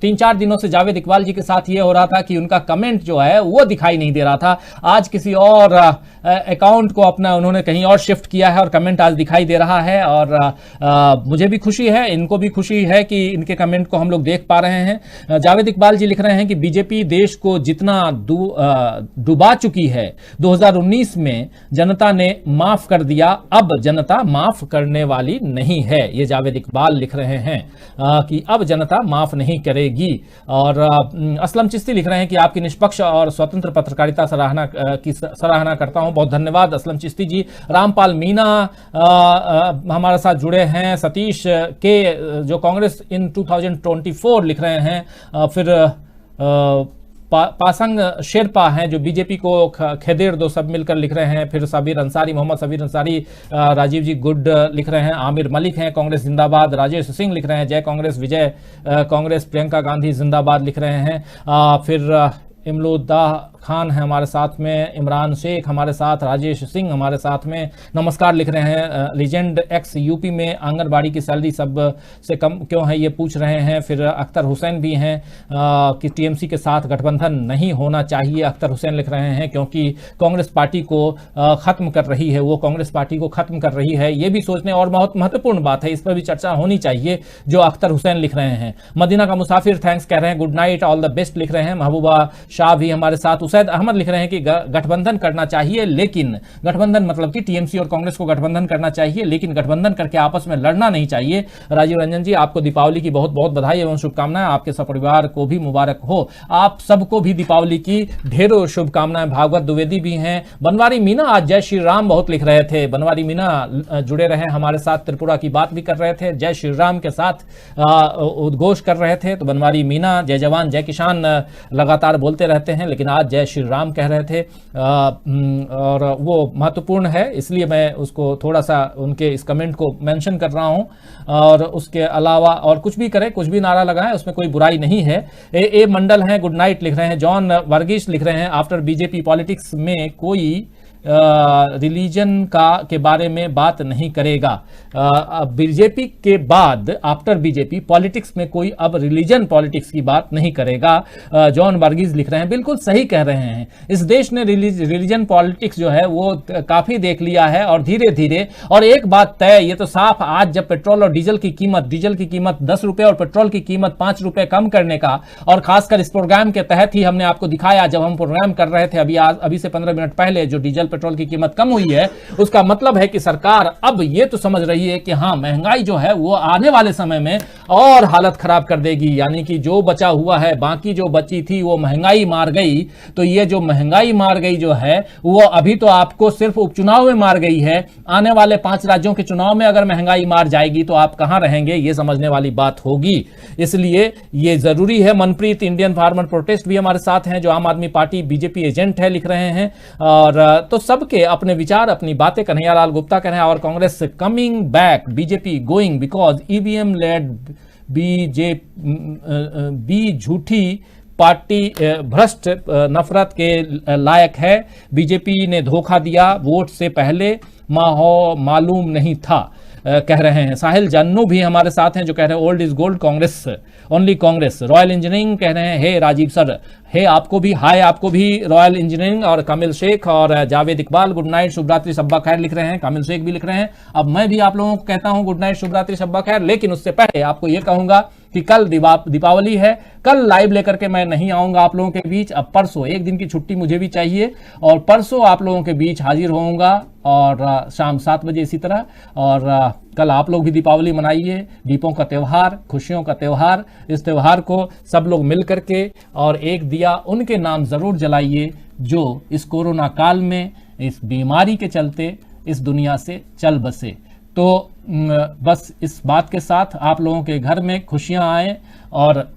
Speaker 1: 3-4 दिनों से जावेद इकबाल जी के साथ ये हो रहा था कि उनका कमेंट जो है वो दिखाई नहीं दे रहा था। आज किसी और अकाउंट को अपना उन्होंने कहीं और शिफ्ट किया है और कमेंट आज दिखाई दे रहा है। और मुझे भी खुशी है, इनको भी खुशी है कि इनके कमेंट को हम लोग देख पा रहे हैं। जावेद इकबाल जी लिख रहे हैं कि बीजेपी देश को जितना डुबा चुकी है 2019 में जनता ने माफ कर दिया, अब जनता माफ करने वाली नहीं है। ये जावेद इकबाल लिख रहे हैं कि अब जनता माफ नहीं करेगी। और असलम चिश्ती लिख रहे हैं कि आपकी निष्पक्ष और स्वतंत्र पत्रकारिता की सराहना करता हूं। बहुत धन्यवाद असलम चिश्ती जी। रामपाल मीना हमारे साथ जुड़े हैं। सतीश के जो कांग्रेस इन 2024 लिख रहे हैं। फिर पासंग शेरपा हैं जो बीजेपी को खेदेड़ दो, सब मिलकर लिख रहे हैं। फिर सबीर अंसारी, मोहम्मद सबीर अंसारी, राजीव जी गुड लिख रहे हैं। आमिर मलिक हैं कांग्रेस जिंदाबाद। राजेश सिंह लिख रहे हैं जय कांग्रेस विजय कांग्रेस। प्रियंका गांधी जिंदाबाद लिख रहे हैं। फिर इमलोदा खान है हमारे साथ में। इमरान शेख हमारे साथ। राजेश सिंह हमारे साथ में नमस्कार लिख रहे हैं। लीजेंड एक्स यूपी में आंगनबाड़ी की सैलरी सब से कम क्यों है ये पूछ रहे हैं। फिर अख्तर हुसैन भी हैं कि टीएमसी के साथ गठबंधन नहीं होना चाहिए। अख्तर हुसैन लिख रहे हैं क्योंकि कांग्रेस पार्टी को खत्म कर रही है, वो कांग्रेस पार्टी को खत्म कर रही है। ये भी सोचने और बहुत महत्वपूर्ण बात है, इस पर भी चर्चा होनी चाहिए जो अख्तर हुसैन लिख रहे हैं। मदीना का मुसाफिर थैंक्स कह रहे हैं, good night all the best लिख रहे हैं। महबूबा शाह भी हमारे साथ। उसैद अहमद लिख रहे हैं कि गठबंधन करना चाहिए, लेकिन गठबंधन मतलब कि टीएमसी और कांग्रेस को गठबंधन करना चाहिए, लेकिन गठबंधन करके आपस में लड़ना नहीं चाहिए। राजीव रंजन जी आपको दीपावली की बहुत बहुत बधाई एवं शुभकामनाएं। आपके सपरिवार को भी मुबारक हो। आप सबको भी दीपावली की ढेरों शुभकामनाएं। भागवत द्विवेदी भी हैं। बनवारी मीना आज जय श्री राम बहुत लिख रहे थे। बनवारी मीना जुड़े रहे हमारे साथ, त्रिपुरा की बात भी कर रहे थे, जय श्री राम के साथ उद्घोष कर रहे थे। तो बनवारी मीना जय जवान जय किसान लगातार बोलते रहते हैं, लेकिन आज जय श्री राम कह रहे थे। और वो महत्वपूर्ण है, इसलिए मैं उसको थोड़ा सा उनके इस कमेंट को मेंशन कर रहा हूं। और उसके अलावा और कुछ भी करें, कुछ भी नारा लगाएं, उसमें कोई बुराई नहीं है। ए मंडल हैं गुड नाइट लिख रहे हैं। जॉन वर्गीस लिख रहे हैं आफ्टर बीजेपी पॉलिटिक्स में कोई रिलीजन के बारे में बात नहीं करेगा। बीजेपी के बाद आफ्टर बीजेपी पॉलिटिक्स में कोई अब रिलीजन पॉलिटिक्स की बात नहीं करेगा। जॉन वर्गीज लिख रहे हैं, बिल्कुल सही कह रहे हैं। इस देश ने रिलीजन पॉलिटिक्स जो है वो काफी देख लिया है और धीरे धीरे। और एक बात तय, ये तो साफ, आज जब पेट्रोल और डीजल की कीमत 10 रुपए और पेट्रोल की कीमत 5 रुपए कम करने का, और खासकर इस प्रोग्राम के तहत ही हमने आपको दिखाया जब हम प्रोग्राम कर रहे थे अभी से 15 मिनट पहले, जो डीजल पेट्रोल की कीमत कम हुई है, उसका मतलब है कि सरकार अब ये तो समझ रही है कि हाँ, महंगाई जो है वो आने वाले समय में और हालत खराब कर देगी। यानी कि जो बचा हुआ है, बाकी जो बची थी वो महंगाई मार गई। तो ये जो महंगाई मार गई जो है वो अभी तो आपको सिर्फ उपचुनाव में मार गई है। आने वाले 5 राज्यों के चुनाव में अगर महंगाई मार जाएगी तो आप कहां रहेंगे, ये समझने वाली बात होगी। इसलिए ये जरूरी है। मनप्रीत इंडियन फार्मर प्रोटेस्ट भी हमारे साथ हैं, जो आम आदमी पार्टी बीजेपी एजेंट है, लिख रहे हैं। और तो सबके अपने विचार, अपनी बातें। कन्हैयालाल गुप्ता कह रहे हैं और Congress coming back, BJP going because EVM led by झूठी पार्टी भ्रष्ट नफरत के लायक है। बीजेपी ने धोखा दिया, वोट से पहले मालूम नहीं था, कह रहे हैं। साहिल जन्नू भी हमारे साथ हैं जो कह रहे हैं old is gold, Congress only Congress. Royal engineering कह रहे हैं हे राजीव सर, हे आपको भी, हाय आपको भी रॉयल इंजीनियरिंग। और कामिल शेख और जावेद इकबाल गुड नाइट शुभ रात्रि शब्बा खैर लिख रहे हैं। कामिल शेख भी लिख रहे हैं। अब मैं भी आप लोगों को कहता हूं गुड नाइट शुभ रात्रि शब्बा खैर, लेकिन उससे पहले आपको यह कहूंगा कि कल दीपावली है। कल लाइव लेकर के मैं नहीं आऊंगा आप लोगों के बीच। अब परसों एक दिन की छुट्टी मुझे भी चाहिए, और परसों आप लोगों के बीच हाजिर होऊंगा, और शाम 7 बजे इसी तरह। और कल आप लोग भी दीपावली मनाइए, दीपों का त्यौहार, खुशियों का त्यौहार। इस त्यौहार को सब लोग मिल करके और एक दिया उनके नाम जरूर जलाइए जो इस कोरोना काल में, इस बीमारी के चलते इस दुनिया से चल बसे। तो बस इस बात के साथ आप लोगों के घर में खुशियां आए और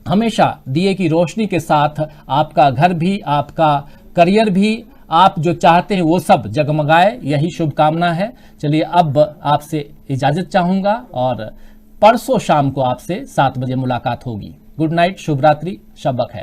Speaker 1: हमेशा दिए की रोशनी के साथ आपका घर भी, आपका करियर भी, आप जो चाहते हैं वो सब जगमगाए, यही शुभकामना है। चलिए अब आपसे इजाजत चाहूंगा और परसों शाम को आपसे 7 बजे मुलाकात होगी। गुड नाइट, शुभ रात्रि, शब बखैर।